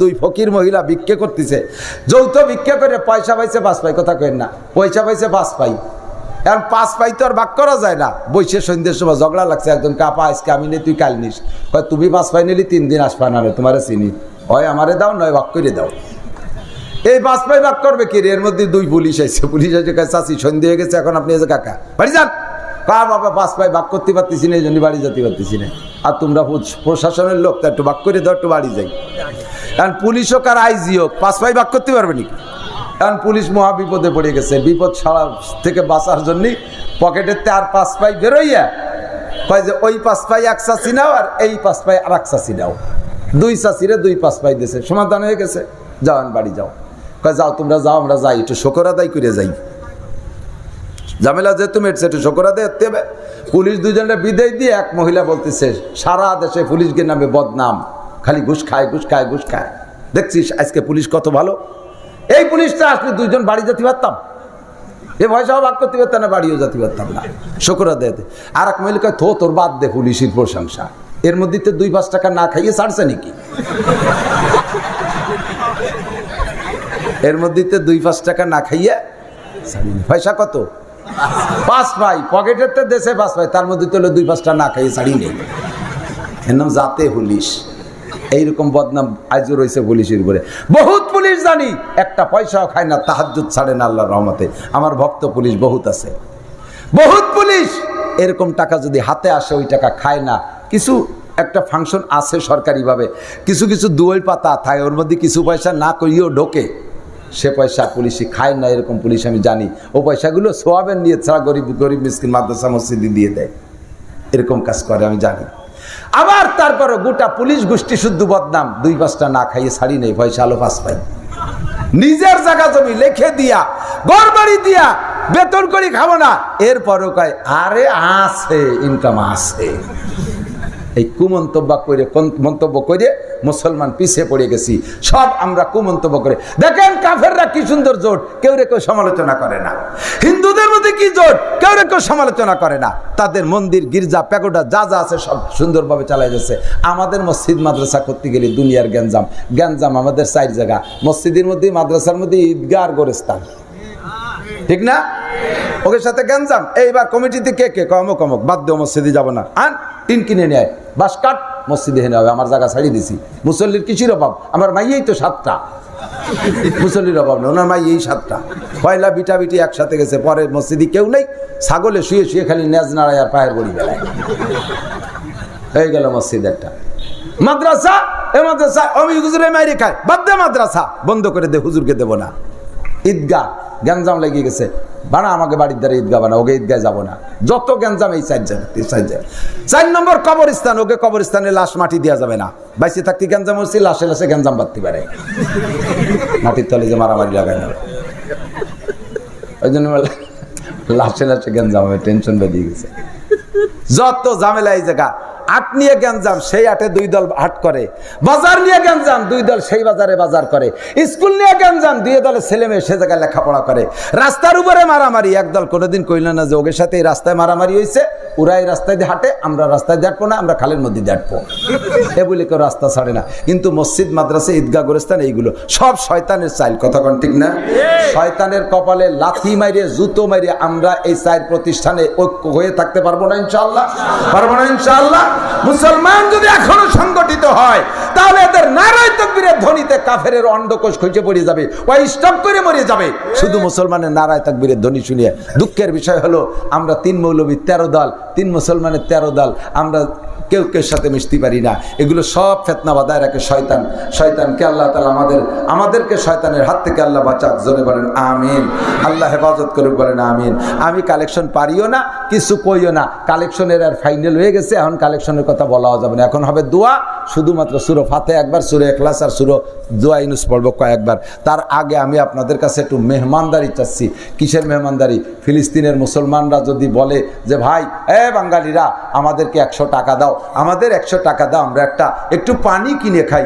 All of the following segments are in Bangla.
দুই ফকির মহিলা ভিক্ষে করতেছে, যৌথ ভিক্ষে করে পয়সা পাইছে 5 পাই, কথা কেন না, পয়সা পাইছে 5 পাই। এখন 5 পাই তো আর ভাগ করা যায় না। বৈশে সন্ধ্যের সময় ঝগড়া লাগছে, একজন কাপা আজকে আমি নেই তুই কাল নিস, কয় তুমি 5 পাই নিলি 3 দিন আসবা না, তোমার চিনি, হয় আমারে দাও নয় ভাগ করে দাও। এই 5 পাই ভাগ করবে কি? এর মধ্যে 2 পুলিশ আইছে, পুলিশ এসে কয় চাচি সন্ধ্যে হয়ে গেছে, এখন আপনি এসে কাকা বাড়ি যান। কার বাবা 5 পাই ভাগ করতে পারতেছি না, এই জন্য বাড়ি যেতে পারতেছি না। আর তোমরা প্রশাসনের লোক, তা একটু ভাগ করে দাও, একটু বাড়ি যাই। কারণ পুলিশ হোক আর আইজি হোক 5 পাই ভাগ করতে পারবে নাকি? কারণ পুলিশ মহা বিপদে পড়ে গেছে, বিপদ ছাড়া থেকে বাঁচার জন্য পকেটের আর 5 পাই বেরোইয়া কয় যে ওই 5 পাই এক চাচি নাও আর এই 5 পাই আর এক চাচি নাও। 2 চাচিরে 2 5 পাই দিয়েছে, সমাধান হয়ে গেছে, যাও বাড়ি যাও। কয় যাও তোমরা যাও, আমরা যাই, একটু শোকর আদায় করে যাই। ঝামেলা যেহেতু মেটছে, একটু শোকর আদায় করতে হবে। পুলিশ 2 জনের বিদায় দিয়ে এক মহিলা বলতেছে সারা দেশে পুলিশকে নামে বদনাম, খালি ঘুষ খায় ঘুষ খায় ঘুষ খায়। দেখছিস আজকে পুলিশ কত ভালো। এই পুলিশটা আসলে 2 জন বাড়ি যেতে পারতাম, এ পয়সাও ভাগ করতে পারতাম না, বাড়িও যেতে পারতাম না, শোকর আদায়। আর এক মহিলা কয় তোর বাদ দে পুলিশের প্রশংসা, এর মধ্যে তো 2-5 টাকা না খাইয়ে ছাড়ছে নাকি? এর মধ্যে 2-5 টাকা না খাইয়ে পয়সা কত? 5 পাই, পকেটের তো দেশে 5 পাই, তার মধ্যে তো 2-5 টাকা না খাইয়ে ছাড়ি নেই। এর নাম জাতে পুলিশ। এইরকম বদনাম আজও রয়েছে পুলিশের উপরে। বহুত পুলিশ জানি একটা পয়সাও খায় না, তাহাজ্জুদ ছাড়ে না আল্লাহর রহমতে। আমার ভক্ত পুলিশ বহুত আছে, বহুত পুলিশ এরকম টাকা যদি হাতে আসে ওই টাকা খায় না। কিছু একটা ফাংশন আছে সরকারিভাবে, কিছু কিছু দুই পাতা থাকে, ওর মধ্যে কিছু পয়সা না করিয়েও ঢোকে, সে পয়সা পুলিশই খায় না। এরকম পুলিশ আমি জানি, ও পয়সাগুলো সোয়াবেন নিয়ে ছাড়া গরিব গরিব মিসকিন মাদ্রাসা মসজিদে দিয়ে দেয়, এরকম কাজ করে আমি জানি। আবার তারপরও গোটা পুলিশ গোষ্ঠী শুদ্ধ বদনাম, 2-5টা না খাইয়ে ছাড়ি নেই, পয়সা আলো 5 পাই। নিজের জায়গা জমি লিখে দিয়া, ঘর বাড়ি দিয়া, বেতন করে খাবো না, এরপরও কয় আরে আছে ইনকাম আছে। এই কুমন্তব্য করে মুসলমান পিছিয়ে পড়ে গেছি। সব আমরা কুমন্তব্য করে দেখেন, কাফেররা কি সুন্দর জোট, কেউ কেউ সমালোচনা করে না। হিন্দুদের মধ্যে কি জোট, কেউ কেউ সমালোচনা করে না। তাদের মন্দির গির্জা প্যাগোডা যা যা আছে সব সুন্দরভাবে চালাই যাচ্ছে। আমাদের মসজিদ মাদ্রাসা করতে গেলে দুনিয়ার গ্যাঞ্জাম গ্যাঞ্জাম। আমাদের 4 জায়গা, মসজিদের মধ্যে মাদ্রাসার মধ্যে ঈদগাহ আর গোরস্থান, ঠিক না? ওকে সাথে গ্যাঞ্জাম। এইবার কমিটিতে কে কে কমক কমক বাদ দেও, মসজিদে যাবো না, আন টিন কিনে নেয়, বাস কাট, মসজিদে হেনে হবে, আমার জায়গা ছাড়িয়ে দিছি। মুসল্লির কিসির অভাব? আমার মাইয়েই তো 7টা, মুসল্লির অভাব নেই, ওনার মাইয়েই 7টা। পয়লা বিটা বিটি একসাথে গেছে, পরে মসজিদে কেউ নেই, ছাগলে শুয়ে শুয়ে খালি নেজ নাড়ায় আর পায়ের বড়ি বেলায়। হয়ে গেল মসজিদ একটা। মাদ্রাসা, এ মাদ্রাসা আমি হুজুরে মাইরে খায়, বাদ দে, মাদ্রাসা বন্ধ করে দে, হুজুরকে দেবো না। ঈদগাহ গ্যাঞ্জাম লেগে গেছে, বানা আমাকে বাড়ির দ্বারা ঈদগাহ বানা, ওকে ঈদগাহ যাবো না। যত গ্যাঞ্জাম এই 4 জায়গা। 4 নম্বর কবরস্থান, ওকে কবরস্থানে লাশ মাটি দেওয়া যাবে না। বাইসে থাকতে গ্যাঞ্জাম হচ্ছে, লাশে লাশে গ্যাঞ্জাম বাঁধতে পারে, মাটির তলে যে মারামারি লাগায় না, ওই জন্য লাশে লাশে গ্যাঞ্জাম হবে, টেনশন বেঁধে গেছে। যত ঝামেলা এই জায়গা। আট নিয়ে গ্যাঞ্জাম, সেই আটে 2 দল হাট করে। বাজার নিয়ে গ্যাঞ্জাম, 2 দল সেই বাজারে বাজার করে। স্কুল নিয়ে গ্যাঞ্জাম, 2 দলের ছেলে মেয়ে সে জায়গায় লেখাপড়া করে। রাস্তার উপরে মারামারি, একদল কোনোদিন কইল না যে ওদের সাথে এই রাস্তায় মারামারি হয়েছে, ওরা এই রাস্তায় দিয়ে হাঁটে, আমরা রাস্তায় দিয়ে হাঁটবো না, আমরা খালের মধ্যে দিয়ে হাঁটবো, এ বলে কেউ রাস্তা ছাড়ে না। কিন্তু মসজিদ মাদ্রাসা ঈদগাহ গোরস্থান এইগুলো সব শয়তানের চাইল, কথা কোন ঠিক না? শয়তানের কপালে লাথি মারিয়ে জুতো মারিয়ে আমরা এই 4 প্রতিষ্ঠানে ঐক্য হয়ে থাকতে পারবো না ইনশাআল্লাহ, পারবো না ইনশাআল্লাহ। মুসলমান যদি এখনো সংগঠিত হয়, তাহলে এদের নারায়ে তাকবীরের ধ্বনিতে কাফেরের অন্ডকোষ খসে পড়ে যাবে, ওই স্টপ করে মরে যাবে। শুধু মুসলমানের নারায়ে তাকবীরের ধ্বনি শুনিয়ে। দুঃখের বিষয় হলো আমরা 3 মৌলবী 13 দল, 3 মুসলমানের 13 দল, আমরা কেউ কেউ সাথে মিশতে পারি না। এগুলো সব ফিতনা বাঁধায় রাখে শয়তান। শয়তানকে আল্লাহ তাআলা আমাদেরকে শয়তানের হাত থেকে আল্লাহ বাঁচাক, জোরে বলেন আমিন। আল্লাহ হেফাজত করুক, বলেন আমিন। আমি কালেকশন পারিও না, কিছু কইও না, কালেকশনের আর ফাইনাল হয়ে গেছে, এখন কালেকশনের কথা বলাও যাবে না। এখন হবে দোয়া, শুধুমাত্র সূরা ফাতিহা একবার, সূরা ইখলাস আর সূরা দোয়া ইউনুস পড়ব কয়েকবার। তার আগে আমি আপনাদের কাছে একটু মেহমানদারি চাচ্ছি। কিসের মেহমানদারি? ফিলিস্তিনের মুসলমানরা যদি বলে যে ভাই বাঙালিরা আমাদেরকে 100 টাকা দাও, আমাদের 100 টাকা দাও, আমরা একটু পানি কিনে খাই,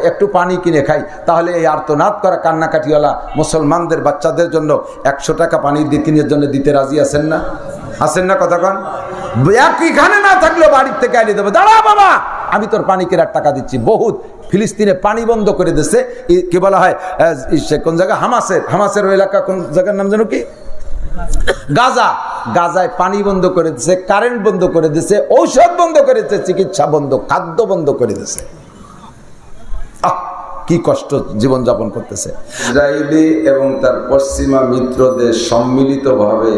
একটু পানি কিনে খাই, তাহলে এই আর্তনাদ করা কান্নাকাটিওয়ালা মুসলমানদের বাচ্চাদের জন্য 100 টাকা পানি কিনের জন্য দিতে রাজি আছেন না? আছেন না? কথা কন। এখানে না থাকলেও বাড়ির থেকে আনিয়ে দেবো। দাঁড়া বাবা, আমি তোর পানি কেনার টাকা দিচ্ছি। বহুত ফিলিস্তিনে পানি বন্ধ করে দিচ্ছে, কি বলা হয় কোন জায়গা, হামাসের ওই এলাকা, কোন জায়গার নাম যেন কি, গাজায় পানি বন্ধ করে দিচ্ছে, কারেন্ট বন্ধ করে দিচ্ছে, ঔষধ বন্ধ করে দিচ্ছে, চিকিৎসা বন্ধ, খাদ্য বন্ধ করে দিচ্ছে। কি কষ্ট জীবনযাপন করতেছে। ইসরায়েলি এবং তার পশ্চিমা মিত্রদের সম্মিলিতভাবে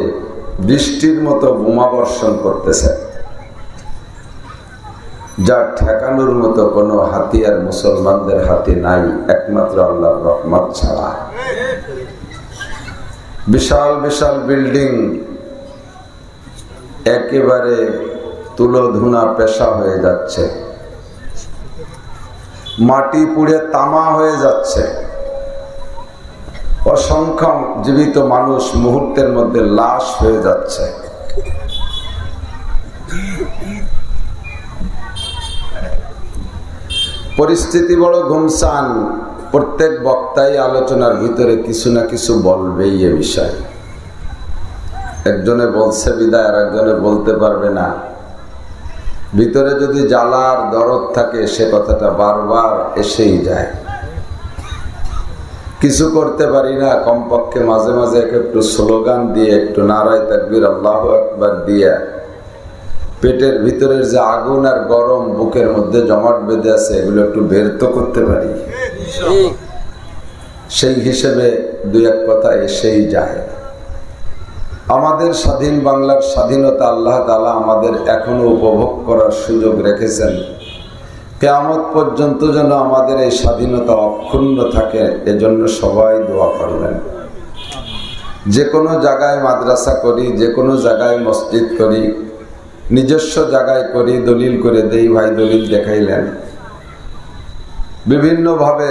বৃষ্টির মতো বোমা বর্ষণ করতেছে, যা ঠেকানোর মতো কোনো হাতিয়ার মুসলমানদের হাতে নাই, একমাত্র আল্লাহর রহমত ছাড়া। বিশাল বিশাল বিল্ডিং একেবারে তুলোধুনা পেশা হয়ে যাচ্ছে, মাটি পুড়ে তামা হয়ে যাচ্ছে, অসংখ্য জীবিত মানুষ মুহূর্তের মধ্যে লাশ হয়ে যাচ্ছে। পরিস্থিতি বড় ঘুমসান। প্রত্যেক বক্তাই আলোচনার ভিতরে কিছু না কিছু বলবেই এ বিষয়ে। একজনে বলছে বিদায় আর একজনে বলতে পারবে না। ভিতরে যদি জ্বালার দরদ থাকে সে কথাটা বারবার এসেই যায়। কিছু করতে পারি না, কমপক্ষে মাঝে মাঝে একটু স্লোগান দিয়ে, একটু নারায়ে তাকবীর আল্লাহু আকবার দিয়ে পেটের ভিতরের যে আগুন আর গরম বুকের মধ্যে জমাট বেঁধে আছে এগুলো একটু বের তো করতে পারি। সেই হিসেবে দুই এক কথা এসেই যায়। আমাদের স্বাধীন বাংলার স্বাধীনতা আল্লাহ তাআলা আমাদের এখনো উপভোগ করার সুযোগ রেখেছেন। কিয়ামত পর্যন্ত যেন আমাদের এই স্বাধীনতা অক্ষুণ্ণ থাকে, এজন্য সবাই দোয়া করবেন। যে কোনো জায়গায় মাদ্রাসা করি, যে কোনো জায়গায় মসজিদ করি, নিজস্ব জায়গায় করি, দলিল করে দেই, ভাই দলিল দেখাইলেন। বিভিন্নভাবে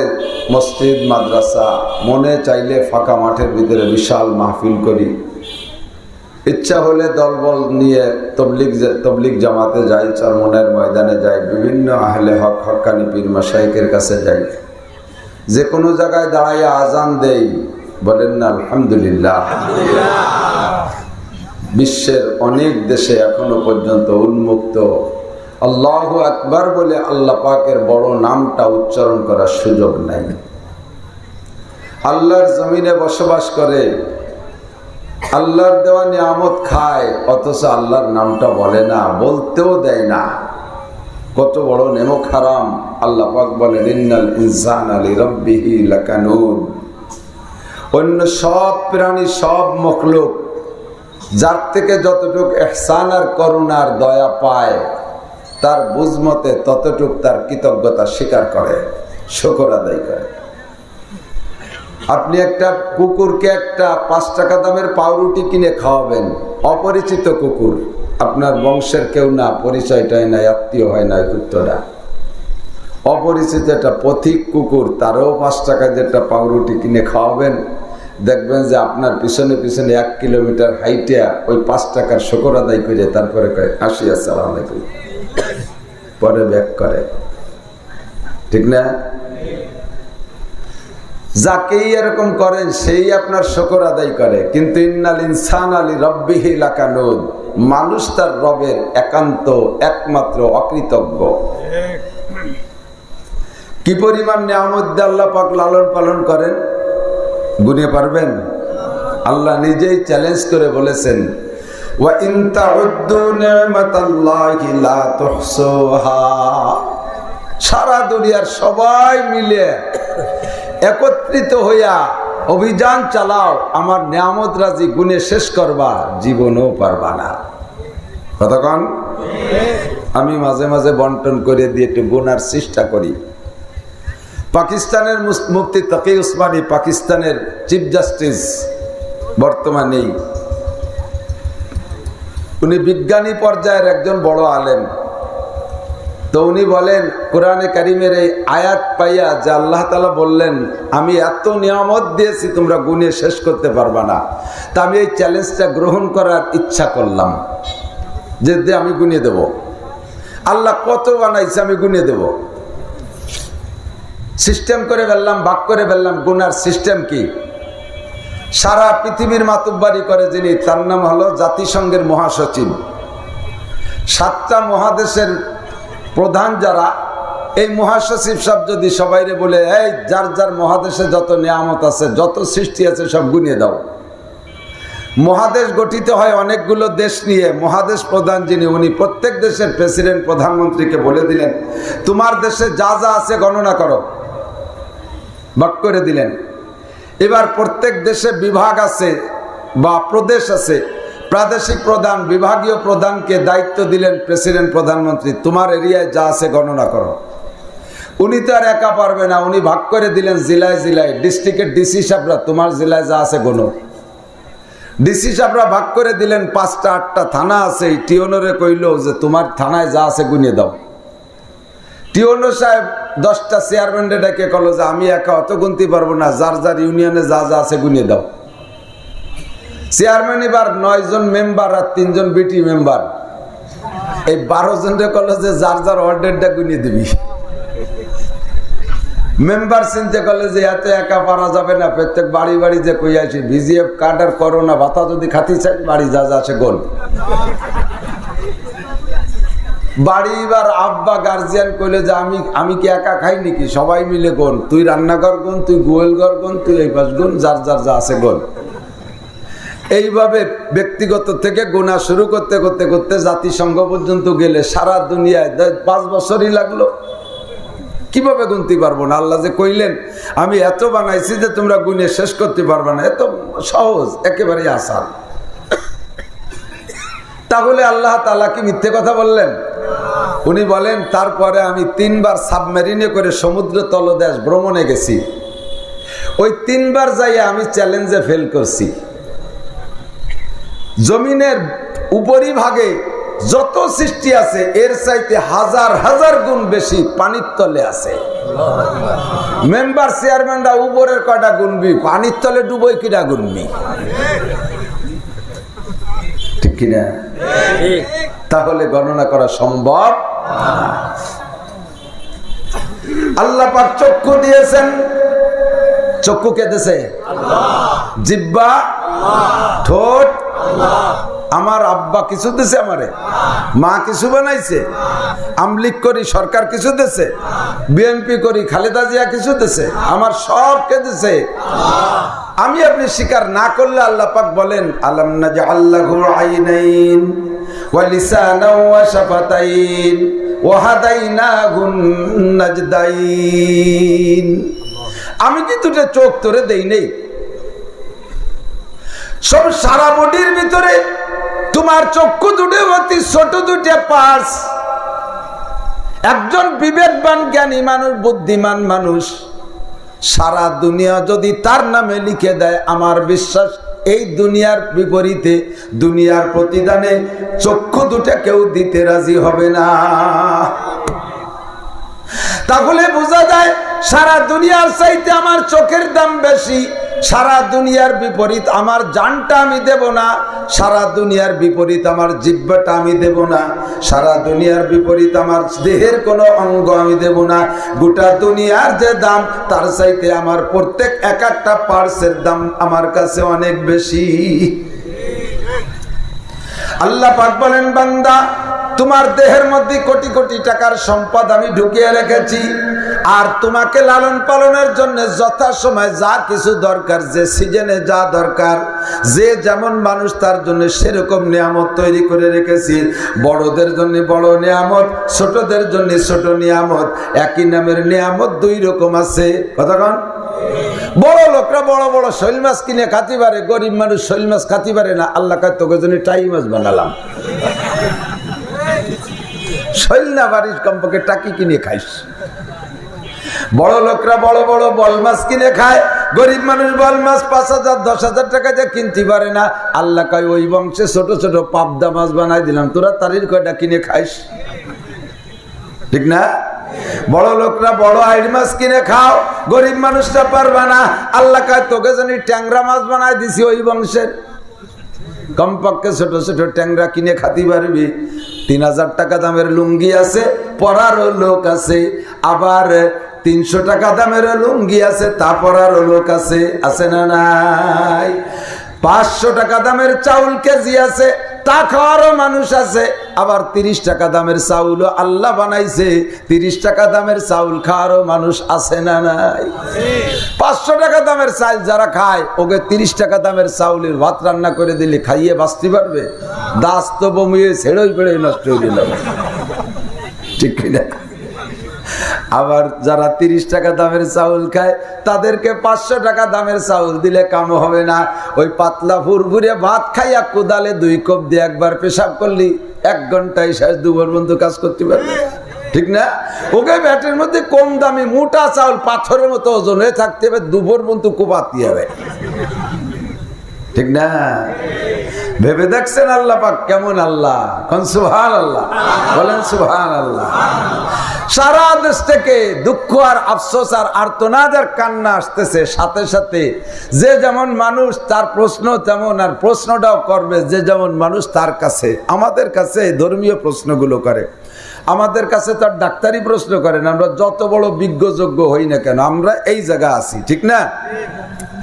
মসজিদ মাদ্রাসা, মনে চাইলে ফাঁকা মাঠের ভিতরে বিশাল মাহফিল করি, ইচ্ছা হলে দলবল নিয়ে তবলিগ জামাতে যাই, চরমনের ময়দানে যাই, বিভিন্ন আহলে হক হক্কানি পীর মাশায়েখের কাছে যাই। যে কোনো জায়গায় দাঁড়াইয়া আজান দেই, বলেন না আলহামদুলিল্লাহ। বিশ্বের অনেক দেশে এখনো পর্যন্ত উন্মুক্ত আল্লাহু আকবার বলে আল্লাহ পাকের বড় নামটা উচ্চারণ করার সুযোগ নাই। আল্লাহর জমিনে বসবাস করে, আল্লাহর দেওয়া নিয়ামত খায়, অথচ আল্লাহর নামটা বলে না, বলতেও দেয় না। কত বড় নেমক হারাম। আল্লাহ পাক বলেন ইন্নাল ইনসানা লিরাব্বিহি লাকানুদ। অন্য সব প্রাণী, সব মখলুক যার থেকে যতটুক ইহসান আর করুণা আর দয়া পায়, তার বুঝমতে ততটুক তার কৃতজ্ঞতা স্বীকার করে, শুকর আদায় করে। আপনি একটা কুকুরকে একটা 5 টাকা দামের পাউরুটি কিনে খাওয়াবেন, অপরিচিত কুকুর, আপনার বংশের কেউ না, পরিচয়টাই নাই, আত্মীয় হয় না, কুত্তরা অপরিচিত একটা পথিক কুকুর, তারও 5 টাকা যেটা পাউরুটি কিনে খাওয়াবেন, দেখবেন যে আপনার পিছনে পিছনে 1 কিলোমিটার হাইটে ওই 5 টাকার শুকর আদায় করে তারপরে কয় আসি আসসালামু আলাইকুম, পরে ব্যাক করে। ঠিক না? যাকেই এরকম করেন সেই আপনার শুকর আদায় করে। কিন্তু ইন্নাল ইনসানা লিরাব্বিহি লাকানুদ, মানুষ তার রবের একান্ত একমাত্র অকৃতজ্ঞ। কি পরিমাণ নিয়ামত আল্লাহ পাক লালন পালন করেন, গুনে পারবেন? আল্লাহ নিজেই চ্যালেঞ্জ করে বলেছেন ওয়া ইন তাউদ্দু নি'মাতাল্লাহি লা তুহসুহা। সারা দুনিয়ার সবাই মিলে একত্রিত হইয়া অভিযান চালাও, আমার নিয়ামত রাজি গুনে শেষ করবা, জীবনও পারবা না। কতক্ষণ আমি মাঝে মাঝে বন্টন করে দিয়ে একটু গোনার চেষ্টা করি। পাকিস্তানের মুফতি তকি উসমানী, পাকিস্তানের চিফ জাস্টিস বর্তমানে, উনি বিজ্ঞানী পর্যায়ের একজন বড় আলেম। তো উনি বলেন কোরআনে কারিমের এই আয়াত পাইয়া যে আল্লাহ তাআলা বললেন আমি এত নিয়ামত দিয়েছি তোমরা গুনে শেষ করতে পারবা না, তা আমি এই চ্যালেঞ্জটা গ্রহণ করার ইচ্ছা করলাম যে আমি গুনে দেব। আল্লাহ কত বানাইছে আমি গুনে দেব। সিস্টেম করে ফেললাম, ভাগ করে ফেললাম। গুনার সিস্টেম কি? সারা পৃথিবীর মাতুব্বারি করে যিনি, তার নাম হলো জাতিসংঘের মহাসচিব। 7টা মহাদেশের প্রধান যারা, এই মহাসচিব সাহেব যদি সবাইরে বলে, এই যার যার মহাদেশে যত নিয়ামত আছে, যত সৃষ্টি আছে সব গুনিয়ে দাও। মহাদেশ গঠিত হয় অনেকগুলো দেশ নিয়ে। মহাদেশ প্রধান যিনি, উনি প্রত্যেক দেশের প্রেসিডেন্ট প্রধানমন্ত্রীকে বলে দিলেন, তোমার দেশে যা যা আছে গণনা করো, ভাগ করে দিলেন। এবার প্রত্যেক দেশে বিভাগ আছে বা প্রদেশ আছে, প্রাদেশিক প্রধান, বিভাগীয় প্রধানকে দায়িত্ব দিলেন প্রেসিডেন্ট প্রধানমন্ত্রী, তোমার এরিয়ায় যা আছে গণনা করো। উনি তো আর একা পারবে না, উনি ভাগ করে দিলেন জেলায় জেলায়। ডিস্ট্রিক্টের ডিসি সাহেবরা, তোমার জেলায় যা আছে গোনো। ডিসি সাহেবরা ভাগ করে দিলেন, 5টা 8টা থানা আছে, টিওনরে কইল যে তোমার থানায় যা আছে গুনিয়ে দাও। টিওনো সাহেব 10টা চেয়ারম্যানরে ডেকে কল যে আমি একা অত গুনতে পারবো না, যার যার ইউনিয়নে যা যা আছে গুনিয়ে দাও। চেয়ারম্যান এবার 9 জন মেম্বার আর 3 জন বিটি মেম্বার, এই 12 জনরে কল যে যার যার অর্ডারটা গুনিয়ে দিবি। মেম্বার চিন্তা করলে যে এত একা পারা যাবে না, প্রত্যেক বাড়ি বাড়ি যে কই আসি ভিজিএফ কার্ড আর করোনা ভাতা যদি খাতি চাই, বাড়ি যা যা আছে গোল। বাড়ি এবার আব্বা গার্জিয়ান কইলে যে আমি কি একা খাই নাকি, সবাই মিলে গোল। তুই রান্নাঘর গুন, তুই গোয়েল ঘর গুন, তুই এই পাশ গুন, যার যার যা আছে গোল। এইভাবে ব্যক্তিগত থেকে গোনা শুরু করতে করতে করতে জাতিসংঘ পর্যন্ত গেলে সারা দুনিয়ায় 5 বছরই লাগলো। কিভাবে গুনতে পারবো না? আল্লাহ যে কইলেন আমি এত বানাইছি যে তোমরা গুনে শেষ করতে পারবে না, এত সহজ, একেবারে আসান। তাহলে আল্লাহ তাআলা কি মিথ্যে কথা বললেন? উনি বলেন তারপরে আমি 3 বার সাবমেরিনে করে সমুদ্র তলদেশ ভ্রমণে গেছি। ওই 3 বার যাইয়া আমি চ্যালেঞ্জে ফেল করছি। জমিনের উপরিভাগে যত সৃষ্টি আছে এর চাইতে হাজার হাজার গুণ বেশি পানির তলে আছে। মেম্বার চেয়ারম্যানরা উপরের কয়টা গুনবি, পানির তলে ডুবই কিনা গুনবি, ঠিক কিনা? তাহলে গণনা করা সম্ভব। আল্লাহ পাক চক্ষু দিয়েছেন, চক্ষু কে দিয়েছে? জিহ্বা, ঠোঁট। আমার আব্বা কিছু দিছে, আমারে মা কিছু বানাইছে, আমলিক করি সরকার কিছু দিছে, বিএনপি করি খালেদা জিয়া কিছু দিছে, আমার সব কে দিছে? আমি আপনি স্বীকার না করলে আল্লাহ পাক বলেন আলাম নাজআল লাহু আইনাইন ওয়া লিসানান ওয়া শাফাতাইন ওয়া হাদাইনাহুন নাজদাইন। আমি কি দুটো চোখ তোরে দেই নেই? সব সারা বডির ভিতরে তোমার চক্ষু দুটো অতি ছোট 2টা পার্টস। একজন বিবেকবান জ্ঞানী মানুষ, বুদ্ধিমান মানুষ সারা দুনিয়া যদি তার নামে লিখে দেয়, আমার বিশ্বাস এই দুনিয়ার বিপরীতে, দুনিয়ার প্রতিদানে চক্ষু দুটো কেউ দিতে রাজি হবে না। তাহলে বোঝা যায় সারা দুনিয়ার চাইতে আমার চোখের দাম বেশি। সারা দুনিয়ার বিপরীত আমার জানটা আমি দেব না, সারা দুনিয়ার বিপরীত আমার জিহ্বাটা আমি দেব না, সারা দুনিয়ার বিপরীত আমার দেহের কোনো অঙ্গ আমি দেব না। গোটা দুনিয়ার যে দাম তার চাইতে আমার প্রত্যেক এক একটা পার্টসের দাম আমার কাছে অনেক বেশি। আল্লাহ পাক বলেন বান্দা, তোমার দেহের মধ্যে কোটি কোটি টাকার সম্পদ আমি ঢুকিয়ে রেখেছি, আর তোমাকে লালন পালনের জন্য যথাসময় যা কিছু দরকার, যে সিজনে যা দরকার, যে যেমন মানুষ তার জন্য সেরকম নিয়ামত তৈরি করে রেখেছি। বড়দের জন্য বড় নিয়ামত, ছোটদের জন্য ছোট নিয়ামত। একই নামের নিয়ামত 2 রকম আছে। কতক্ষণ? বড় লোকরা বড় বড় শৈল মাছ কিনে খাতে পারে, গরিব মানুষ শৈল মাছ খাতে পারে না। আল্লাহ কাছে তোকে জন্য টাই মাছ বানালাম। শৈল না বাড়ির কমপক্ষে টাকি কিনে খাইস। বড় লোকরা বড় বড় বল মাছ কিনে খায়, গরিব মানুষ বল মাছ 5,000 10,000 টাকা দিয়ে কিনতে পারে না। আল্লাহ কয় ওই বংশে ছোট ছোট পাবদা মাছ বানাই দিলাম, তোরা তারির কয়টা কিনে খাইস, ঠিক না? বড় লোকরা বড় আইড় মাছ কিনে খাও, গরিব মানুষটা পারবা না। আল্লাহ কয় তোকে জানি ট্যাংরা মাছ বানাই দিছি ওই বংশের। কমপক্ষে ছোট ছোট ট্যাংরা কিনে খাতে পারবি। 3,000 টাকা দামের লুঙ্গি আছে, পরারও লোক আছে। আবার 300 টাকা দামের লুঙ্গি আছে, তা পরারও লোক আছে। আছে না নাই? 500 টাকা দামের চাউল কেজি আছে, তা খাওয়ারও মানুষ আছে। আবার 30 টাকা দামের চাউলও আল্লাহ বানাইছে, 30 টাকা দামের চাউল খাওয়ারও মানুষ আছে না নাই? 500 টাকা দামের চাল যারা খায়, ওকে 30 টাকা দামের চাউলের ভাত রান্না করে দিলে খাইয়ে বাঁচতে পারবে? দাস তো বমিয়ে ছেড়েই বেড়ে নষ্ট হয়ে গেল, ঠিক কিনা? আবার যারা 30 টাকা দামের চাউল খায়, তাদেরকে 500 টাকা দামের চাউল দিলে কাম হবে না। ওই পাতলা ফুরফুরে ভাত খাইয়া কোদালে 2 কোপ দিয়ে একবার পেশাব করলি 1 ঘন্টায় শেষ, 2 ভোর বন্ধু কাজ করতে পারবে, ঠিক না? ওকে ব্যাটের মধ্যে কম দামি মোটা চাউল পাথরের মতো ওজন হয়ে থাকতে হবে, 2 ভোর বন্ধু কোপাতে হবে, ঠিক না? ভেবে দেখছেন আল্লাহ পাক কেমন আল্লাহ? কোন সুবহানাল্লাহ, বলেন সুবহানাল্লাহ। সারা দেশ থেকে দুঃখ আর আফসোস আর আর্তনাদ আর কান্না আসতেছে, সাথে সাথে যে যেমন মানুষ তার প্রশ্ন তেমন, আর প্রশ্নটাও করবে যে যেমন মানুষ তার কাছে। আমাদের কাছে ধর্মীয় প্রশ্নগুলো করে, আমাদের কাছে তার ডাক্তারি প্রশ্ন করেন। আমরা যত বড় বিজ্ঞযোগ্য হই না কেন, আমরা এই জায়গা আছি, ঠিক না?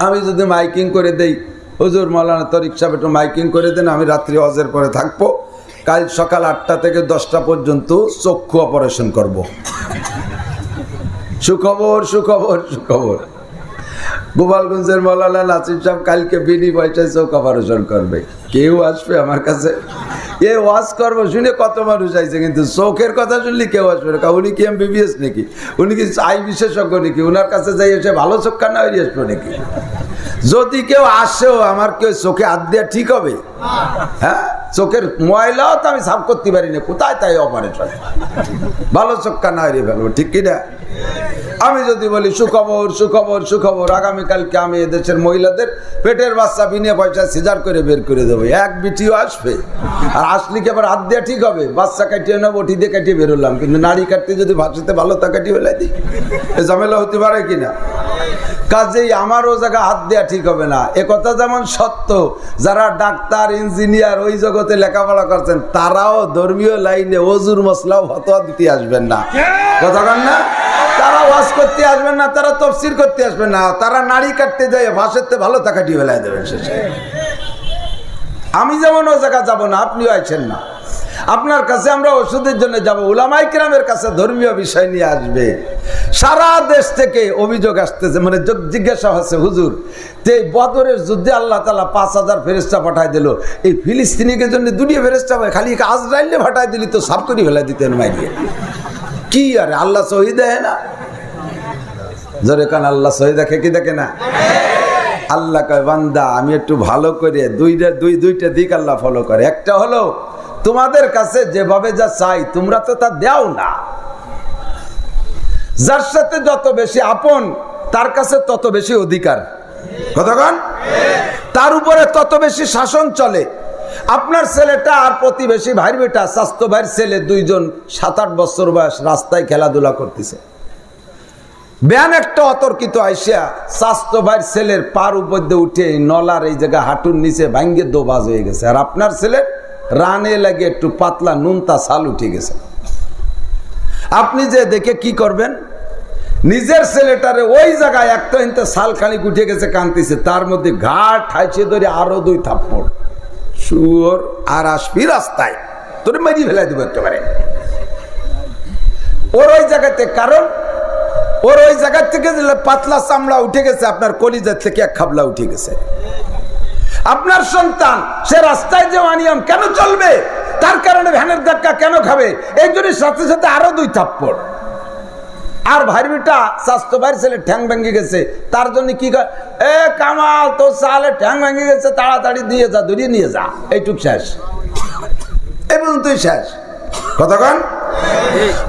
আমি যদি মাইকিং করে দেই, হুজুর মাওলানা তরিক সাহেব একটু মাইকিং করে দেন, আমি রাত্রি হজের পরে থাকবো, কাল সকাল 8টা থেকে 10টা পর্যন্ত চক্ষু অপারেশন করব। সুখবর সুখবর সুখবর, গোপালগঞ্জের মাওলানা নাসির সাহেব কালকে বিনি পয়সায় চোখ অপারেশন করবে। কেউ আসবে আমার কাছে? এ ওয়াজ করবো শুনে কত মানুষ আইছে, কিন্তু চোখের কথা শুনলে কেউ আসবে না। উনি কি MBBS নাকি? উনি কি আই বিশেষজ্ঞ নাকি? উনার কাছে যাই এসে ভালো চোখ কান্না হয়ে আসবে নাকি? যদি কেউ আসেও, আমার কেউ চোখে হাত দেওয়া ঠিক হবে? হ্যাঁ, চোখের ময়লাও তো আমি সাফ করতে পারি না, কোথায় তাই অপারেশন? ভালো চোখ কান্না হয়ে ফেলবো, ঠিক কিনা? আমি যদি বলি সুখবর সুখবর সুখবর, আগামীকালকে আমি এদেশের মহিলাদের পেটের বাচ্চা বিনা পয়সায় সিজার করে বের করে দেবো, 1 বিটিও আসবে। আর আসলে কি আবার হাত দেওয়া ঠিক হবে? বাচ্চা কাটিয়ে নেবো, বটি দিয়ে কাটিয়ে বেরোলাম, কিন্তু নারী কাটতে যদি ভাষাতে ভালো তা কাটিয়ে ফেলাই দিই, এ ঝামেলা হতে পারে কিনা? কাজেই আমার ও জায়গা হাত দেওয়া ঠিক হবে না। একথা যেমন সত্য, যারা ডাক্তার ইঞ্জিনিয়ার ওই জগতে লেখাপড়া করছেন, তারাও ধর্মীয় লাইনে ওজুর মশলাও ফতোয়া দিতে আসবেন না, কথা বলেন না? তারা ওয়াজ করতে আসবেন না, তারা তাফসীর করতে আসবেন না, তারা নারী কাটতে যায় ভাষাতে ভালো তা কাটিয়ে ফেলাই দেবেন শেষে। আমি যেমন ও জায়গা যাবো না, আপনিও আইছেন না। আপনার কাছে আমরা ওষুধের জন্য যাব, উলামায়ে কিরামের কাছে ধর্মীয় বিষয় নিয়ে আসবে। সারা দেশ থেকে অভিযোগ আসতেছে, মানে জিজ্ঞাসা হচ্ছে, হুজুর যে বদরের যুদ্ধে আল্লাহ তাআলা 5000 ফেরেশতা পাঠায় দিল, এই ফিলিস্তিনিদের জন্য 2টি ফেরেশতা খালি আজরাইলে পাঠায় দিলি তো সাফ করে ফেলা দিতেন মাইরিয়ে। কি আরে আল্লাহ সহি দেয় না? জোরে কান আল্লাহ সহি দেখে কি দেখে না? আল্লাহ কয় বান্দা আমি একটু ভালো করে দুইটা দিক আল্লাহ ফলো করে। একটা হলো তোমাদের কাছে যেভাবে যা চাই তোমরা তো তা দাও না। যার সাথে যত বেশি আপন তার কাছে তত বেশি অধিকার, কতক্ষণ তার উপরে তত বেশি শাসন চলে। আপনার ছেলেটা আর প্রতিবেশী ভাইয়ের বেটা, স্বাস্থ্য ভাইয়ের ছেলে, 2 জন 7-8 বছর বয়স রাস্তায় খেলাধুলা করতেছে। ব্যান একটা অতর্কিত আইসা স্বাস্থ্য ভাইয়ের ছেলের পার উপর দিয়ে উঠে নলার এই জায়গা হাঁটুর নিচে ভাঙ্গে দোবাজ হয়ে গেছে। আর আপনার ছেলের রানে লাগে একটু পাতলা নুনতা ছাল উঠে গেছে। আপনি যে দেখে কি করবেন? নিজের ছেলেটারে ওই জায়গায় একটা ইনতে ছাল খানিক উঠে গেছে, কানতেছে, তার মধ্যে ঘাট ঠাইছে ধরে আরো 2 থাপ্পড়। শুয়োর আর আসবি রাস্তায়, তোর মারি ফেলাই দেবো একেবারে। ওর ওই জায়গাতে, কারণ ওর ওই জায়গা থেকে পাতলা চামড়া উঠে গেছে, আপনার কলিজার থেকে 1 খাবলা উঠে গেছে। আপনার সন্তান সে রাস্তায় যে অনিয়ম কেন চলবে, তার কারণে ভ্যানের ধাক্কা কেন খাবে, এই জন্য সাথে সাথে আরো 2 থাপ্পড়। আর ভাইয়ের বেটা স্বাস্থ্য ভাইয়ের ছেলে ঠ্যাং ভেঙে গেছে, তার জন্য কি কয়, এ কামাল তোর সালে ঠ্যাং ভেঙে গেছে, তাড়াতাড়ি দিয়ে যা, ধরিয়ে নিয়ে যা, এইটুক শেষ, এই পর্যন্তই শেষ। কতক্ষণ?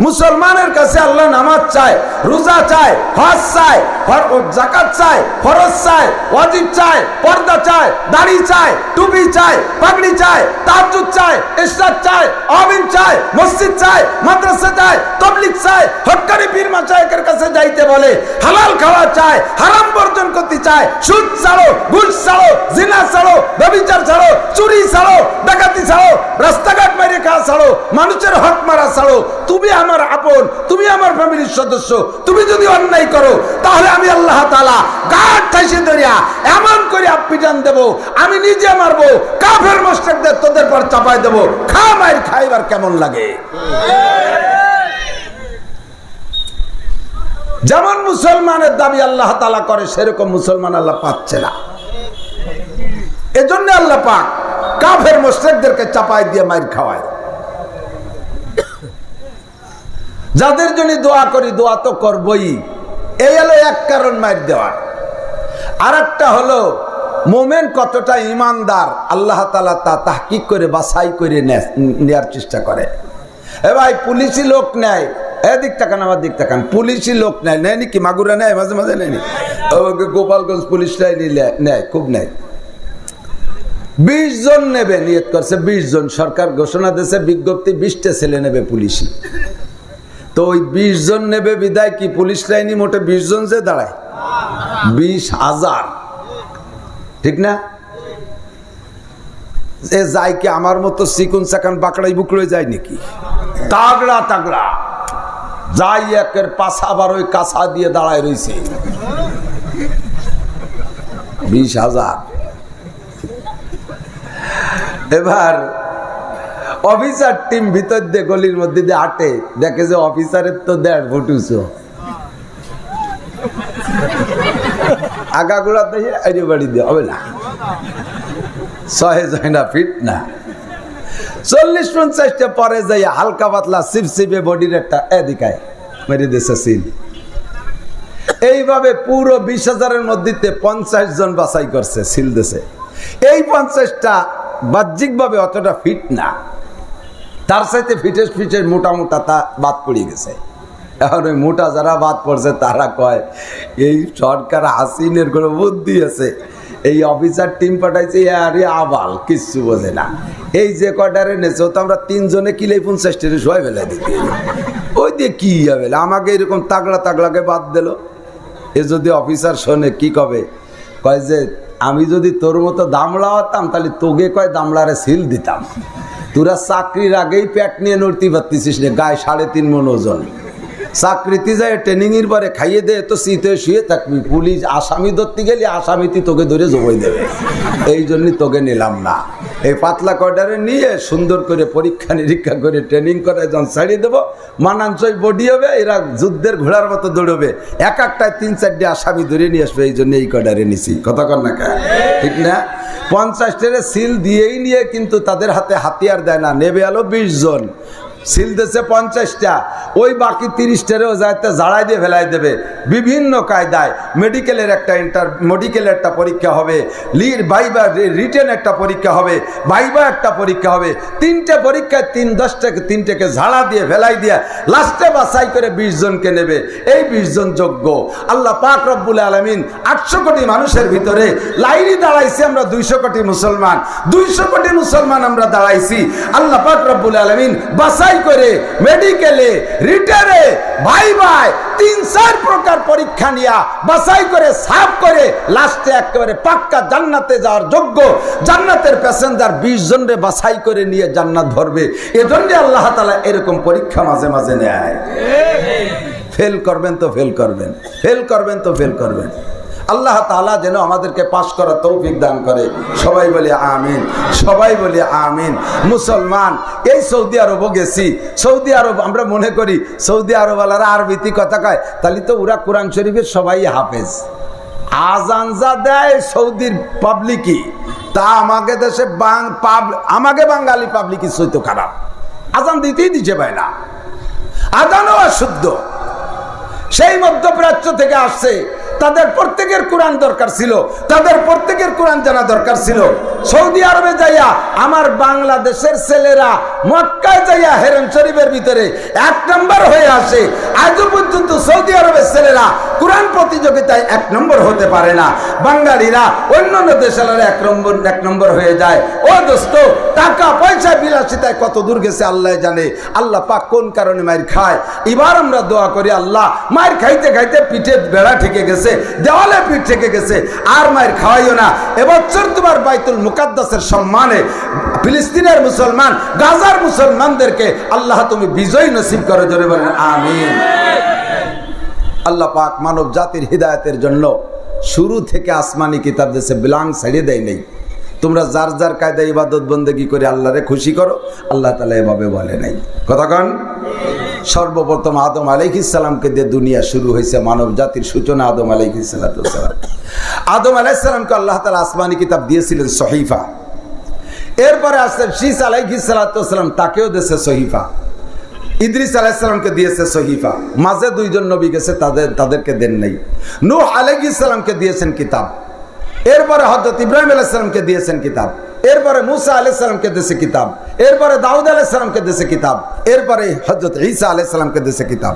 মুসলমানের কাছে আল্লাহ নামাজ চায়, রোজা চায়, হজ চায়, যাকাত চায়, ফরজ চায়, ওয়াজিব চায়, পর্দা চায়, দাড়ি চায়, টুপি চায়, পাগড়ি চায়, তাহাজ্জুদ চায়, ইশরাক চায়, আমিন চায়, মসজিদ চায়, মাদ্রাসা চায়, তাবলীগ চায়, হক্কানি পীর মাশায়েখের কাছে যাইতে বলে, হালাল খাওয়া চায়, হারাম বর্জন করতে চায়, সুদ ছাড়ো, ঘুষ ছাড়ো, জিনা ছাড়ো, ব্যভিচার ছাড়ো, চুরি ছাড়ো, ডাকাতি ছাড়ো, রাস্তাঘাট মেরে খাওয়া ছাড়ো, মানুষের হক মারা ছাড়ো। তুমি আমার আপন, তুমি আমার ফ্যামিলির সদস্য, তুমি যদি অন্যায় করো তাহলে আমি আল্লাহ তাআলা গাঢ় ফাঁসি ধরিয়া এমন করে পিটান দেব, আমি নিজে মারবো, কাফের মুশরিকদের তোদের পর চাপাই দেব, খা মাইর খাইবার কেমন লাগে। যেমন মুসলমানের দাবি আল্লাহ তাআলা করে, সেরকম মুসলমান আল্লাহ পাচ্ছে না। এজন্য আল্লাহ পাক কাফের মুশরিকদেরকে চাপাই দিয়ে মাইর খাওয়ায়। যাদের জন্য দোয়া করি, দোয়া তো করবই, এই হলো এক কারণ মাইর দেওয়ার। আর একটা হলো মোমেন কতটা ইমানদার আল্লাহ তাআলা তা তাহকিক করে বাছাই করে নেয়ার চেষ্টা করে। এ ভাই পুলিশি লোক নেয়, এদিক তাকান আমার দিক তাকান, পুলিশি লোক নেয়, নেয়নি কি? মাগুরা নেয়, মাঝে মাঝে নেয়নি? গোপালগঞ্জ পুলিশরাই নেয়, খুব নেয়। 20 জন নেবে নিয়ত করছে, 20 জন সরকার ঘোষণা দিয়েছে, বিজ্ঞপ্তি 20টা ছেলে নেবে পুলিশি। তো ওই 20 জন নেবে বিদায় কি পুলিশ লাইনি মোটে 20 জন যে দাঁড়ায় 20,000, ঠিক না? এ যায় কি আমার মতো চিকুন চাকান বাকড়াই বুকড়ে যায় নাকি? তাগড়া তাগড়া যাই, একের পাশা আবার ওই কাছা দিয়ে দাঁড়ায় রয়েছে 20,000। এবার অফিসার টিম ভিতর দিয়ে গলির মধ্যে দিয়ে হাঁটে, দেখে যে অফিসারের তো 1.5 ফুট উঁচু, আগাগোড়া দিয়ে আইরে বাড়ি দিয়ে হবে না, 6 না ফিট না, 40-50টা পরে যাই হালকা পাতলা সিপসিপে বডির একটা এদিকায় মেরে দিয়েছে সিল। এইভাবে পুরো 20,000-এর মধ্যে 50 জন বাছাই করছে, সিল দিয়েছে। এই 50টা বাহ্যিকভাবে অতটা ফিট না, তার সাথে ফিটের মোটা মোটা তা বাদ পড়ে গেছে। এখন ওই মোটা যারা বাদ পড়ছে তারা কয় এই সরকার হাসিনের কোনো বুদ্ধি আছে, এই অফিসার টিম পাঠাইছে আরে আবাল কিচ্ছু বোঝে না, এই যে কয়টারে নেছে তো আমরা 3 জনে কিলে 50 সবাই ফেলে দিতে, ওই দিয়ে কি হবে, আমাকে এরকম তাগড়া তাগড়াকে বাদ দিল। এ যদি অফিসার শোনে কি কবে, কয় যে আমি যদি তোর মতো দামড়া হতাম তাহলে তোকে কয় দামড়ারে সিল দিতাম, তোরা চাকরির আগেই পেট নিয়ে নড়তে পারতেছিস না, গায়ে 3.5 মণ ওজন, চাকরিতে যায় ট্রেনিং এর পরে খাইয়ে দে তো শীতে শুয়ে থাকবি, পুলিশ আসামি ধরতে গেলে আসামিতে তোকে ধরে জবাই দেবে, এই জন্য তোকে নিলাম না। এই পাতলা কয়টারে নিয়ে সুন্দর করে পরীক্ষা নিরীক্ষা করে ট্রেনিং করে যখন ছাড়িয়ে দেবো, মানানসই বডি হবে, এরা যুদ্ধের ঘোড়ার মতো দৌড়বে, এক একটায় 3-4টে আসামি ধরে নিয়ে আসবে, এই জন্য এই কয়টারে নিছি, কথা কর না কে, ঠিক না? 50টারে সিল দিয়েই নিয়ে কিন্তু তাদের হাতে হাতিয়ার দেয় না, নেবে আলো 20 জন, সিল দিয়েছে 50টা, ওই বাকি 30টারেও যাইতে জাড়াই দিয়ে ফেলাই দেবে বিভিন্ন কায়দায়। মেডিকেলের একটা পরীক্ষা হবে, ভাইবা রিটেন একটা পরীক্ষা হবে, ভাইবা একটা পরীক্ষা হবে, 3টে পরীক্ষায় 10টাকে ঝাড়া দিয়ে ফেলাই দিয়ে লাস্টে বাছাই করে 20 জনকে নেবে। এই 20 জন যোগ্য। আল্লাহ পাক রব্বুল আলামিন 800 কোটি মানুষের ভিতরে লাইনে দাঁড়াইছি আমরা 200 কোটি মুসলমান, 200 কোটি মুসলমান আমরা দাঁড়াইছি। আল্লাহ পাক রব্বুল আলামিন বাছাই করে মেডিকেলে রিটেনে ভাই 3-4 প্রকার পরীক্ষা নিয়া বাছাই করে সাফ করে লাস্টে একেবারে পাক্কা জান্নাতে যাওয়ার যোগ্য জান্নাতের প্যাসেঞ্জার 20 জনরে বাছাই করে নিয়ে জান্নাত ধরবে। এজন্য আল্লাহ তাআলা এরকম পরীক্ষা মাঝে মাঝে নেয়। ফেল করবেন তো ফেল করবেন, ফেল করবেন তো ফেল করবেন। আল্লাহ তাআলা যেন আমাদেরকে পাশ করার তৌফিক দান করে। সবাই বলে আমিন, সবাই বলে আমিন। মুসলমান এই সৌদি আরবও গেছি, সৌদি আরব আমরা মনে করি সৌদি আরবওয়ালারা আরবিতে কথা কয়, তাহলে তো ওরা কোরআন শরীফের সবাই হাফেজ। আজান যা দেয় সৌদির পাবলিকই, তা আমাকে দেশে আমাকে বাঙালি পাবলিকই সইতো খারাপ, আজান দিতেই দিচ্ছে পায় না, আজানও অশুদ্ধ। সেই মধ্যপ্রাচ্য থেকে আসছে, তাদের প্রত্যেকের কোরআন দরকার ছিল, তাদের প্রত্যেকের কোরআন জানা দরকার ছিল। সৌদি আরবে যাইয়া আমার বাংলাদেশের ছেলেরা মক্কায় যাইয়া হেরেম শরীফের ভিতরে 1 নম্বর হয়ে আসে। আজও পর্যন্ত সৌদি আরবের ছেলেরা কোরআন প্রতিযোগিতায় 1 নম্বর হতে পারে না। বাঙালিরা অন্যান্য দেশের 1 নম্বর হয়ে যায়। ও দোস্ত, টাকা পয়সা বিলাসিতায় কত দূর গেছে আল্লাহ জানে। আল্লাহ পাক কোন কারণে মার খায়। এবার আমরা দোয়া করি, আল্লাহ মার খাইতে খাইতে পিঠে বেড়া ঠেকে গেছে, দেওয়ালে পিঠ থেকে গেছে, আর মায়ের খাওয়াইও না। এবছর তোমার বাইতুল মুকাদ্দাসের সম্মানে ফিলিস্তিনের মুসলমান, গাজার মুসলমানদেরকে আল্লাহ তুমি বিজয় নসিব করো, জোরে বলেন আমিন। আল্লাহ পাক মানব জাতির হিদায়াতের জন্য শুরু থেকে আসমানি কিতাব দিয়েছে, ব্ল্যাঙ্ক ছাড়িয়ে দেয় নেই। তোমরা যার যার কায়দা ইবাদত বন্দেগী করে আল্লাহরে খুশি করো, আল্লাহ তাআলা এভাবে বলে নাই। কথা কন। সর্বপ্রথম আদম আলাইহিস সালামকে দিয়ে দুনিয়া শুরু হয়েছে, মানব জাতির সূচনা আদম আলাইহিস সালাম। আদম আলাইহিস সালামকে আল্লাহ তাআলা আসমানি কিতাব দিয়েছিলেন সহিফা। এরপরে আসলেন শীস আলাইহিস সালাম, তাকেও দিয়েছে সহিফা। ইদ্রিস আলাইহিস সালামকে দিয়েছে সহিফা। মাঝে দুইজন নবী গেছে, তাদেরকে দেন নাই। নূহ আলাইহিস সালামকে দিয়েছেন কিতাব। এরপরে হযরত ইব্রাহিম আলাইহিস সালামকে দিয়েছেন কিতাব। এরপরে মুসা আলাইহিস সালামকে দিয়েছে কিতাব। এরপরে দাউদ আলাইহিস সালামকে দিয়েছে কিতাব। এরপরে হযরত ঈসা আলাইহিস সালামকে দিয়েছে কিতাব।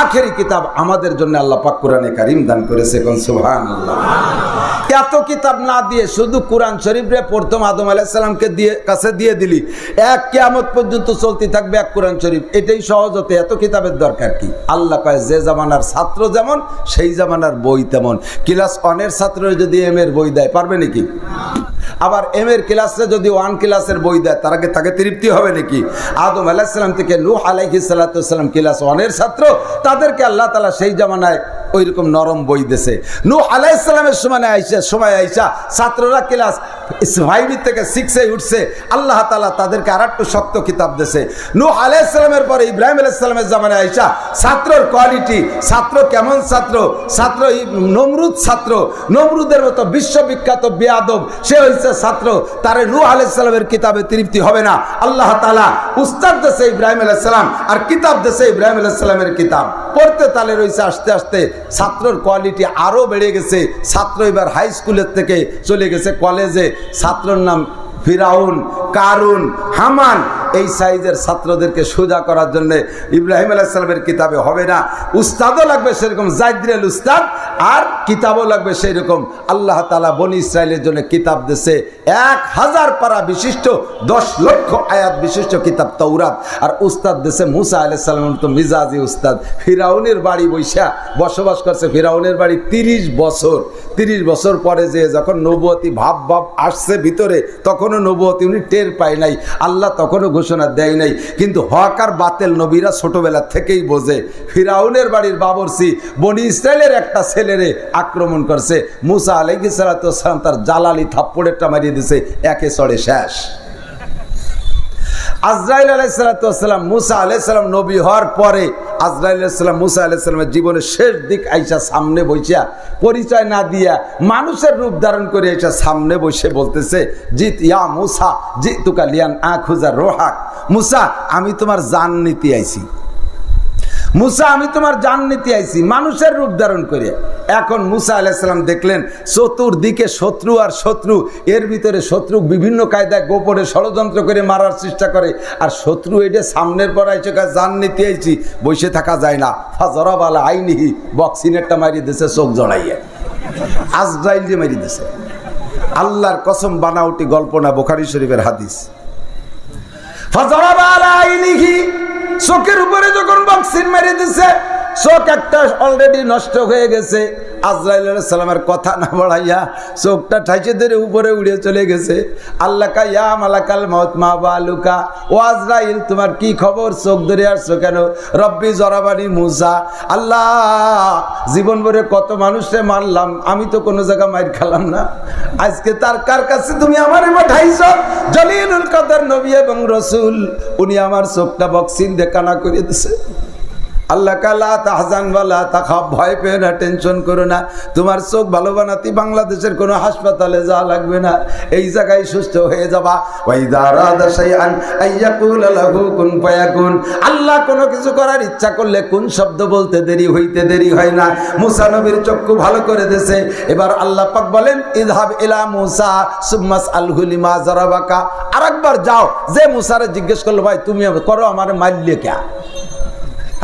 আখেরি কিতাব আমাদের জন্য আল্লাহ পাক কোরআনে কারীম দান করেছে। কোন সুবহানাল্লাহ। এত কিতাব না দিয়ে শুধু কোরআন শরীফে প্রথম আদম আলাইহিস সালামকে কাছে দিয়ে দিলি, এক কিয়ামত পর্যন্ত চলতে থাকবে এক কোরআন শরীফ। এটাই সহজ হতে এত কিতাবের দরকার কি? আল্লাহ কয় যে জামানার ছাত্র যেমন সেই জামানার বই তেমন। ক্লাস 1 এর ছাত্র যদি এম এর বই দেয় পারবে নাকি? আবার এম এর ক্লাসে যদি 1 ক্লাসের বই দেয় তাকে তৃপ্তি হবে নাকি? আদম আলাইহিস সালাম থেকে নূহ আলাইহিস সালাম ক্লাস 1 এর ছাত্র, তাদেরকে আল্লাহ তাআলা সেই জামানায় ওই রকম নরম বই দিয়েছে। নূহ আলাইহিস সালামের সময় আইসা ছাত্ররা ক্লাস 5 থেকে 6 এ উঠছে, আল্লাহ তাআলা তাদেরকে আরেকটু শক্ত কিতাব দিয়েছে। নূহ আলাইহিস সালামের পরে ইব্রাহিম আলাইহিস সালামের জামানায় আইসা ছাত্রর কোয়ালিটি, ছাত্র কেমন ছাত্র, ছাত্র নমরুদ ছাত্র, নমরুদের মতো বিশ্ববিখ্যাত বেয়াদব সে হইছে ছাত্র, তারে নূহ আলাইহিস সালামের কিতাবে তৃপ্তি হবে না। আল্লাহ তাআলা উস্তাদ দিয়েছে ইব্রাহিম আলাইহিস সালাম, আর কিতাব দিয়েছে ইব্রাহিম আলাইহিস সালামের কিতাব। পড়তে তালে রয়েছে আস্তে আস্তে ছাত্রর কোয়ালিটি আরো বেড়ে গেছে। ছাত্র এবার হাই স্কুলের থেকে চলে গেছে কলেজে। ছাত্রর নাম ফিরাউন, কারুন, হামান। এই সাইজের ছাত্রদেরকে সোজা করার জন্য ইব্রাহিম আলাইহিস সালামের কিতাবে হবে না। উস্তাদও লাগবে সেরকম জাইদ্রেল উস্তাদ, আর কিতাবও লাগবে সেই রকম। আল্লাহ তাআলা বনি ইসরাইলের জন্য কিতাব দিয়েছে 1000 পারা বিশিষ্ট 10 লক্ষ আয়াত বিশিষ্ট কিতাব তাওরাত। আর উস্তাদ দিয়েছে মুসা আলাইহিস সালামের তো মিজাজি উস্তাদ। ফিরাউনের বাড়ি বৈশা বসবাস করছে, ফিরাউনের বাড়ি 30 বছর। 30 বছর পরে যে যখন নবুয়তি ভাব আসছে ভিতরে, তখনও নবুয়তি উনি টের পায় নাই, আল্লাহ তখনও ঘোষণা দেয় নাই। কিন্তু হক আর বাতিল নবীরা ছোটবেলা থেকেই বোঝে। ফিরাউনের বাড়ির বাবরসি বনি ইসরাইলের একটা ছেলেরে আক্রমণ করছে, মুসা আলাইহিস সালাম তার জালালি থাপ্পড়েরটা মারিয়ে দিয়েছে, একে চড়ে শেষ। আজরাইল আলাইহিস সালাম মুসা আলাইহিস সালাম নবী হওয়ার পরে আজরাইল আলাইহিস সালাম মুসা আলাইহিস সালামের জীবনের শেষ দিক আইসা সামনে বসিয়া, পরিচয় না দিয়া মানুষের রূপ ধারণ করে আইসা সামনে বসে বলতেছে, জিত ইয়া মুসা জিতুকা লিয়ান আখুজা রোহাক। মুসা আমি তোমার জান নিতে আইছি, মুসা আমি তোমার জান নিতে আইছি, মানুষের রূপ ধারণ করে। এখন মুসা আলাইহিস সালাম দেখলেন চতুর্দিকে শত্রু আর শত্রু, এর ভিতরে শত্রু বিভিন্ন কায়দায় গোপনে ষড়যন্ত্র করে মারার চেষ্টা করে, আর শত্রু এটা সামনের পর আইসে জান নিতে আইছি, বসে থাকা যায় না। ফাজরাব আলা আইনিহি, বক্সিনেরটা মারিয়ে দিয়েছে চোখ জড়াইয়া, আজরাইল যে মারিয়ে দিয়েছে। আল্লাহর কসম, বানাউটি গল্প না, বুখারী শরীফের হাদিস। ফাজরাব আলা আইনিহি, চোখের উপরে যখন বক্সিন মেরে দিছে, চোখ একটা অলরেডি নষ্ট হয়ে গেছে। আজরাইল আলাইহিস সালামের কথা না বাড়াইয়া চোখটা ঠাইছে ধরে উপরে উড়ে চলে গেছে। আল্লাহ কা ইয়া মালাকাল মাউত মা বালুকা, ও আজরাইল তোমার কি খবর, চোখ ধরে আসছো কেন? রব্বি জরাবানি মুসা, আল্লাহ জীবন ভরে কত মানুষে মারলাম, আমি তো কোনো জায়গা মাইর খেলাম না, আজকে তার কার কাছে তুমি আমারে পাঠাইছো? জলিলুল কদর নবী এবং রাসূল, উনি আমার চোখটা বক্সিন দিয়ে কানা করে দিছে। আল্লাহ কালা তাহজান ওয়ালা তাখাফ, ভয় পেও না, টেনশন করো না, তোমার চোখ ভালো বানাতে বাংলাদেশের কোনো হাসপাতালে যাওয়া লাগবে না, এই জায়গায় সুস্থ হয়ে যাবা। ওয়াইদা রাদা শাইআন আইয়াকুল লাহু কুন ফায়াকুন, আল্লাহ কোনো কিছু করার ইচ্ছা করলে কোন শব্দ বলতে দেরি হইতে দেরি হয় না। মুসা নবীর চক্ষু ভালো করে দিয়েছে। এবার আল্লাহ পাক বলেন, ইযহাব ইলা মুসা সুম্মাস আলহু লিমা জারাবাকা, আরেকবার যাও, যে মুসারে জিজ্ঞেস করলো ভাই তুমি করো আমারে মারলে কে?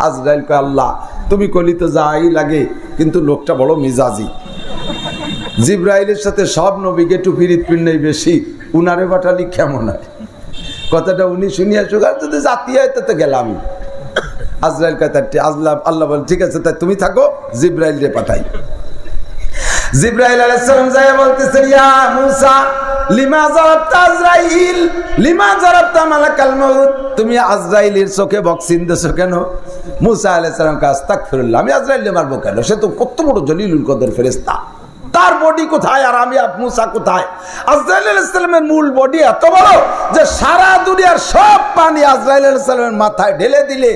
আজরাইল কয় আল্লাহ তুমি কলি তো যাই লাগে, কিন্তু লোকটা বড় মিজাজি। জিব্রাইলের সাথে সব নবীকে টুপিরিত পিন্নাই বেশি, উনারে পাঠালি কেমন হয়? কথাটা উনি শুনিয়া সুগার যদি জাতি হয় তাতে গেলাম। আজরাইল কয় আল্লাহ বলে ঠিক আছে, তাই তুমি থাকো, জিব্রাইল রে পাঠাই। জিব্রাইল আলাইহিস সালাম যায় বলতেছে, ইয়া মুসা লিমা যারাবতা আজরাইল, লিমা যারাবতা মালাকাল মাউত, তুমি আজরাইলের চোখে বক্সিন দেছো কেন? মুসা আলাইহিস সালাম কা আস্তাগফিরুল্লাহ, আমি আজরাইলকে মারবো কেন? সে তো কত বড় জলিলুল কদর ফেরেশতা, তার বডি কোথায় আর আমি মুসা কোথায়? আজরাইল আলাইহিস সালামের মূল বডি এত বড় যে সারা দুনিয়ার সব পানি আজরাইল আলাইহিস সালামের মাথায় ঢেলে দিলে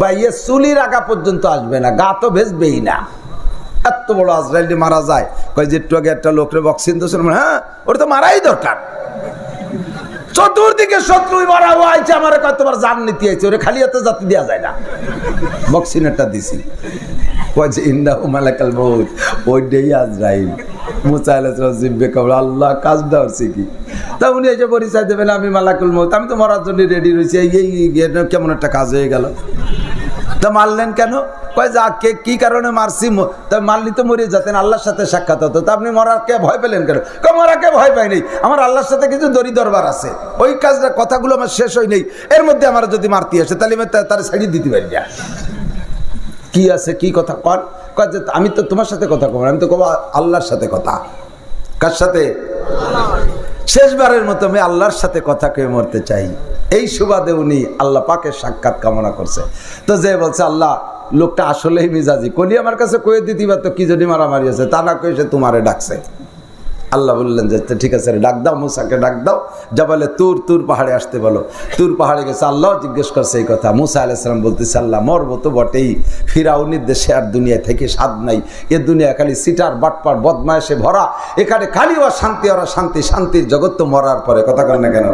বাইয়ে চুলির আগা পর্যন্ত আসবে না, গা তো ভেজবেই না। এত বড় আজরাইল মারা যায়। কয় যে একটু আগে একটা লোকরে বক্সিং দিয়েছিল, হ্যাঁ ওর তো মারাই দরকার। চতুর্দিকে শত্রুই মারা হয়েছে, আমার কতবার জান নিতে আইছে, ওরে খালি হাতে জাতি দেওয়া যায় না। বক্সিনেরটা দিছি, কয় যে ইন্নাহু মালাকাল মউত, ওইটাই আজরাইল। মুসা আলাইহিস সালাম জিব্বে কবর, আল্লাহ কাজটা হচ্ছে কি? তা উনি এসে পরিচয় দেবেন, আমি মালাকুল মউত, আমি তো মরার জন্য রেডি রয়েছি, এই কেমন একটা কাজ হয়ে গেল। তা মারলেন কেন? কয় যা কে কি কারণে মারছি? তা মারলি তো মরে যেতেন, আল্লাহর সাথে সাক্ষাৎ হতো। তা আপনি মরাকে ভয় পেলেন কেন? মরাকে ভয় পাই নেই, আমার আল্লাহর সাথে কিছু দড়ি দরবার আছে, ওই কাজটা কথাগুলো আমার শেষ হয় নেই, এর মধ্যে আমার যদি মারতে আসে তাহলে আমি তার ছাড়িয়ে দিতে পারি না। কি আছে, কি কথা কর? কয় যে আমি তো তোমার সাথে কথা কব, আমি তো কব আল্লাহর সাথে কথা। কার সাথে? শেষবারের মতো আমি আল্লাহর সাথে কথা কে মরতে চাই। এই সুবাদে উনি আল্লাহ পাকের সাক্ষাৎ কামনা করছে। তো যে বলছে আল্লাহ লোকটা আসলেই মিজাজি, কলি আমার কাছে কয়ে দিতে পারতো কি যদি মারামারি আছে, তা না কয়ে সে তোমারে ডাকছে। আল্লাহ বললেন যে ঠিক আছে ডাক দাও, মুসাকে ডাক দাও, যা বলে তুর পাহাড়ে আসতে বলো। তুর পাহাড়ে গেছে, আল্লাহ জিজ্ঞেস করছে এই কথা। মুসা আলাইহিস সালাম বলতেছে আল্লাহ মরবো তো বটেই, ফিরাউনির দেশে আর দুনিয়া থেকে স্বাদ নাই, এ দুনিয়া খালি সিটার বাটপার বদমায়েশে ভরা, এখানে খালি শান্তি, ওরা শান্তি, শান্তির জগৎ তো মরার পরে, কথা কয় না কেন?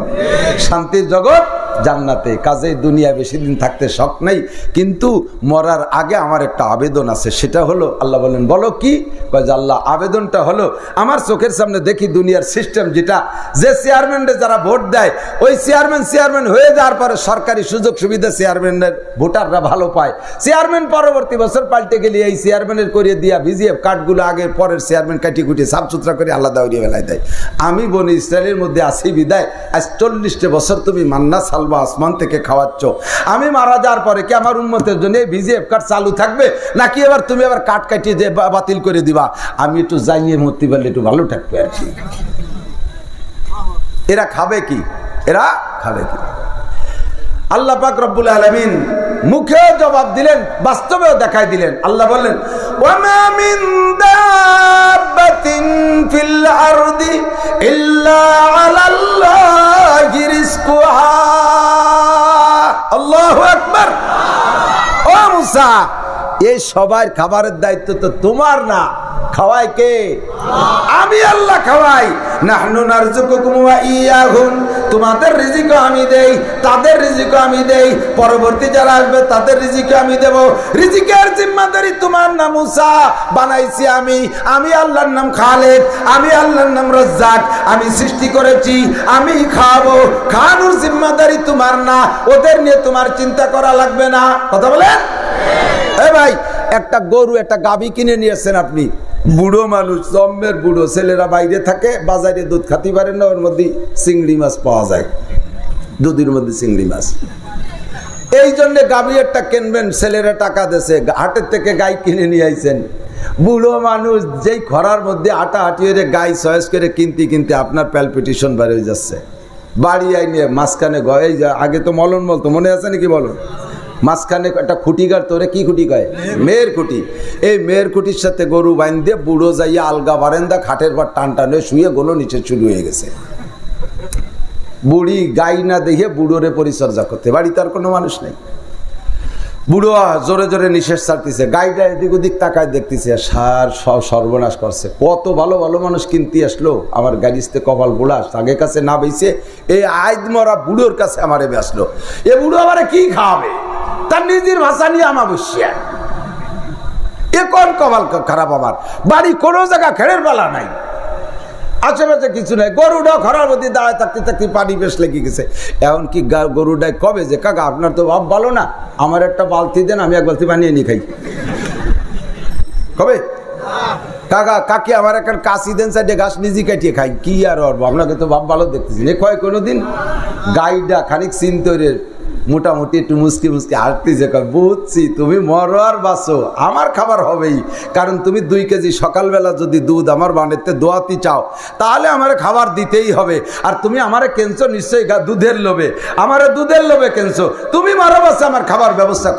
শান্তির জগৎ জান্নাতে, কাজে দুনিয়া বেশি দিন থাকতে শখ নেই, কিন্তু মরার আগে আমার একটা আবেদন আছে, সেটা হলো, আল্লাহ বলেন বলো কি? কয় যে আল্লাহ আবেদনটা হলো আমার চোখের সামনে দেখি দুনিয়ার সিস্টেম যেটা, যে চেয়ারম্যানদের যারা ভোট দেয় ওই চেয়ারম্যান হয়ে যাওয়ার পরে সরকারি সুযোগ সুবিধা চেয়ারম্যানের ভোটাররা ভালো পায়, চেয়ারম্যান পরবর্তী বছর পাল্টে গেলে এই চেয়ারম্যানের করিয়ে দিয়া ভিজিএফ কার্ডগুলো আগে পরের চেয়ারম্যান কাটি কুটি সাফ সুতরা করে আলাদা উড়িয়ে বেলায় দেয়। আমি বনি ইসরায়েলের মধ্যে আসি বিদায় আজ 40 বছর তুমি মান্না সালবা আসমান থেকে খাওয়াচ্ছ, আমি মারা যাওয়ার পরে কি আমার উম্মতের জন্য ভিজিএফ কার্ড চালু থাকবে, নাকি এবার তুমি আবার কার্ড কাটিয়ে দিয়ে বাতিল করে দিবা? আমি একটু জানিয়ে মরতে পারলে একটু ভালো থাকবে আর কি। এরা খাবে কি? এরা খাবে কি? আল্লাহ পাক রব্বুল আলামিন মুখে জবাব দিলেন, বাস্তবেও দেখাই দিলেন। আল্লাহ বললেন ওয়ামা মিন দাব্বাতিন ফিল আরদি ইল্লা আলাল্লাহি রিজকুহা। আল্লাহু আকবার। ও মুসা, এই সবার খাবারের দায়িত্ব তো তোমার না, খাওয়াই কে? আমি আল্লাহ খাওয়াই। নাহনু নারযুকুকুম ওয়া ইয়াহুম, তোমাদের রিজিকও আমি দেই, তাদের রিজিকও আমি দেই, পরবর্তী যারা আসবে তাদের রিজিকও আমি দেব। রিজিকের জিম্মাদারি তোমার না মুসা, বানাইছি আমি আল্লাহর নাম খালেক, আমি আল্লাহর নাম রাজ্জাক, আমি সৃষ্টি করেছি, আমি খাওয়াবো, খাওয়ানোর জিম্মাদারি তোমার না, ওদের নিয়ে তোমার চিন্তা করা লাগবে না। কথা বলেন? ভাই একটা গরু, একটা গাভী কিনে নিয়েছেন আপনি, বুড়ো মানুষ, জম্মের বুড়ো, ছেলেরা বাইরে থাকে, বাজারে দুধ খাতে পারেন না, ওর মধ্যে চিংড়ি মাছ পাওয়া যায়, দুধের মধ্যে চিংড়ি মাছ। এই জন্য গাভী একটা কিনবেন, ছেলেরা টাকা দেশে হাটের থেকে গাই কিনে নিয়ে আইছেন। বুড়ো মানুষ যেই খরার মধ্যে হাঁটাহাঁটি হয়ে গাই চয়েস করে কিনতে আপনার প্যালপিটেশন বেড়ে যাচ্ছে। বাড়ি আইনে মাঝখানে গয়ে যা, আগে তো মলন বলতো, মনে আছে নাকি বলো? মাঝখানে একটা খুঁটি গাড়তো, ওরে কি খুঁটি কয়? মেয়ের খুঁটি। এই মেয়ের খুঁটির সাথে গরু বাইন্ধে বুড়ো যাইয়া আলগা বারেন্দা খাটের পর টান টানে শুয়ে গোলো নিচে শুরু হয়ে গেছে। বুড়ি গাই না দেখে বুড়োরে পরিচর্যা করতে, বাড়িতে আর কোনো মানুষ নেই। বুড়ো জোরে জোরে নিঃশ্বাস ছাড়তেছে, গাইটা এদিক ওদিক তাকায় দেখতেছে, সার সব সর্বনাশ করছে। কত ভালো ভালো মানুষ কিনতে আসলো, আমার গাড়িতে কপাল বুড়াস আগে কাছে না বেছে এই আইদ মরা বুড়োর কাছে আমারে বেসলো। এ বুড়ো আমারে কি খাওয়াবে? তার নিজের ভাষা নিয়ে আমার বসিয়া, এ কোন কপাল খারাপ আমার, বাড়ি কোনো জায়গা খেড়ের বেলা নাই, আশেপাশে কিছু নাই, গরুটা ঘরের মধ্যে দাঁড়ায় থাকতে থাকতে পানি বেশ লেগে গেছে। এখন কি গরুটাই কবে যে কাকা আপনার তো ভাব ভালো না, আমার একটা বালতি দেন, আমি এক বালতি বানিয়ে নিয়ে খাই। কবে কাকা কাকি আমার একটা কাশি দেন, সাইডে ঘাস নিজে কাটিয়ে খাই, কি আর অর্ব, আপনাকে তো ভাব ভালো দেখতেছি না। কয় কোনোদিন গাইডা খানিক চিন্তরের মোটামুটি একটু মুসকি মুসকি হাঁটতেছে, বুঝছি তুমি মরো আর বাঁচো, আমার খাবার হবেই, কারণ তুমি 2 কেজি সকালবেলা যদি দুধ আমার বাড়িতে দোয়াতে চাও তাহলে আমার খাবার দিতেই হবে। আর তুমি আমারে কেনছো নিশ্চয়ই দুধের লোভে, আমারে দুধের লোভে কেনছো, তুমি মারো বাঁচো, আমার খাবার ব্যবস্থা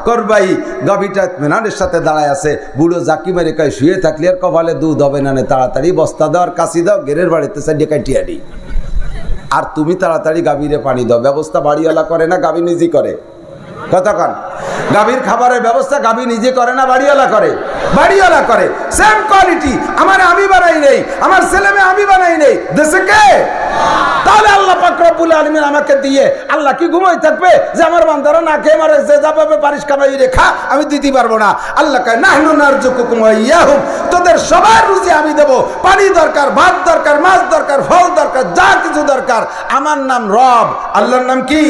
করবাই। গাভীটা মেনানের সাথে দাঁড়ায় আছে। বুড়ো জাকি মেরে কয় শুয়ে থাকলে আর কপালে দুধ হবে না, তাড়াতাড়ি বস্তা দাও আর কাশি দাও, গেরের বাড়িতে সাইডে কাটিয়ে দিই, আর তুমি তাড়াতাড়ি গাভীরে পানি দাও। ব্যবস্থা বাড়িওয়ালা করে না গাভী নিজে করে? কতক্ষণ গাভীর খাবারের ব্যবস্থা গাভী নিজে করে না বাড়িওয়ালা করে? বাড়িওয়ালা করে। সেম কোয়ালিটি আমার আমি বানাই নেই, আমার ছেলে মেয়ে আমি বানাই নেই, দেশে কে? তাহলে আল্লাহ পাক রব্বুল আলামিন আমাকে দিয়ে আল্লাহ কি ঘুমাই থাকবে যে আমার বান্দারা না খেয়ে মারে, যে যাবে পারিস কামাই রেখা আমি দিতে পারবো না? আল্লাহ কয় নাহনু নারযুকুকুম ওয়া ইয়াহুম, তোদের সবার রুজি আমি দেব। পানি দরকার, ভাত দরকার, মাছ দরকার, ফল দরকার, যা কিছু দরকার, আমার নাম রব। আল্লাহর নাম কি?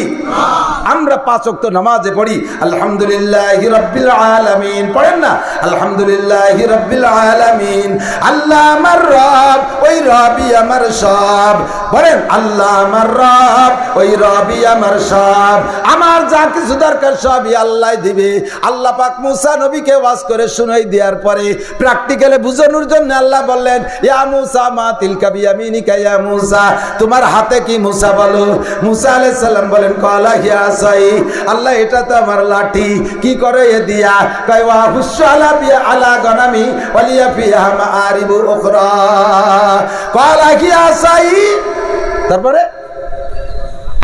আমরা 5 ওয়াক্ত নামাজে পড়ি আলহামদুলিল্লাহি রাব্বিল আলামিন, পড়েন না? আলহামদুলিল্লাহি রাব্বিল আলামিন, আল্লাহ আমার রব, ওই রবই আমার সব। বলেন আল্লাহ আমার রব, ওই রবই আমার সব। আমার যা কিছু দরকার সবই আল্লাহ দিবে। আল্লাহ পাক মুসা নবীকে ওয়াজ করে শুনাই দেওয়ার পরে প্র্যাকটিক্যালে বুঝানোর জন্য আল্লাহ বললেন ইয়া মুসা মা তিলকা বিয়ামিনিকা, ইয়া মুসা তোমার হাতে কি? মুসা বলো। মুসা আলাইহিস সালাম বলেন কালা হিয়া আসাই, আল্লাহ এটা তো আমার লাঠি। কি করে এ দিয়া? কয় ওয়া হুসালা বিয়া আলা গনামি ওয়ালিয়া ফিহা মাআরিবু উখরা। কালা হিয়া আসাই, তারপরে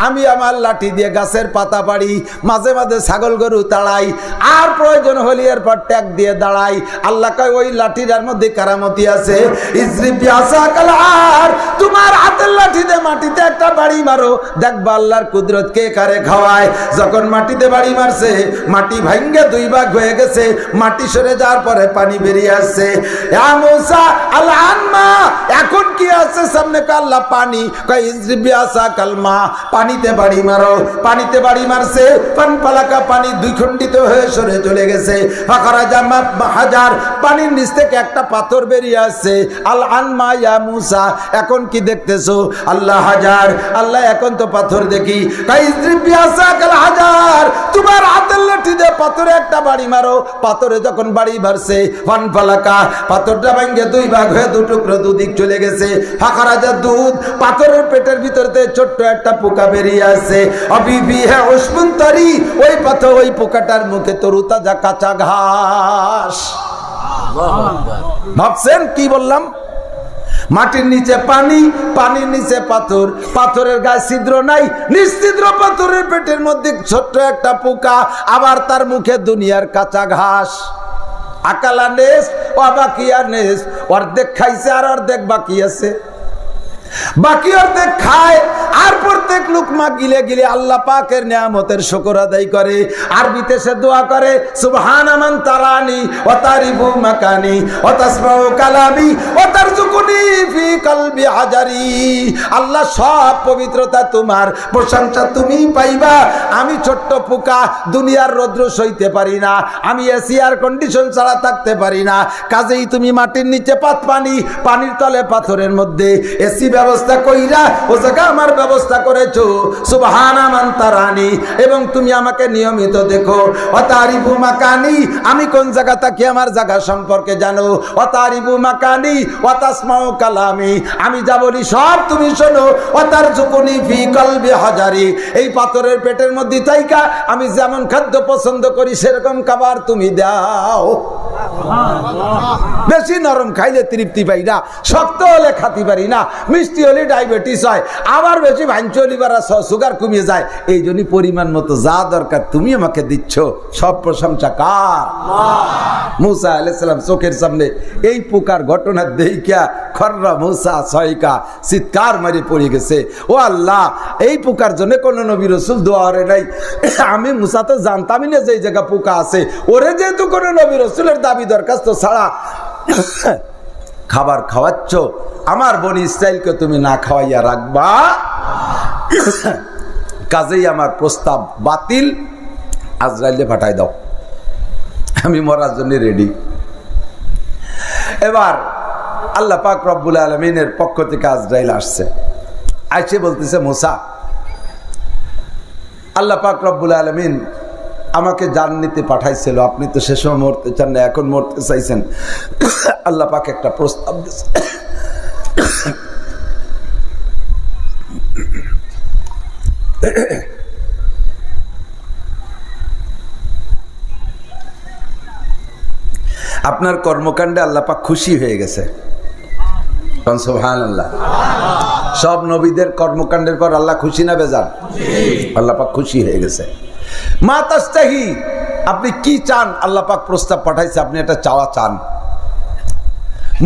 আমি আমার লাঠি দিয়ে গাছের পাতা পাড়ি, মাঝে মাঝে ছাগল গরু তাড়াই, আর প্রয়োজন হলে এরপর ট্যাগ দিয়ে দাঁড়াই। আল্লাহ কয় ওই লাঠিটার মধ্যে কারামতি আছে। তোমার হাতের লাঠি দিয়ে মাটিতে একটা বাড়ি মারো, দেখবা আল্লাহর কুদরত কে কারে খাওয়ায়। যখন মাটিতে বাড়ি মারছে, মাটি ভাঙ্গে 2 ভাগ হয়ে গেছে, মাটি সরে যাওয়ার পরে পানি বেরিয়ে আসছে। এখন কি আছে সামনে? আল্লাহ পানি। কয় ইজরিবিয়াসা কালমা, পানিতে বাড়ি মারো। পানিতে বাড়ি মারছে, পানপালাকা পানি 2 খণ্ডিত হয়ে সরে চলে গেছে। ফাখারাজা হাজার, পানির নিচ থেকে একটা পাথর বেরিয়ে আসছে। আল আনমা ইয়া মুসা, এখন কি দেখতেছো? আল্লাহ হাজার। আল্লাহ এখন তো পাথর দেখি। হাজার, তোমার হাতের লাঠি দিয়ে পাথরে একটা বাড়ি মারো। পাথরে যখন বাড়ি মারছে, পানপালাকা পাথরটা ভেঙে 2 ভাগ হয়ে 2 টুকরো দুদিক চলে গেছে। ফাখারাজা দুধ, পাথরের পেটের ভিতরতে ছোট্ট একটা পোকা বেরিয়ে আসছে। অবিবি হ্যাঁ উসমুনতারি, ওই পাথর ওই পোকাটার মুখে তরু তাজা কাঁচা ঘাস। ভাবছেন কি বললাম? মাটির নিচে পানি, পানির নিচে পাথর, পাথরের গায়ে ছিদ্র নাই, নিশ্চিদ্র পাথরের পেটের মধ্যে ছোট্ট একটা পোকা, আবার তার মুখে দুনিয়ার কাঁচা ঘাস। আকালা নেস অবাকিয়া নেস, অর্ধেক খাইছে আর অর্ধেক বাকি আছে। বাকি অর্ধেক খায় আর প্রত্যেক লুকমা গিলে গিলে আল্লাহ পাকের নিয়ামতের শুকর আদায় করে। আরবিতে সে দোয়া করে সুবহানা মান তারানি ওয়া তারিবু মাকানি ওয়া তাসমাউ কালামি ওয়া তারযুকুনি ফি কলবি হাজারি। আল্লাহ সব পবিত্রতা তোমার, প্রশংসা তুমি পাইবা। আমি ছোট্ট পোকা, দুনিয়ার রৌদ্র সইতে পারি না, আমি এসি এয়ার কন্ডিশন ছাড়া থাকতে পারি না। কাজেই তুমি মাটির নিচে পানি, পানির তলে পাথরের মধ্যে এসি ব্যবস্থা কইরা ও জায়গা আমার ব্যবস্থা করেছো। সুবহানা মান তারানি, এবং তুমি আমাকে নিয়মিত দেখো। অতারিবু মাকানি, আমি কোন জায়গা থাকি আমার জায়গা সম্পর্কে জানো। অতারিবু মাকানি ওয়া তাসমাউ কালামি, আমি যা বলি সব তুমি শোনো। অতারযুকুনি ফি কলবি হাজারি, এই পাথরের পেটের মধ্যে থাইকা আমি যেমন খাদ্য পছন্দ করি সেরকম খাবার তুমি দাও। বেশি নরম খাইলে তৃপ্তি পাই না, শক্ত হলে খাতি পারি না, মিষ্টি হলে ডায়াবেটিস হয়, আবার বেশি ভাঞ্চলি বাড়া সুগার কমিয়ে যায়। এই জন্যই পরিমাণ মতো যা দরকার তুমি আমাকে দিচ্ছ। সব প্রশংসা কার? মুসা আলাইহিস সালাম চোখের সামনে এই পোকার ঘটনা দেখিয়া খররা মুসা সয়কা চিৎকার মারি পড়ে গেছে। ও আল্লাহ, এই পোকার জন্য কোন নবী রাসূল দোয়া করে নাই। আমি মুসা তো জানতামই না যে এই জায়গা পোকা আছে। ওরে যেহেতু কোন নবী রাসূলের দাবি দরখাস্ত ছাড়া খাবার খাওয়াচ্ছ, আমার বনি ইসরাইলকে তুমি না খাওয়াইয়া রাখবা। কাজেই আমার প্রস্তাব বাতিল, আজরাইলে পাঠাই দাও, আমি মরার জন্য রেডি। এবার আল্লাহ পাক রব্বুল আলামিনের পক্ষ থেকে আজরাইল আসছে, আইসে বলতেছে মুসা আল্লাহ পাক রব্বুল আলামিন আমাকে জান নিতে পাঠাইছিল, আপনি তো সে সময় মরতে চান না, এখন মরতে চাইছেন। আল্লাহ পাক একটা প্রস্তাব দিয়েছে, আপনার কর্মকাণ্ডে আল্লাহ পাক খুশি হয়ে গেছে। সুবহানাল্লাহ। সব নবীদের কর্মকাণ্ডের পর আল্লাহ খুশি না বেজার? আল্লাহ পাক খুশি হয়ে গেছে। মা তাস্তাহি, আপনি কি চান? আল্লাহ পাক প্রস্তাব পাঠাইছে, আপনি এটা চাওয়া চান।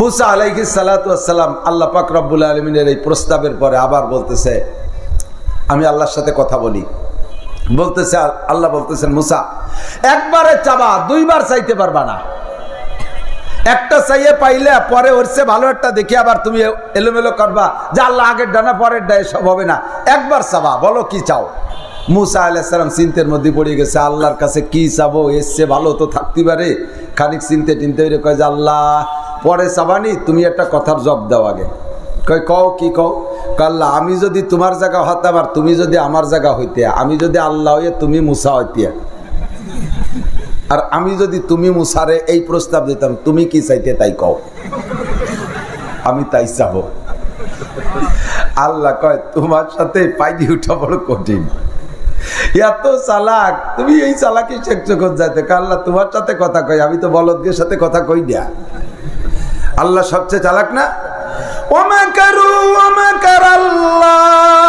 মুসা আলাইহিস সালাতু ওয়াস সালাম আল্লাহ পাক রব্বুল আলামিনের এই প্রস্তাবের পরে আবার বলতেছে, আমি আল্লাহর সাথে কথা বলি। বলতেছে, আল্লাহ বলতেছেন, মুসা একবারে চাবা, দুইবার চাইতে পারবা না। একটা চাইয়ে পাইলে পরে ওরছে ভালো একটা দেখি আবার তুমি এলোমেলো করবা যে আল্লাহ আগের ডানা পরের ডায়ে, সব হবে না। একবার চাবা, বলো কি চাও। মুসা আলাইহিস সালাম চিন্তার মধ্যে পড়ে গেছে, আল্লাহর কাছে কি চাবো, এসছে ভালো তো থাকতে পারে। খানিক চিনতে টিনতে কয় যে আল্লাহ পরে চাবানি, তুমি একটা কথার জবাব দাও আগে। কয় কও, কি কও? আল্লাহ আমি যদি তোমার জায়গা হতাম আর তুমি যদি আমার জায়গা হইতে, আমি যদি আল্লাহ হইয়া তুমি মুসা হইতে, আর আমি যদি তুমি মুসারে এই প্রস্তাব দিতাম, তুমি কি চাইতে তাই কও, আমি তাই চাবো। আল্লাহ কয় তোমার সাথে পাইনি উঠা বড় কঠিন, এত চালাক, তুমি এই চালাকি শেখছো কোন যাইতে? আল্লাহ তোমার সাথে কথা কই, আমি তো বলদের সাথে কথা কই না। আল্লাহ সবচেয়ে চালাক না? ওমা কারু ওমা কারাল্লাহ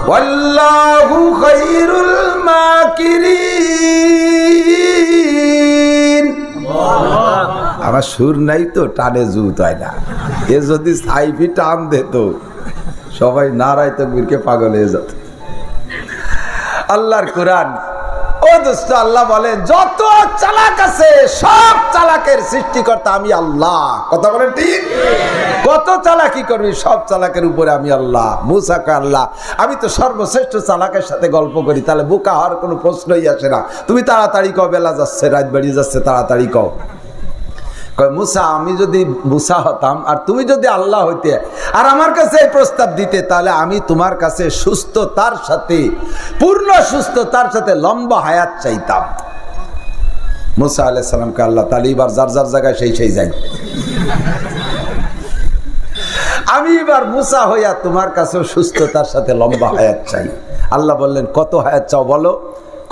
ওয়াল্লাহু খায়রুল মাকিরিন। আমার সুর নাই তো, টানে জুত হয় না। এ যদি সাইফি টান দিত সবাই নারায় তাকবীরকে পাগল হয়ে যেত। আল্লাহর কোরআন, ও দোস্ত, আল্লাহ বলেন যত চালাক আছে সব চালাকের সৃষ্টিকর্তা আমি আল্লাহ। কথা বলেন ঠিক? কত চালাকি করবি, সব চালাকের উপরে আমি আল্লাহ। মুসা কে আল্লাহ আমি তো সর্বশ্রেষ্ঠ চালাকের সাথে গল্প করি, তাহলে বোকা হওয়ার কোনো প্রশ্নই আসে না। তুমি তাড়াতাড়ি কও, বেলা যাচ্ছে, রাত বাড়িয়ে যাচ্ছে, তাড়াতাড়ি কও। কয় মুসা আমি যদি মুসা হতাম আর তুমি যদি আল্লাহ হইতে আর আমার কাছে এই প্রস্তাব দিতে, তাহলে আমি তোমার কাছে সুস্থতার সাথে, পূর্ণ সুস্থতার সাথে লম্বা হায়াত চাইতাম। মুসা আলাইহিস সালামকে আল্লাহ তাহলে এবার যার যার জায়গায় সেই যাই, আমি এবার মুসা হইয়া তোমার কাছে সুস্থতার সাথে লম্বা হায়াত চাই। আল্লাহ বললেন কত হায়াত চাও বলো?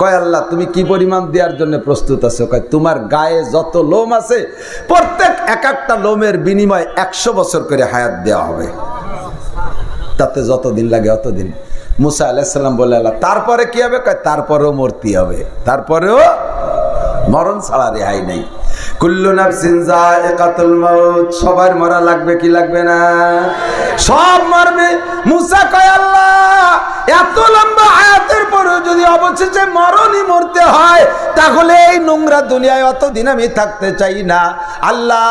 কয় আল্লাহ তুমি কি পরিমাণ দেওয়ার জন্য প্রস্তুত আছো? কয় তোমার গায়ে যত লোম আছে প্রত্যেক এক একটা লোমের বিনিময়ে 100 বছর করে হায়াত দেওয়া হবে, তাতে যতদিন লাগে অতদিন। মুসা আলাইহিস সালাম বলে আল্লাহ তারপরে কি হবে? কয় তারপরেও মরতে হবে, তারপরেও মরণ ছাড়া রেহাই নেই। কুল্লু নাফসিন যায়িকাতুল মাউত, সবার মরা লাগবে কি লাগবে না? সব মরবে। মুসা কয় আল্লাহ এত লম্বা হায়াতের পরেও যদি অবশেষে মরণই মরতে হয়, তাহলে এই নোংরা দুনিয়ায় অতদিন আমি থাকতে চাই না। আল্লাহ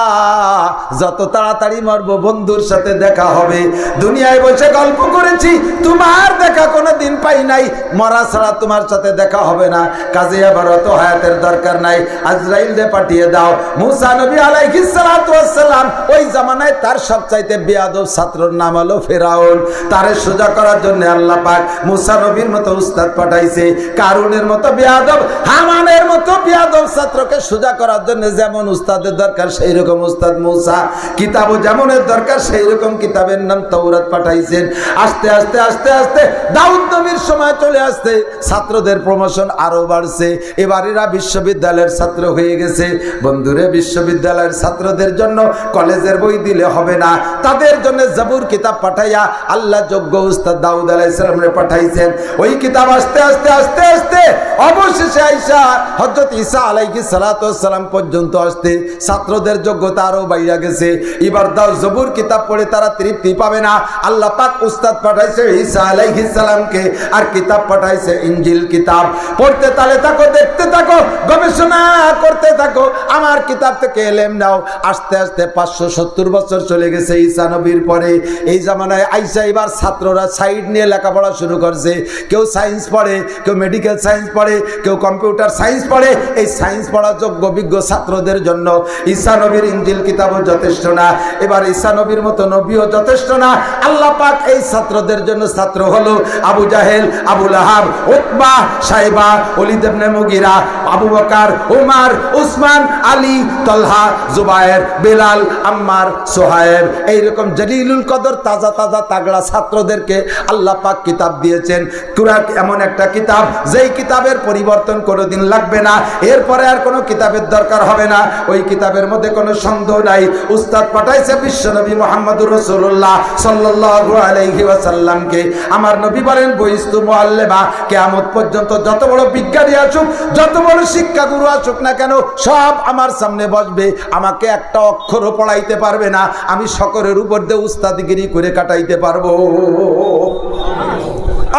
যত তাড়াতাড়ি মরবো বন্ধুর সাথে দেখা হবে। দুনিয়ায় বসে গল্প করেছি, তোমার দেখা কোনো দিন পাই নাই, মরা ছাড়া তোমার সাথে দেখা হবে না। কাজে আবার অত হায়াতের দরকার নাই, আজরাইল দে পাঠিয়ে দাও। মুসা নবী আলাইহিস সালাতু ওয়াস সালাম ওই জামানায় তার সবচাইতে বেয়াদব ছাত্রর নাম হলো ফেরাউন। তারে সোজা করার জন্য আল্লাহ পাক মুসা নবীর মতো উস্তাদ পাঠাইছে। কারুনের মতো বেয়াদব, হামানের মতো বেয়াদব ছাত্রকে সোজা করার জন্য যেমন উস্তাদের দরকার সেই রকম উস্তাদ মুসা, কিতাবও যেমনের দরকার সেই রকম কিতাবের নাম তাওরাত পাঠাইছেন। আস্তে আস্তে আস্তে আস্তে দাউদ নবীর সময় চলে আসতে ছাত্রদের প্রমোশন আরো বাড়ছে। এবার এরা বিশ্ববিদ্যালয়ের ছাত্র হয়ে গেছে। বন্ধুরে, বিশ্ববিদ্যালয়ের ছাত্রদের জন্য কলেজের বই দিলে হবে না, তাদের জন্য জাবুর কিতাব পাঠাইয়া আল্লাহ যোগ্য উস্তাদ দাউদ আলাইহিস সালামরে পাঠাইছেন। ওই কিতাব আস্তে আস্তে আস্তে আস্তে অবশেষে আইসা হযরত ঈসা আলাইহিস সালাতু ওয়াস সালাম পর্যন্ত আসতে ছাত্রদের যোগ্যতা আরো বাইরে গেছে। এবার দাও জবুর কিতাব পড়ে তারা তৃপ্তি পাবে না, আল্লাহ পাক উস্তাদ পাঠাইছে ঈসা আলাইহিস সালামকে, আর কিতাব পাঠাইছে ইনজিল কিতাব। পড়তে তালে থাকো, দেখতে থাকো, গবেষণা করতে থাকো, আমার কিতাব থেকে এলেম নাও। আস্তে আস্তে 570 বছর চলে গেছে ঈসা নবীর পরে। এই জামানায় আইসা এবার ছাত্ররা সাইড নিয়ে লেখাপড়া শুরু করছে। কেউ সায়েন্স পড়ে, কেউ মেডিকেল সায়েন্স পড়ে, কেউ কম্পিউটার সায়েন্স পড়ে। এই সায়েন্স পড়া যোগ্য বিজ্ঞ ছাত্রদের জন্য ঈসা নবীর ইনজিল কিতাবও যথেষ্ট না। এবার ঈসা নবীর মতো নবীও যথেষ্ট না। আল্লাহ পাক এই ছাত্রদের জন্য ছাত্র হলো আবু জাহেল, আবু লাহাব, উতবা, সাইবা, ওলীদ ইবনে মুগিরা, আবু বকর, উমর, উসমান, আলী, তলহা, জুবায়ের, বেলাল, আম্মার, সোহায়েব, এইরকম জলিলুল কদর তাজা তাজা তাগড়া ছাত্রদেরকে আল্লাহ পাক কিতাব দিয়েছেন। কুরআন এমন একটা কিতাব যেই কিতাবের পরিবর্তন কোনোদিন লাগবে না, এরপরে আর কোনো কিতাবের দরকার হবে না। ওই কিতাবের মধ্যে কোনো সন্দেহ নাই। উস্তাদ পাঠাইছে বিশ্বনবী মুহাম্মদুর রাসূলুল্লাহ সাল্লাল্লাহু আলাইহি ওয়াসাল্লামকে। আমার নবী বলেন বইস্তু মুআল্লিমা, কিয়ামত পর্যন্ত যত বড় বিজ্ঞানী আসুক, যত বড় শিক্ষাগুরু আসুক না কেন, সব আমার সামনে বসবে, আমাকে একটা অক্ষরও পড়াইতে পারবে না। আমি সকলের উপর দিয়ে উস্তাদগিরি করে কাটাইতে পারবো।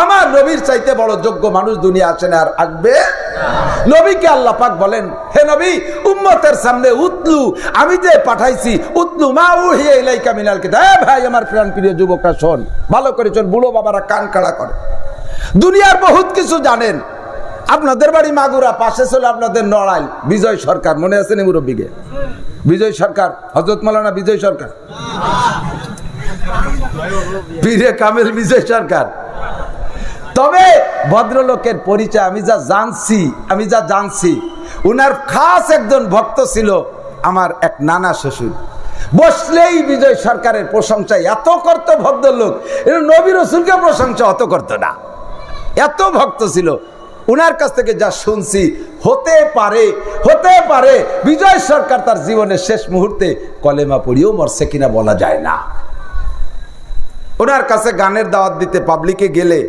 আমার নবীর চাইতে বড় যোগ্য মানুষ দুনিয়া আসে না, আর আসবে। নবীকে আল্লাহ পাক বলেন, হে নবী, উম্মতের সামনে উতলু, আমি যে পাঠাইছি, উতলু মা উহিয়া ইলাইকা মিনাল কিতাব। ভাই আমার প্রাণ প্রিয় যুবকরা শোন, ভালো করে শোন, বুড়ো বাবারা কান কাড়া করে। দুনিয়ার বহুত কিছু জানেন। আপনাদের বাড়ি মাগুরা, পাশে ছিল আপনাদের নড়াইল, বিজয় সরকার, মনে আছে নি মুরব্বীকে? বিজয় সরকার, হযরত মাওলানা বিজয় সরকার, পীরে কামেল বিজয় সরকার। তবে ভদ্রলোকের পরিচয় আমি যা জানছি, উনার খাস একজন ভক্ত ছিল আমার এক নানা শ্বশুর। বসলেই বিজয় সরকারের প্রশংসা এত করত ভদ্রলোক, নবী রাসূলকে প্রশংসা অত করত না, এত ভক্ত ছিল। উনার কাছ থেকে যা শুনছি, হতে পারে বিজয় সরকার তার জীবনের শেষ মুহূর্তে কলেমা পড়িয়েও মরছে কিনা বলা যায় না। ওনার কাছে গানের দাওয়াত দিতে পাবলিকে গেলে,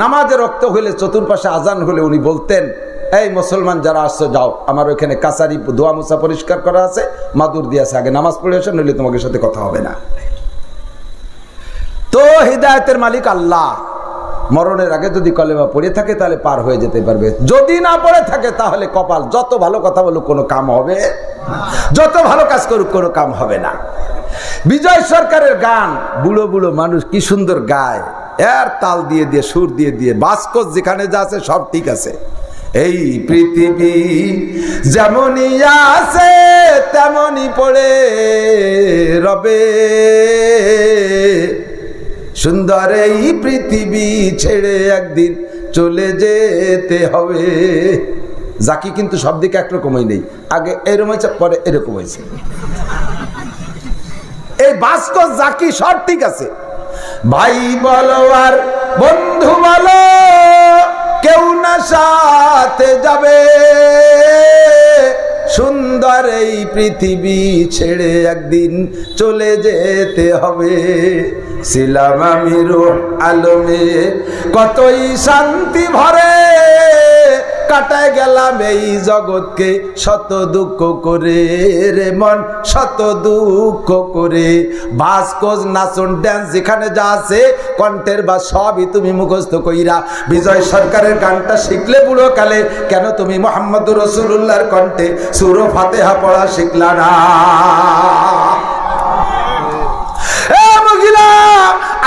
নামাজের রক্ত হলে, চতুর্পাশে আজান হলে উনি বলতেন, এই মুসলমান যারা আসছো যাও, আমার ওইখানে কাছারি দোয়া মুসা পরিষ্কার করা আছে, মাদুর দিয়ে আছে, আগে নামাজ পড়ে আসো, নইলে তোমাদের সাথে কথা হবে না। তো হিদায়াতের মালিক আল্লাহ, মরণের আগে যদি কলেমা পড়ে থাকে তাহলে পার হয়ে যেতে পারবে, যদি না পড়ে থাকে তাহলে কপাল। যত ভালো কথা বলুক কোনো কাম হবে, যত ভালো কাজ করুক কোনো কাম হবে না। বিজয় সরকারের গান বুড়ো বুড়ো মানুষ কি সুন্দর গায়, এর তাল দিয়ে দিয়ে, সুর দিয়ে দিয়ে, বাসকস যেখানে যা আছে সব ঠিক আছে। এই পৃথিবী যেমনই আছে তেমনই পড়ে রবে, সুন্দর এই পৃথিবী ছেড়ে একদিন চলে যেতে হবে। জাকি কিন্তু সব দিকে একরকমই নেই, আগে এরকম হয়েছে, পরে এরকম হয়েছে। এই বাসকস জাকি সব ঠিক আছে। ভাই বলো আর বন্ধু বলো, কেউ না সাথে যাবে, সুন্দর এই পৃথিবী ছেড়ে একদিন চলে যেতে হবে। ছিলাম আমি রূহ আলমে কতই শান্তি ভরে, কাটায় গেলাম এই জগৎকে শত দুঃখ করে রে মন, শত দুঃখ করে। ভাস্কোজ নাচন ড্যান্স যেখানে যা আছে, কণ্ঠের বা সবই তুমি মুখস্থ কইরা বিজয় সরকারের গানটা শিখলে বুড়ো কালে, কেন তুমি মুহাম্মদুর রাসূলুল্লাহর কণ্ঠে সূরা ফাতিহা পড়া শিখলা না?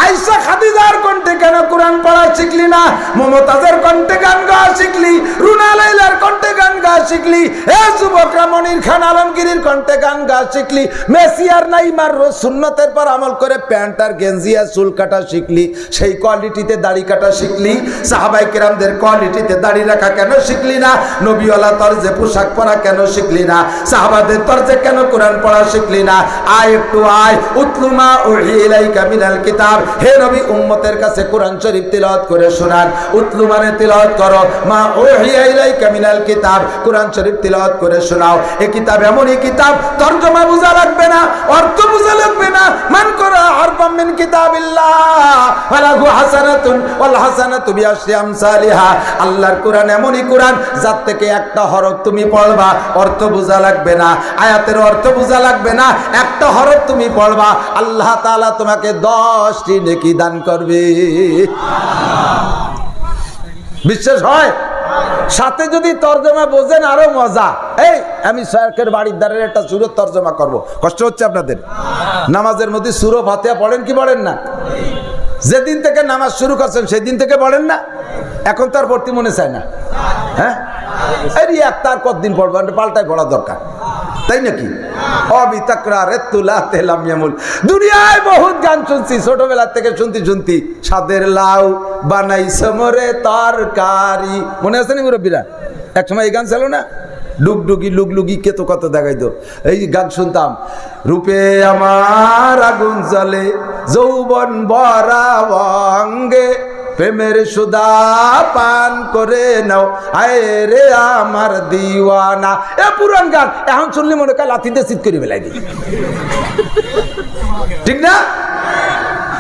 আয়েশা খাদিজার কণ্ঠে কেন কোরআন পড়া শিখলি না? মমতাজের কণ্ঠে গান গাওয়া শিখলি, রুনা লাইলার কণ্ঠে গান গাওয়া শিখলি, এ যুবকরা মনির খান আলমগীরের কণ্ঠে গান গাওয়া শিখলি, মেসি আর নাইমার রোজ সুন্নতের পর আমল করে প্যান্ট আর গেঞ্জি আর চুল কাটা শিখলি, সেই কোয়ালিটিতে দাড়ি কাটা শিখলি। সাহাবায়ে কেরামদের কোয়ালিটিতে দাড়ি রাখা কেন শিখলি না? নবীওয়ালা তরজে পোশাক পরা কেন শিখলি না? সাহাবাদের তরজে কেন কোরআন পড়া শিখলি না? আয় একটু আয়, উতলুমা উহিয়া ইলাইকা মিনাল কিতাব। হে নবী, উম্মতের কাছে কোরআন শরীফ তিলাওয়াত করে শোনান। উতলু মানে তিলাওয়াত করো, মা উহিয়া ইলাইকা মিনাল কিতাব, কোরআন শরীফ তিলাওয়াত করে শোনাও। এই কিতাব এমনই কিতাব, তরজমা বোঝা লাগবে না, অর্থ বোঝা লাগবে না। মান করা হারফাম মিন কিতাবিল্লাহ ফালাহু হাসানাতুন ওয়াল হাসানাতু বিআশরি আমসালিহা। আল্লাহর কোরআন এমনই কোরআন, যার থেকে একটা হরফ তুমি পড়বা, অর্থ বোঝা লাগবে না, আয়াতের অর্থ বোঝা লাগবে না, একটা হরফ তুমি পড়বা, আল্লাহ তাআলা তোমাকে 10টি নেকি দান করবে। বিশ্বাস হয়? সাথে যদি তরজমা বোঝেন আরো মজা। এই আমি সরকারের বাড়ির দ্বারের একটা সূরা তরজমা করব, কষ্ট হচ্ছে আপনাদের? নামাজের মধ্যে সূরা ফাতিহা পড়েন কি পড়েন না? যেদিন থেকে নামাজ শুরু করছেন সেদিন থেকে পড়েন না, এখন তার পড়তে মনে চায় না? হ্যাঁ, এক তার কতদিন পড়বো, পাল্টায় পড়া দরকার, তাই নাকি? দুনিয়ায় বহুত গান শুনছি, ছোটবেলা থেকে শুনতি সাদের লাউ বানাই সমরে তরকারি, মনে আছে না মুরব্বীরা? এক সময় এই গান ছিল না, ডুগডুগি লুগলুগি কে তো কত দেখাইতো, এই গান শুনতাম। রূপে আমার আগুন জ্বলে যৌবন ভরা অঙ্গে, প্রেমের সুদা পান করে নাও আয় রে আমার দিওয়ানা। এ পুরান গান এখন শুনলে মনে হয় লাথিতে চিৎ করে বেলাই দিই, ঠিক না?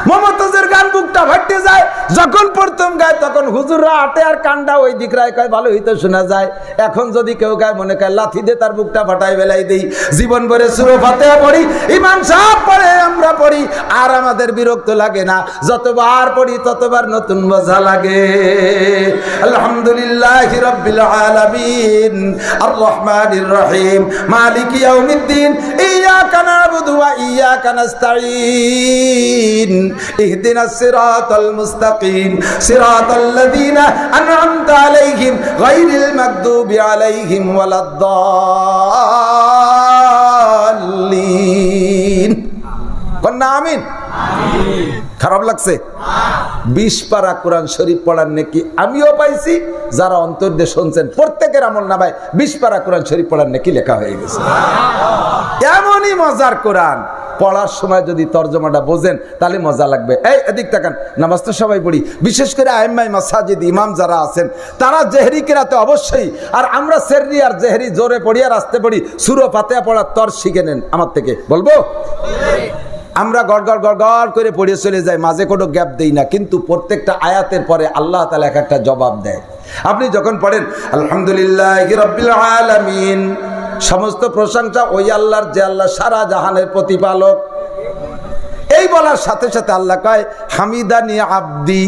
মমতাজের গান বুকটা ফাটতে যায়, যখন প্রথম গায় তখন হুজুররা আটে আর কান্ডা ওই দিক রায় কয় ভালো হইতে শোনা যায়। এখন যদি কেউ গায় মনে কয় লাথি দিয়ে তার বুকটা ফাটাই বেলাই দেই। জীবন ভরে সূরা ফাতিহা পড়ি, ইমাম সাহেব পড়ে, আমরা পড়ি, আর আমাদের বিরক্ত লাগে না। যতবার পড়ি ততবার নতুন মজা লাগে। আলহামদুলিল্লাহি রাব্বিল আলামিন আর রহমানির রহিম মালিক ইয়াউমিদ্দিন ইয়াকা না'বুদু ওয়া ইয়াকা নাস্তাঈন ইহদিনাস সিরাতাল মুস্তাকিম সিরাতাল লাযীনা আন'আমতা আলাইহিম গায়রিল মাগদুবি আলাইহিম ওয়ালাদ-দাল্লিন। কন্যা আমিন। খারাপ লাগছে? 20 পারা কোরআন শরীফ পড়ার নেকি আমিও পাইছি, যারা অন্তর দিয়ে শুনছেন প্রত্যেকের আমল নামায় 20 পারা কোরআন শরীফ পড়ার নেকি লেখা হয়ে গেছে। এমনই মজার কোরআন, পড়ার সময় যদি তর্জমাটা বোঝেন তাহলে মজা লাগবে। এই এদিক তাকান, নামাজ তো সবাই পড়ি, বিশেষ করে আইম্মাই মাসাজিদ ইমাম যারা আছেন তারা জেহরি কেরাতে অবশ্যই, আর আমরা সেররি আর জেহরি জোরে পড়ি আর আস্তে পড়ি। সূরা ফাতিহা পড়ার তর শিখে নেন আমার থেকে, বলবো? আমরা গড়গড় গড়গড় করে পড়ে চলে যাই, মাঝে কোনো গ্যাপ দেই না, কিন্তু প্রত্যেকটা আয়াতের পরে আল্লাহ তাআলা এক একটা জবাব দেয়। আপনি যখন পড়েন আলহামদুলিল্লাহি রাব্বিল আলামিন, সমস্ত প্রশংসা ওই আল্লাহর যে আল্লাহ সারা জাহানের প্রতিপালক। এই বলার সাথে সাথে আল্লাহ কয় হামিদানি আব্দি,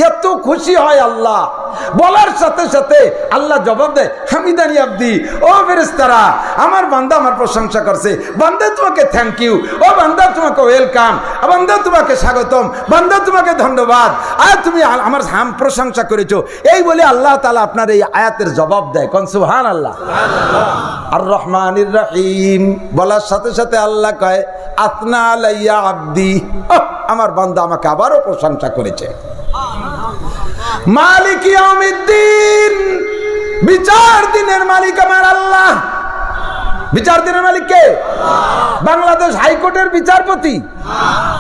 এত খুশি হয় আল্লাহ, বলার সাথে সাথে আল্লাহ জবাব দেয় হামিদানি আব্দি। ও ফেরেশতারা, আমার বান্দা আমার প্রশংসা করছে, বান্দা তোমাকে থ্যাংক ইউ, ও বান্দা তোমাকে ওয়েলকাম, বান্দা তোমাকে স্বাগতম, বান্দা তোমাকে ধন্যবাদ, আর তুমি আমার প্রশংসা করেছো। এই বলে আল্লাহ তাআলা আপনার এই আয়াতের জবাব দেয়। কোন সুবহানাল্লাহ। আর রহমানির রহিম বলার সাথে সাথে আল্লাহ কয় আতনা আলাইয়া আব্দি, আমার বান্দা আমাকে আবারও প্রশংসা করেছে। মালিক ইয়াউমিদ্দিন, বিচার দিনের মালিক আমার আল্লাহ। বিচার দিনের মালিক কে? বাংলাদেশ হাইকোর্টের বিচারপতি,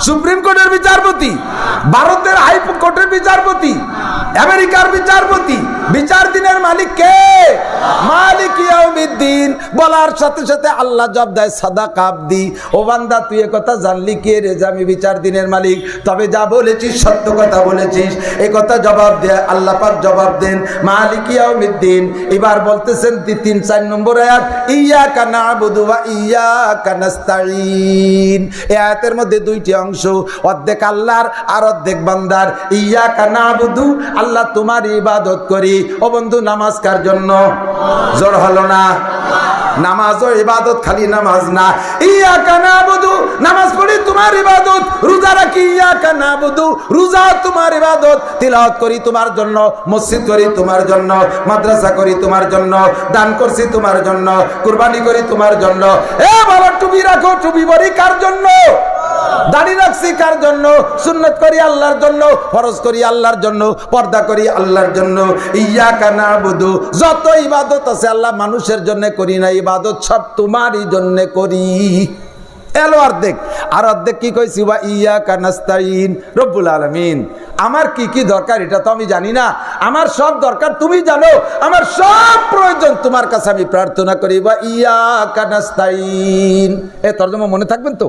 সুপ্রিম কোর্টের বিচারপতি, ভারতের হাইকোর্টের বিচারপতি, আমেরিকার বিচারপতি। বিচার দিনের মালিক কে? মালিক ইয়াউমিদ্দিন। বলার সাথে সাথে আল্লাহ জবাব দেয় সাদাকা আব্দি, ও বান্দা তুই এ কথা জানলি কে রে যে আমি বিচার দিনের মালিক? তবে যা বলেছিস সত্য কথা বলেছিস, এই কথা জবাব দেয় আল্লাহ পাক জবাব দেন মালিক ইয়াউমিদ্দিন। এবার বলতেছেন 3-4 নম্বর আয়াত, ইয়াকা না'বুদু ওয়া ইয়াকা নাস্তাঈন। এই আয়াতের মধ্যে 2টি অংশ, অর্ধেক আল্লাহর আর অর্ধেক বান্দার। ইয়াকা না'বুদু, আল্লাহ তোমার ইবাদত করি। ও বন্ধু, নামাজ কার জন্য? জোর হলো না? নামাজও ইবাদত, খালি নামাজ না। ইয়াকা না'বুদু, নামাজ পড়ি তোমার ইবাদত। রোজা রাখি ইয়াকা না'বুদু, রোজা তোমার ইবাদত। তিলাওয়াত করি তোমার জন্য, মসজিদ করি তোমার জন্য, মাদ্রাসা করি তোমার জন্য, দান করছি তোমার জন্য, কুরবানি করি তোমার জন্য। এ বাবা, টুপি রাখো, টুপি পরি কার জন্য? দাড়ি রাখছি কার জন্য? সুন্নত করি আল্লাহর জন্য, ফরজ করি আল্লাহর জন্য, পর্দা করি আল্লাহর জন্য। ইয়াকা না'বুদু, যত ইবাদত আছে আল্লাহ মানুষের জন্য করি না, ইবাদত সব তোমারই জন্য করি। এলো অর্ধেক, আর অর্ধেক কি কইছি? ওয়া ইয়াকা নাস্তাঈন। রব্বুল আলামিন, আমার কি কি দরকার এটা তো আমি জানি না, আমার সব দরকার তুমি জানো, আমার সব প্রয়োজন তোমার কাছে আমি প্রার্থনা করি। ওয়া ইয়াকা নাস্তাঈন। এই তরজমা মনে থাকবেন তো?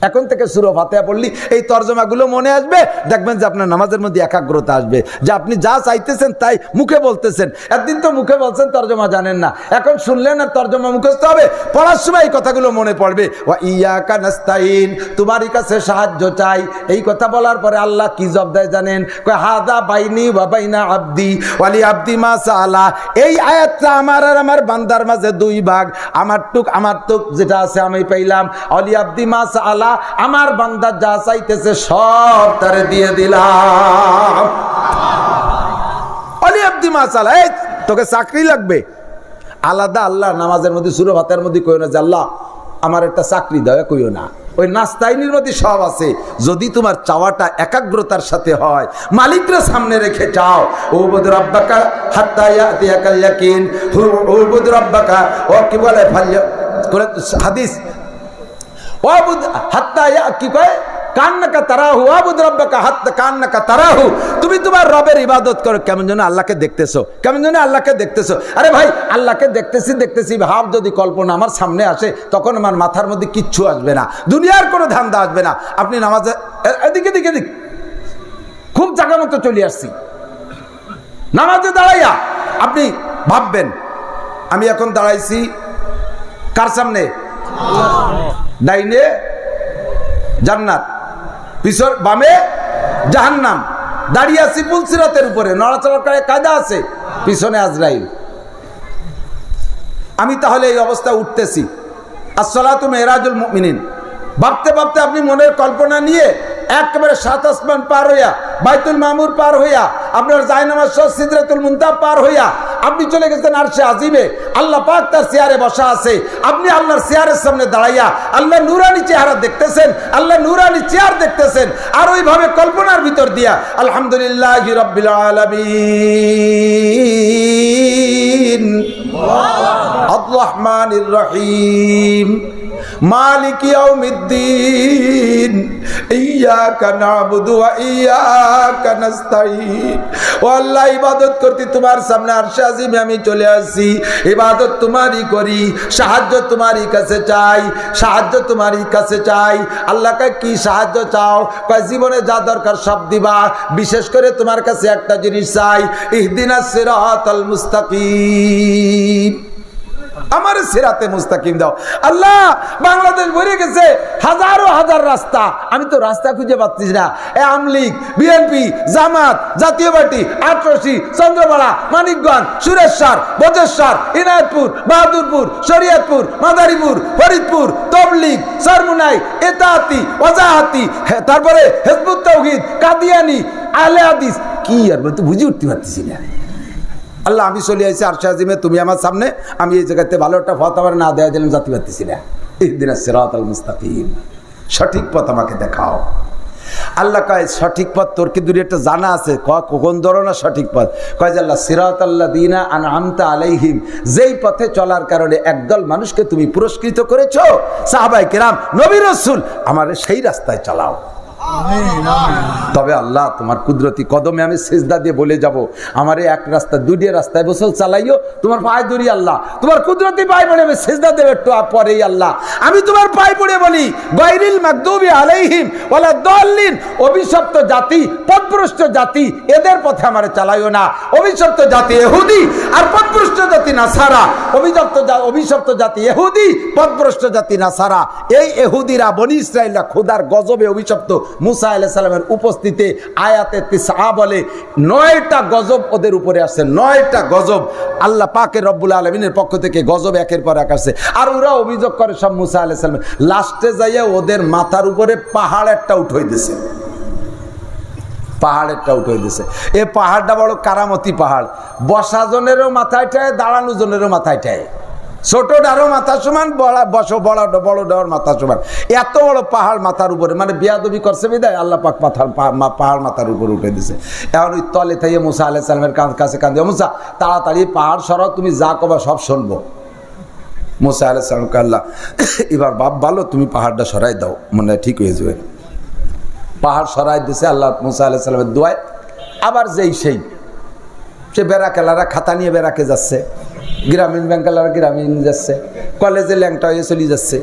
এখন থেকে সূরা ফাতিহা পড়লি এই তরজমাগুলো মনে আসবে, দেখবেন যে আপনার নামাজের মধ্যে একাগ্রতা আসবে, যে আপনি যা চাইতেছেন তাই মুখে বলতেছেন। একদিন তো মুখে বলছেন, তরজমা জানেন না, এখন শুনলেন আর তরজমা মুখস্থ হবে, পড়ার সময় এই কথাগুলো মনে পড়বে। ওয়া ইয়াকা নাস্তাঈন, তোমারই কাছে সাহায্য চাই। এই কথা বলার পরে আল্লাহ কি জবাব দেয় জানেন? কয় হাদা বাইনি ওয়া বাইনা আব্দি ওয়ালি আব্দি মা সাআলা। এই আয়াতটা আমার আর আমার বান্দার মাঝে 2 ভাগ। আমার টুক যেটা আছে আমি পাইলাম, ওয়ালি আব্দি মা সাআলা, আমার বান্দা যা চাইতেছে সব তারে দিয়ে দিলাম। অলি আব্দি মাসালা, এই তোকে চাকরি লাগবে, আলাদা আল্লাহ নামাজের মধ্যে সূরা ফাতিহার মধ্যে কইও না যে আল্লাহ আমার একটা চাকরি দাও, কইও না। ওই নাস্তাইনির মধ্যে সব আছে। যদি তোমার চাওয়াটা একাগ্রতার সাথে হয়, মালিকরা সামনে রেখে চাও, উবুদ রাব্বাকা হাত্তা ইয়াতিয়াকাল ইয়াকিন, উবুদ রাব্বাকা, ও কি বলে হাদিস, উবুদ হাত্তা কি কয়, কান্নাকা তারাহু, আবুদ রাব্বাকা হাত্তা কান্নাকা তারাহু। তুমি তোমার রবের ইবাদত করো কেমন যেন আল্লাহকে দেখতেছো, কেমন যেন আল্লাহকে দেখতেছো। আরে ভাই, আল্লাহকে দেখতেছি ভাব যদি কল্পনা আমার সামনে আসে, তখন আমার মাথার মধ্যে কিচ্ছু আসবে না, দুনিয়ার কোনো ধান্দা আসবে না। আপনি নামাজে এদিকে দিকে দিক খুব জায়গা মতো চলে আসছি, নামাজে দাঁড়াইয়া আপনি ভাববেন আমি এখন দাঁড়াইছি কার সামনে? ডাইনে জান্নাত, পিছর বামে জাহান্নাম, দাঁড়িয়ে আছি পুলসিরাতের উপরে, নড়াচড়া করে কায়দা আছে, পিছনে আজরাইল। আমি তাহলে এই অবস্থায় উঠতেছি, আসসালাতু মেরাজুল মুমিনিন ভাবতে ভাবতে আপনি মনের কল্পনা নিয়ে একেবারে 7 আসমান পার হইয়া, বাইতুল মামুর পার হইয়া, আপনার জায়নামাজ সহ সিদরাতুল মুনতাহা পার হইয়া আপনি চলে গেছেন আরশে আজিমে। আল্লাহ পাক তার চেয়ারে বসা আছে, আপনি আল্লাহর চেয়ারের সামনে দাঁড়াইয়া আল্লাহ নূরানি চেহারা দেখতেছেন, আল্লাহ নূরানি চেয়ার দেখতেছেন। আর ওইভাবে কল্পনার ভিতর দিয়া আলহামদুলিল্লাহি রাব্বিল আলামিন আর রহমানির রহিম মালিক ইয়াউমিদ্দিন ইয়্যাকা না'বুদু ওয়া ইয়্যাকা নাস্তাঈন। ও আল্লাহ, ইবাদত করতে তোমার সামনে আরশে আজিমে আমি চলে আসি, ইবাদত তোমারই করি, সাহায্য তোমারই কাছে চাই, সাহায্য তোমারই কাছে চাই। আল্লাহকে কি সাহায্য চাও? কয় জীবনে যা দরকার সব দিবা, বিশেষ করে তোমার কাছে একটা জিনিস চাই, ইহদিনাস সিরাতাল মুস্তাকিম, আমার সিরাতে মুস্তাকিম দাও। আল্লাহ, বাংলাদেশ ভরে গেছে হাজারো হাজার রাস্তা, আমি তো রাস্তা খুঁজে পাচ্ছি না। আমলিগ, বিএনপি, জামাত, জাতীয় পার্টি, আটরশি, চন্দ্রপাড়া, মানিকগঞ্জ, সুরেশ্বর, বজেশ্বর, ইনায়তপুর, বাহাদুরপুর, শরীয়তপুর, মাদারীপুর, ফরিদপুর, তবলিগ, সরমুনাই, এতাহাতি, ওয়াজাহাতি, তারপরে হিজবুত তাওহীদ, কাদিয়ানি, আহলে হাদিস, কি আর বলতে বুঝে উঠতে পারতেছি না। আল্লাহ, আমি চলে আসছি আরশে আজিমে, তুমি আমার সামনে, আমি এই জায়গাতে ভালো একটা পথ আমার না দেওয়া দিলাম, জাতি পারতেছি না। ইহদিনাস সিরাতাল মুস্তাকিম, সঠিক পথ আমাকে দেখাও। আল্লাহ কয় সঠিক পথ তোর কি দূরে একটা জানা আছে? কোন ধরনের সঠিক পথ? কয় যে আল্লাহ সিরাতাল্লাযীনা আনআমতা আলাইহিম, যেই পথে চলার কারণে একদল মানুষকে তুমি পুরস্কৃত করেছো, সাহাবায়ে কেরাম, নবী রাসূল, আমার সেই রাস্তায় চালাও। তবে আল্লাহ তোমার কুদরতি কদমে আমি সিজদা দিয়ে বলে যাব, আমার এক রাস্তা দুইটা রাস্তায় বসল চালাইও, তোমার পায়ে ধরি আল্লাহ, তোমার কুদরতি পায়ে পড়ে আমি সিজদা দেব একটু পরেই আল্লাহ, আমি তোমার পায়ে পড়ে বলি গায়রিল মাগদুবি আলাইহিম ওয়ালা দাল্লিন, অভিশপ্ত জাতি, পথভ্রষ্ট জাতি, এদের পথে আমারে চালাইও না। অভিশপ্ত জাতি ইহুদি আর পথভ্রষ্ট জাতি নাসারা, অভিশপ্ত জাতি ইহুদি, পথভ্রষ্ট জাতি নাসারা। এই ইহুদিরা বনি ইসরাইলরা খোদার গজবে অভিশপ্ত। মুসা আলাইহিস সালামের উপস্থিতিতে আয়াতে 9 বলে 9টা গজব ওদের উপরে আসছে, 9টা গজব আল্লাহ পাকের রব্বুল আলামিনের পক্ষ থেকে গজব একের পর এক আসছে। আর ওরা অভিযোগ করে সব মুসা আলাইহিস সালাম, লাস্টে যাইয়া ওদের মাথার উপরে পাহাড় একটা উঠাই দিছে, পাহাড় একটা উঠাই দিছে। এই পাহাড়টা বড় কারামতি পাহাড়, বসা জনেরও মাথায় ঠায়, দাঁড়ানো জনেরও মাথায় ঠায়, ছোট ডারও মাথা সমান, বড় ডার মাথা সমান, এত বড় পাহাড় মাথার উপরে, মানে বিয়াদবি করছে বিদায় আল্লাহ পাক পাহাড় মাথার উপরে উঠে দিছে। এখন ওই তলে থেকে মুসা আলাইহিস সালামের কাছে কান্দে, মুসা তাড়াতাড়ি পাহাড় সরাও, তুমি যা কবা সব শুনবো। মুসা আলাইহিস সালামকে আল্লাহ, এবার বাপ ভালো, তুমি পাহাড়টা সরাই দাও, মনে হয় ঠিক হয়ে যাবে। পাহাড় সরাই দিছে আল্লাহ মুসা আলাইহিস সালামের দোয়ায়। আবার যেই সেই সে বেড়াকেলারা খাতা নিয়ে বেড়াকে যাচ্ছে, গ্রামীণ ব্যাংকালারা গ্রামীণ যাচ্ছে, কলেজে ল্যাংটা হয়ে চলে যাচ্ছে,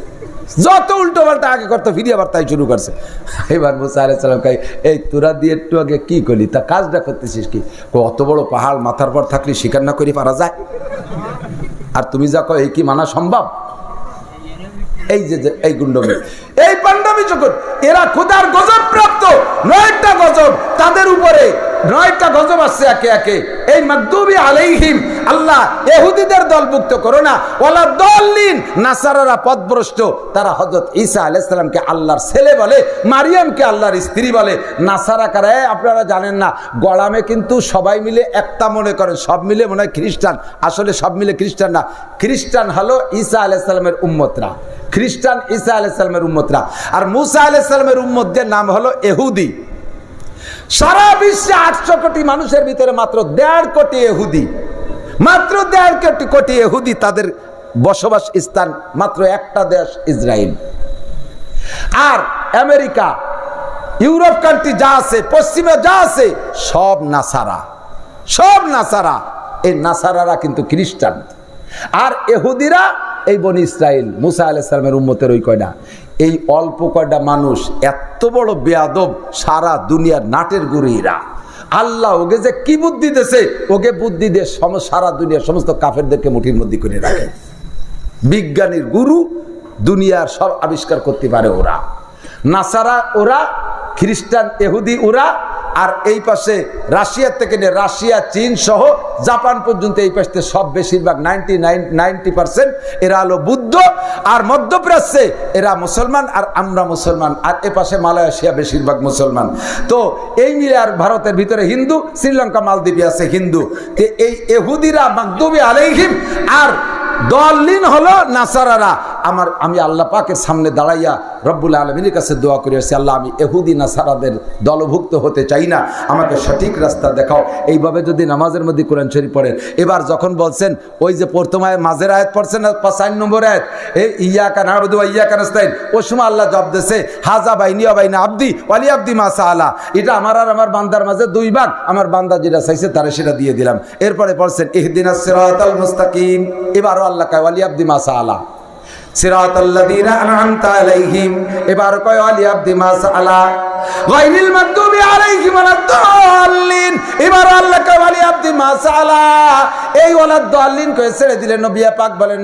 যত উল্টো পাল্টা আগে করতো ফিরে আবার তাই শুরু করছে। এবার মুসা আলাইহিস সালাম কয়, এই তোরা দিয়ে একটু আগে কি করলি, তা কাজটা করতেছিস কি? অত বড় পাহাড় মাথার পর থাকলে স্বীকার না করি পারা যায়? আর তুমি যা কয় এই কি মানা সম্ভব? এই যে এই গুন্ডমি, এই পান্ডামি জগৎ, এরা খোদার গজব প্রাপ্ত। 9টা গজব তাদের উপরে, 9টা গজব আসছে একে একে। এই মাগদুবি আলাইহিম, আল্লাহ ইহুদিদের দলভুক্ত করো না, ওয়ালা দাল্লিন, নাসারারা পথভ্রষ্ট। তারা হযরত ঈসা আলাইহিস সালামকে আল্লাহর ছেলে বলে, মারিয়ামকে আল্লাহর স্ত্রী বলে। নাসারা কারা? আপনারা জানেন না, গলামে কিন্তু সবাই মিলে একটা মনে করেন, সব মিলে মনে হয় খ্রিস্টান, আসলে সব মিলে খ্রিস্টান না। খ্রিস্টান হলো ঈসা আলাইহিস সালামের উম্মতরা, খ্রিস্টান ঈসা আলাইহিস সালামের উম্মতরা। আর মুসা আলাইহিস সালামের উম্মতদের নাম হলো ইহুদি। সারা বিশ্বে 800 কোটি মানুষের ভিতরে মাত্র 1.5 কোটি ইহুদি, মাত্র 1.5 কোটি ইহুদি, তাদের বসবাস স্থান মাত্র একটা দেশ, ইসরায়েল। আর আমেরিকা, ইউরোপ কান্ট্রি যা আছে, পশ্চিমে যা আছে, সব নাসারা, সব নাসারা। এই নাসারারা কিন্তু খ্রিস্টান, আর ইহুদিরা এই বনি ইসরাইল, মুসা আলাইহিস সালামের উম্মতের ওই কয়টা। এই অল্প কয়টা মানুষ এত বড় বেয়াদব, সারা দুনিয়ার নাটের গুরুরা। আল্লাহ ওকে যে কি বুদ্ধি দিয়েছে, ওকে বুদ্ধি দিয়ে সারা দুনিয়ার সমস্ত কাফেরদেরকে মুঠির মধ্যে করে রাখে। বিজ্ঞানীর গুরু, দুনিয়ার সব আবিষ্কার করতে পারে ওরা। নাসারা ওরা, খ্রিস্টান ইহুদি ওরা, আর এই পাশে রাশিয়ার থেকে নিয়ে রাশিয়া, চীন সহ জাপান পর্যন্ত এই পাশে সব বেশিরভাগ 90% এরা হলো বুদ্ধ। আর মধ্যপ্রাচ্যে এরা মুসলমান, আর আমরা মুসলমান। আর এ পাশে মালয়েশিয়া বেশিরভাগ মুসলমান। তো এই মিলে আর ভারতের ভিতরে হিন্দু, শ্রীলঙ্কা মালদ্বীপে আছে হিন্দু। এই ইহুদিরা মাগদুবি আলাইহিম আর দলিন হলো নাসারারা। আমি আল্লাহ পাকের সামনে দাঁড়াইয়া রব্বুল আলামিনের কাছে দোয়া করে আসছি, আল্লাহ আমি ইহুদি নাসারাদের দলভুক্ত হতে চাই না, আমাকে সঠিক রাস্তা দেখাও। এইভাবে যদি নামাজের মধ্যে কোরআন শরীফ পড়েন। এবার যখন বলছেন, ওই যে প্রথম আয়াত মাঝের আয়াত পড়ছেন, 5 নম্বর আয়াত, এই ইয়াকা না'বুদু ওয়া ইয়াকা নাস্তাইন, ওই সময় আল্লাহ জবাব দিয়েছে, হাজা বাইনি ওয়া বাইনা আবদি ওয়ালি আবদি মা সাআলা। এটা আমার আর আমার বান্দার মাঝে 2 ভাগ, আমার বান্দা যেটা চাইছে তারে সেটা দিয়ে দিলাম। এরপরে পড়ছেন ইহদিনাস সিরাতাল মুস্তাকিম, এবারও আল্লাহ কয় ওয়ালি আবদি মা সাআলা, সিরাতাল্লাযীনা আন'আমতা আলাইহিম, এবার কয় ওয়ালি আবদি মা সাআলা, গায়রিল মাগদুবি আলাইহিম ওয়ালাদ-দাল্লিন, এবার আল্লাহ কয় ওয়ালি আবদি মা সাআলা। এই ওয়ালাদ-দাল্লিন কয়ে ছেড়ে দিলেন। নবী পাক বলেন,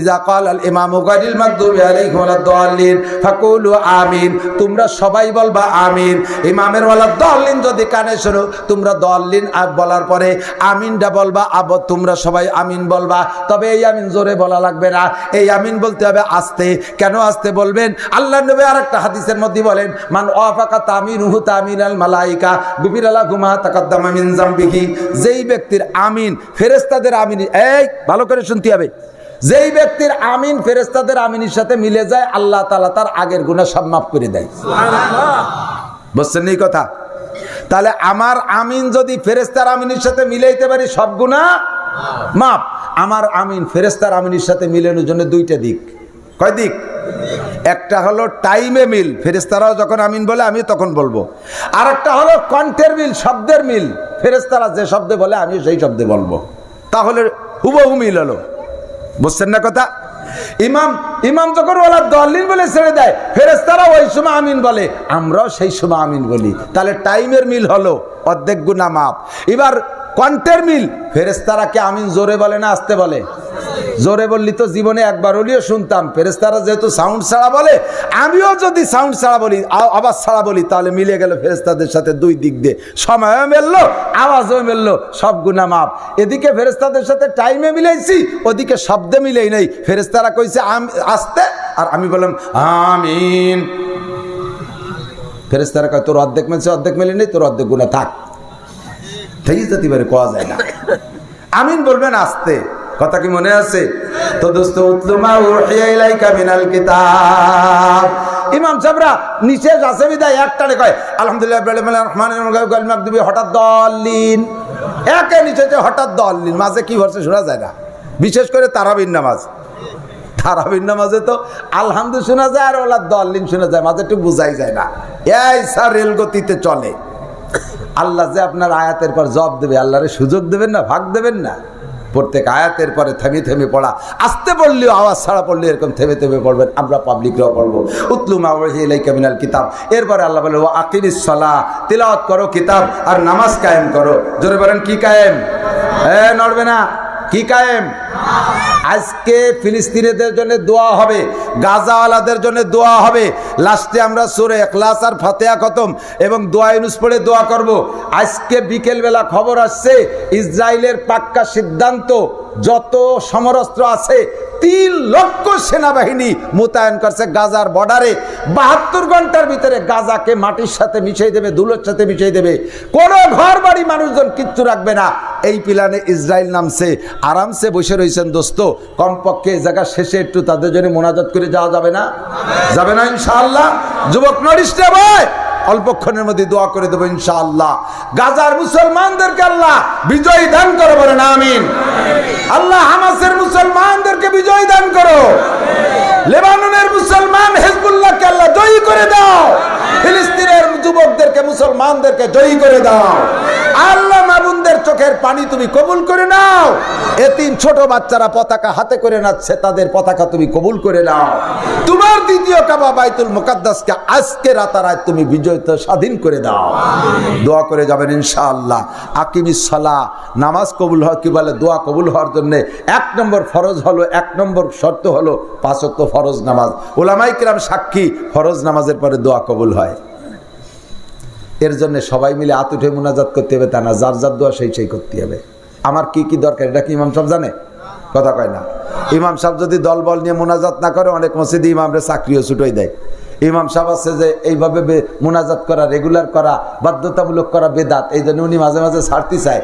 ইযা ক্বালাল ইমামু গায়রিল মাগদুবি আলাইহিম ওয়ালাদ-দাল্লিন ফাকুলু আমিন, তোমরা সবাই বলবা আমিন। ইমামের ওয়ালাদ-দাল্লিন যদি কানে শোনো, তোমরা দাল্লিন বলার পরে আমিনটা বলবা, তোমরা সবাই আমিন বলবা। তবে এই আমিন জোরে বলা লাগবে না, এই আমিন বলতে হবে আস্তে। কেন আস্তে বলবেন? আল্লাহর নবী আরেকটা হাদিসের মধ্যে বলেন, মান ওয়াফাকা তামিনুহু তামিনাল মালায়েকা গুফিরা লাহু মা তাকাদ্দামা মিন যামবিহি। যেই ব্যক্তির আমিন ফেরেশতাদের আমিন, এই ভালো করে শুনতে হবে, যেই ব্যক্তির আমিন ফেরেশতাদের আমিনের সাথে মিলে যায়, আল্লাহ তাআলা তার আগের গুনাহ সব মাফ করে দেয়। সুবহানাল্লাহ, বুঝছেন এই কথা? তাহলে আমার আমিন যদি ফেরেশতার আমিনের সাথে মিলাইতে পারি, সব গুনাহ মাফ। আমার আমিন ফেরেশতার আমিনের সাথে মিলানোর জন্য 2টা দিক। কয় দিক? একটা হলো টাইমে মিল, ফেরেশতারাও যখন আমিন বলে আমি তখন বলবো। আর একটা হলো কণ্ঠের মিল, শব্দের মিল, ফেরেশতারা যে শব্দে বলে আমি সেই শব্দে বলবো, তাহলে হুবহু মিল হলো। বুঝছেন না কথা? ইমাম যখন ওয়ালাদ-দাল্লিন বলে ছেড়ে দেয়, ফেরেশতারা ওই সময় আমিন বলে, আমরাও সেই সময় আমিন বলি, তাহলে টাইমের মিল হলো, অর্ধেক গুনাহ মাফ। এবার কণ্ঠের মিল, ফেরেশতারা কি আমিন জোরে বলে না আস্তে বলে? জোরে বললি তো জীবনে একবার হলেও শুনতাম। ফেরেশতারা যেহেতু সাউন্ড ছাড়া বলে, আমিও যদি সাউন্ড ছাড়া বলি, আওয়াজ ছাড়া বলি, তাহলে মিলে গেল ফেরেশতাদের সাথে 2 দিক দিয়ে, সময়ও মিললো, আওয়াজও মিললো, সব গুনাহ মাফ। এদিকে ফেরেশতাদের সাথে টাইমে মিলাইছি, ওদিকে শব্দে মিলেই নেই। ফেরেশতারা কইছে আস্তে, আর আমি বললাম আমিন। ফেরেশতারা কয় তোর অর্ধেক মিলছে, অর্ধেক মিলে নেই, তোর অর্ধেক গুনাহ থাক, ঠিক যেতে পারে, কোয়া যায় না। আমিন বলবেন আস্তে, কথা কি মনে আছে? তো দোস্ত, উতলুমা উহিয়া ইলাইকা মিনাল কিতাব। ইমাম সাহেবরা নিচে আছে বিদায় একটানে কয় আলহামদুলিল্লাহ রহমানির রহিম মাগদুবি, হঠাৎ দাল্লিন, একে নিচে হঠাৎ দাল্লিন, মাঝে কি হচ্ছে শোনা যায় না। বিশেষ করে তারাবির নামাজ, তারাবির নামাজে তো আলহামদু শোনা যায় আর ওয়ালাদ-দাল্লিন শোনা যায়, মাঝে একটু বোঝাই যায় না। এই স্যার রেল গতিতে চলে। আল্লাহ যে আপনার আয়াতের পর জবাব দেবে, আল্লাহরে সুযোগ দেবেন না, ভাগ দেবেন না। প্রত্যেক আয়াতের পরে থেমে থেমে পড়া, আস্তে পড়লেও আওয়াজ ছাড়া পড়লে এরকম থেমে থেমে পড়বেন। আমরা পাবলিকরাও পড়বো উতলু মা উহিয়া ইলাইকা মিনাল কিতাব। এরপরে আল্লাহ বলে ওয়া আকিমিস সালাহ, তিলাওয়াত করো কিতাব, আর নামাজ কায়েম করো। জোরে বলেন কি কায়েম? নড়বে না, কি কায়েম? আজকে ফিলিস্তিনিদের জন্য দোয়া হবে, গাজাওয়ালাদের জন্য দোয়া হবে। লাস্টে আমরা সূরা ইখলাস আর ফাতিহা খতম এবং দোয়া ইউনুস পড়ে দোয়া করব। আজকে বিকেলবেলা খবর আসছে ইসরায়েলের পাক্কা সিদ্ধান্ত, যত সমরাস্ত্র আছে 3 লক্ষ সেনাবাহিনী মোতায়েন করছে গাজার বর্ডারে। 72 ঘন্টার ভিতরে গাজাকে মাটির সাথে মিশিয়ে দেবে, ধুলোর সাথে মিশিয়ে দেবে। কোনো ঘর বাড়ি মানুষজন কিচ্ছু রাখবে না। এই প্ল্যানে ইসরায়েল নামছে, আরামসে বসে রয়েছেন দোস্ত। কমপক্ষে এই জায়গা শেষে একটু তাদের জন্য মোনাজাত করে যাওয়া যাবে না? যাবে না ইনশাআল্লাহ? যুবক নরিষ্ঠে ভাই, অল্পক্ষণের মধ্যে দোয়া করে দেবো ইনশাআল্লাহ। গাজার মুসলমানদেরকে আল্লাহ বিজয় দান করো, বলেন আমিন। আল্লাহ হামাসের মুসলমানদেরকে বিজয় দান করো। লেবাননের মুসলমান হিজবুল্লাহকে আল্লাহ জয়ী করে দাও। ফিলিস্তিনের যুবকদেরকে মুসলমানদেরকে জয়ী করে দাও। আল্লাহ মাবুনদের চোখের পানি তুমি কবুল করে নাও। এতিম ছোট বাচ্চারা পতাকা হাতে করে নাচছে, তাদের পতাকা তুমি কবুল করে নাও। তোমার দ্বিতীয় কাবা বাইতুল মুকাদ্দাসকে আজকে রাতারাত তুমি বিজয়িত স্বাধীন করে দাও। দোয়া করে যাবেন ইনশাআল্লাহ। আকিমিস সালাহ, নামাজ কবুল হয় কি বলে, দোয়া কবুল হওয়ার জন্য 1 নম্বর ফরজ হলো, 1 নম্বর শর্ত হলো 5 ওয়াক্ত ফরজ নামাজ। উলামায়ে কিরাম সাক্ষী, ফরজ নামাজের পরে দোয়া কবুল হয়। এর জন্য সবাই মিলে হাত উঠে মুনাজাত করতে হবে তা না, যার যার দোয়া সেই করতে হবে। আমার কি কি দরকার এটা কি ইমাম সাহেব জানে? কথা কয় না। ইমাম সাহেব যদি দল বল নিয়ে মুনাজাত না করে, অনেক মসজিদে ইমামরে চাকরিও ছুটোই দেয়। ইমাম সাহেব আছে যে এইভাবে মুনাজাত করা, রেগুলার করা, বাধ্যতামূলক করা বেদাত, এই জন্য উনি মাঝে মাঝে ছাড়তে চায়।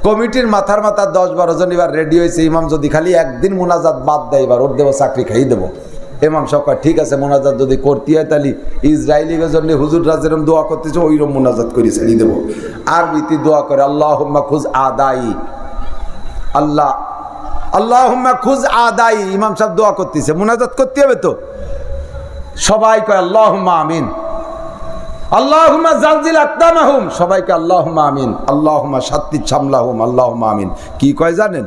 কমিটির মাথার 10-12 জন এবার রেডি হয়েছে, ইমাম যদি খালি একদিন মুনাজাত বাদ দেয় এবার ওর দেবো চাকরি খাইয়ে দেবো। ইমাম সাহেব ঠিক আছে, মোনাজাত যদি করতে হয় তাহলে ইসরায়েলিদের জন্য হুজুররা যেরকম দোয়া করতেছে ওইরকম মোনাজাত করে ছেড়ে দেবো। আর বিতি দোয়া করে আল্লাহুম্মা খুজ আদাই, আল্লাহ আল্লাহুম্মা খুজ আদাই। ইমাম সাহেব দোয়া করতেছে, মোনাজাত করতে হবে তো, সবাই কয় আল্লাহুম্মা আমিন। আল্লাহুম্মা জালজিল আকদামাহুম, সবাইকে আল্লাহুম্মা আমিন। আল্লাহুম্মা শাত্তিত শামলাহুম, আল্লাহুম্মা আমিন। কি কয় জানেন?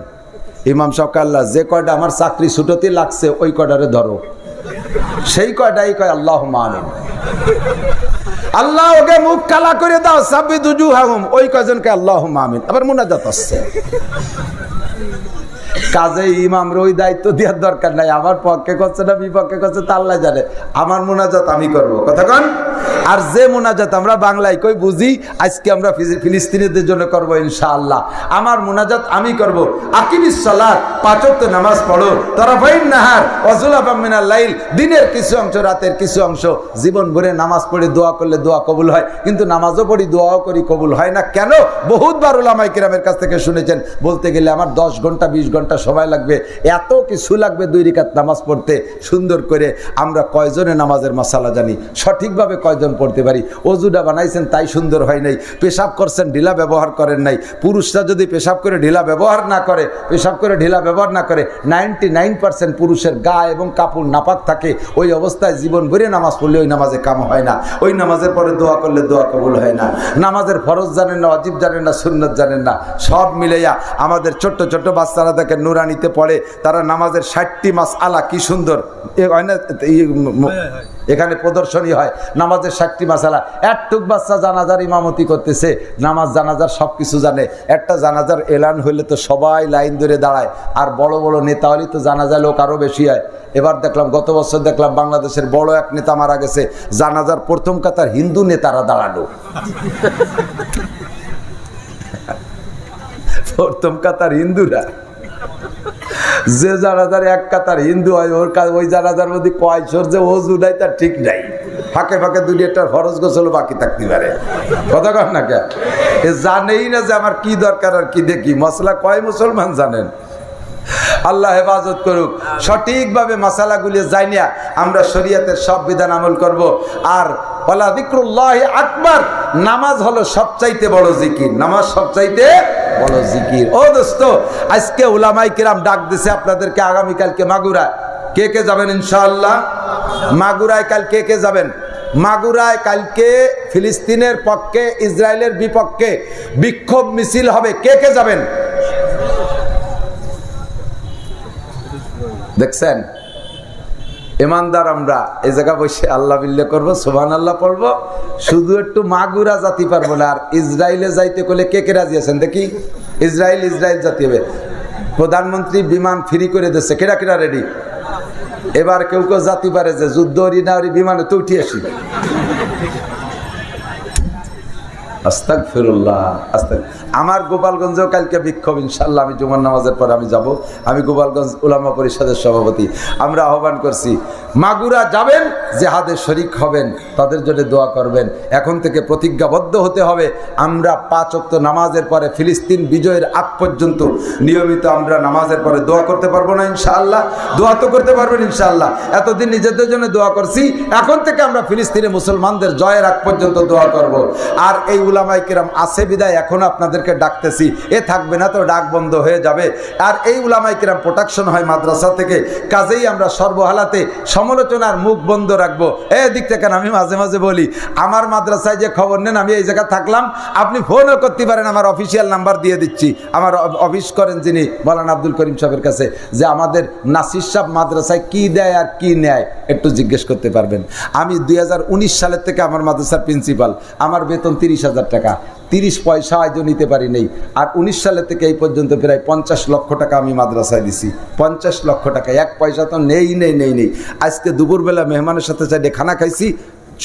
ইমাম সাহেব আল্লাহ যে কয়টা আমার চাকরি ছুটোতে লাগছে ওই কয়টারে ধরো, সেই কয়টাই কয় আল্লাহুম্মা আমিন। আল্লাহ ওকে মুখ কালা করে দাও, সাব্বিদ উজুহাহুম, ওই কয়জনকে আল্লাহুম্মা আমিন। আবার মুনাজাত আসছে। কাজে ইমাম ওই দায়িত্ব দেওয়ার দরকার নাই। আমার পক্ষে করছে না বিপক্ষে করছে তা আল্লাহ জানে। আমার মুনাজাত আমি করব, কথা কন। আর যে মুনাজাত আমরা বাংলায় কই বুঝি, আজকে আমরা ফিলিস্তিনিদের জন্য করব ইনশাআল্লাহ। আমার মুনাজাত আমি করব। আকিমিস সালাত, 5 ওয়াক্ত নামাজ পড়ো। তারাফাইন নাহার ওয়া যুলাফাম মিনাল লাইল, দিনের কিছু অংশ রাতের কিছু অংশ। জীবন ভরে নামাজ পড়ে দোয়া করলে দোয়া কবুল হয়, কিন্তু নামাজও পড়ি দোয়াও করি কবুল হয় না কেন? বহুতবার উলামায়ে কিরামের কাছ থেকে শুনেছেন, বলতে গেলে আমার 10 ঘন্টা 20 ঘন্টা সময় লাগবে, এত কিছু লাগবে 2 রাকাত নামাজ পড়তে। সুন্দর করে আমরা কয়জনে নামাজের মাসালা জানি, সঠিকভাবে কয়জন পড়তে পারি? অজুটা বানাইছেন তাই সুন্দর হয় নাই, পেশাব করছেন ঢিলা ব্যবহার করেন নাই। পুরুষরা যদি পেশাব করে ঢিলা ব্যবহার না করে, পেশাব করে ঢিলা ব্যবহার না করে, 99% পুরুষের গা এবং কাপড় নাপাক থাকে। ওই অবস্থায় জীবন ভরে নামাজ পড়লে ওই নামাজে কাম হয় না। ওই নামাজের পরে দোয়া করলে দোয়া কবুল হয় না। নামাজের ফরজ জানেন না, ওয়াজিব জানেন না, সুন্নত জানেন না। সব মিলাইয়া আমাদের ছোট্ট ছোট্ট বাচ্চারা দেখে নুরানিতে পড়ে, তারা নামাজের 60টি মাসআলা কি সুন্দর এখানে প্রদর্শনী হয়। নামাজের 60টি মাসআলা। একটুক বাচ্চা জানাজার ইমামতি করতেছে, নামাজ জানাজার সব কিছু জানে। একটা জানাজার এলান হইলে তো সবাই লাইন ধরে দাঁড়ায়, আর বড় বড় নেতা হলে তো জানাজা লোক আরও বেশি হয়। এবার দেখলাম, গত বছর দেখলাম বাংলাদেশের বড় এক নেতা মারা গেছে, জানাজার প্রথম কাতার হিন্দু নেতারা দাঁড়ালো। প্রথম কাতার হিন্দুরা, যে জানাজার এক কাতার হিন্দু হয় ওই জানাজার মধ্যে কয়শোর যে ওজু নাই তার ঠিক নাই। ফাঁকে ফাঁকে 2-1টার ফরজ গোসল বাকি থাকতে পারে, কথা কর না কে? জানেই না যে আমার কি দরকার আর কি দেখি। মশলা কয় মুসলমান জানেন? আল্লাহ হেফাজত করুক। সঠিকভাবে মাসালাগুলি জানিয়া আমরা শরীয়তের সব বিধান আমল করব। আর ওয়ালা যিকরুল্লাহি আকবার, নামাজ হলো সবচাইতে বড় জিকির। নামাজ সবচাইতে বড় জিকির। ও দোস্ত, আজকে উলামায়ে কিরাম ডাক দিছে আপনাদেরকে আগামীকালকে মাগুরায়। কে কে যাবেন ইনশাআল্লাহ? মাগুরায় কাল কে কে যাবেন? মাগুরায় কালকে ফিলিস্তিনের পক্ষে ইসরায়েলের বিপক্ষে বিক্ষোভ মিছিল হবে। কে কে যাবেন? দেখছেন, ইমানদার আমরা এই জায়গা বসে আল্লাহ বিল্লাহ করবো, সুবহানাল্লাহ পড়বো, শুধু একটু মাগুরা জাতি পারবো না। আর ইসরায়েলে যাইতে করলে কে কে রাজি আছেন দেখি? ইসরায়েল জাতি হবে। প্রধানমন্ত্রী বিমান ফ্রি করে দিচ্ছে, কেডা কেডা রেডি? এবার কেউ কেউ জাতি পারে যে যুদ্ধ হরি না হরি বিমানে তো উঠে আসি। আস্তাগফিরুল্লাহ, আমার গোপালগঞ্জেও কালকে বিক্ষোভ, ইনশাল্লাহ আমি জুমার নামাজের পর আমি যাব। আমি গোপালগঞ্জ উলামা পরিষদের সভাপতি, আমরা আহ্বান করছি মাগুরা যাবেন, জেহাদে শরিক হবেন, তাদের জন্য দোয়া করবেন। এখন থেকে প্রতিজ্ঞাবদ্ধ হতে হবে, আমরা 5 ওয়াক্ত নামাজের পরে ফিলিস্তিন বিজয়ের আগ পর্যন্ত নিয়মিত আমরা নামাজের পরে দোয়া করতে পারবো না ইনশাআল্লাহ? দোয়া তো করতে পারবেন ইনশাআল্লাহ। এতদিন নিজেদের জন্য দোয়া করছি, এখন থেকে আমরা ফিলিস্তিনে মুসলমানদের জয়ের আগ পর্যন্ত দোয়া করব। আর এই উলামায়ে কেরাম আছে বিদায় এখন আপনাদেরকে ডাকতেছি, এ থাকবে না তো ডাক বন্ধ হয়ে যাবে। আর এই উলামায়ে কেরাম প্রোটেকশন হয় মাদ্রাসা থেকে, কাজেই আমরা সর্বহালাতে সমালোচনার মুখ বন্ধ রাখবো। দিক থেকে আমি মাঝে মাঝে বলি, আমার মাদ্রাসায় যে খবর নেন, আমি এই জায়গায় থাকলাম, আপনি ফোনও করতে পারেন, আমার অফিসিয়াল নাম্বার দিয়ে দিচ্ছি। আমার অফিস করেন যিনি মাওলানা আব্দুল করিম সাহেবের কাছে, যে আমাদের নাসির সাহেব মাদ্রাসায় কি দেয় আর কি নেয় একটু জিজ্ঞেস করতে পারবেন। আমি 2019 সালের থেকে আমার মাদ্রাসার প্রিন্সিপাল, আমার বেতন 30,000 টাকা, 30 পয়সা আজও নিতে পারি নেই। আর 19 সালের থেকে এই পর্যন্ত প্রায় 50 লক্ষ টাকা আমি মাদ্রাসায় দিছি। 50 লক্ষ টাকা, 1 পয়সা তো নেই। আজকে দুপুরবেলা মেহমানের সাথে চাইলে খানা খাইছি,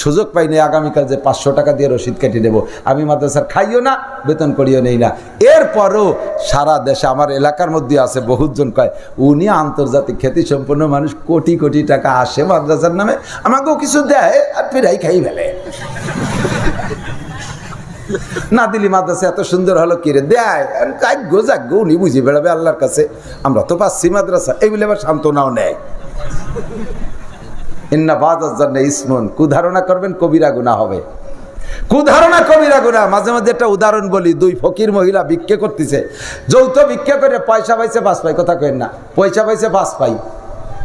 সুযোগ পাইনি, আগামীকাল যে 500 টাকা দিয়ে রসিদ কেটে নেব। আমি মাদ্রাসার খাইও না, বেতন করিও নেই না। এরপরও সারা দেশে আমার এলাকার মধ্যে আছে বহুজন কয় উনি আন্তর্জাতিক খ্যাতি সম্পন্ন মানুষ, কোটি কোটি টাকা আসে মাদ্রাসার নামে, আমাকেও কিছু দেয় আর ফিরাই খাই ফেলে। না দিলি মাদ্রাসা এত সুন্দর হলো কি রে, দেয় যাগ্য উনি বুঝি বেড়াবে আল্লাহর কাছে, আমরা তো পাচ্ছি মাদ্রাসা, এই বলে আবার সান্ত্বনাও নেয়। ইন্না বাদাজ জান্নাহ ইসমুন, কুধারণা করবেন কবিরা গুনাহ হবে, কুধারণা কবিরা গুনাহ। মাঝে মাঝে একটা উদাহরণ বলি, 2 ফকির মহিলা ভিক্ষা করতেছে, যৌথ ভিক্ষা করে পয়সা পাইছে 5 পাই, কথা কেন না, পয়সা পাইছে 5 পাই।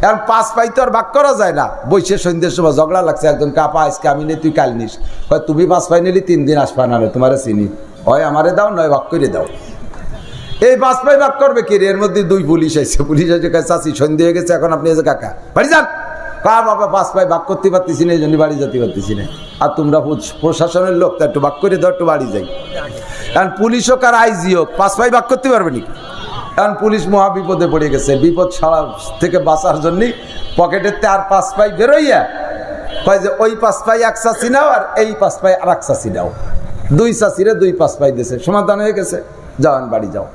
এখন 5 পাই তো আর ভাগ করা যায় না। বৈশে সন্ধ্যের সময় ঝগড়া লাগছে, একজন কাপা আজকে আমি নেই তুই কাল নিস, হয় তুমি 5 পাই নিলি 3 দিন আসবা না, তোমার চিনি, হয় আমারে দাও নয় ভাগ করে দাও। এই 5 পাই ভাগ করবে কি রে? এর মধ্যে 2 পুলিশ আইছে, পুলিশ এসে চাচি সন্ধ্যে হয়ে গেছে, এখন আপনি এসে কাকা বাড়ি যান। কার বাবা 5 পাই ভাগ করতে পারতেছি না, এই জন্য বাড়ি যেতে পারতেছি না। আর তোমরা প্রশাসনের লোক, তা একটু ভাগ করে দাও, একটু বাড়ি যাই। কারণ পুলিশ হোক আর আইজি হোক 5 পাই ভাগ করতে পারবে নাকি? কারণ পুলিশ মহা বিপদে পড়ে গেছে, বিপদ ছাড়া থেকে বাঁচার জন্য পকেটের আর 5 পাই বেরোইয়া কয় যে ওই 5 পাই এক চাষি নাও আর এই 5 পাই আর এক চাষি নাও, 2 চাষিরে 2 5 পাই দিয়েছে, সমাধান হয়ে গেছে, যাও বাড়ি যাও।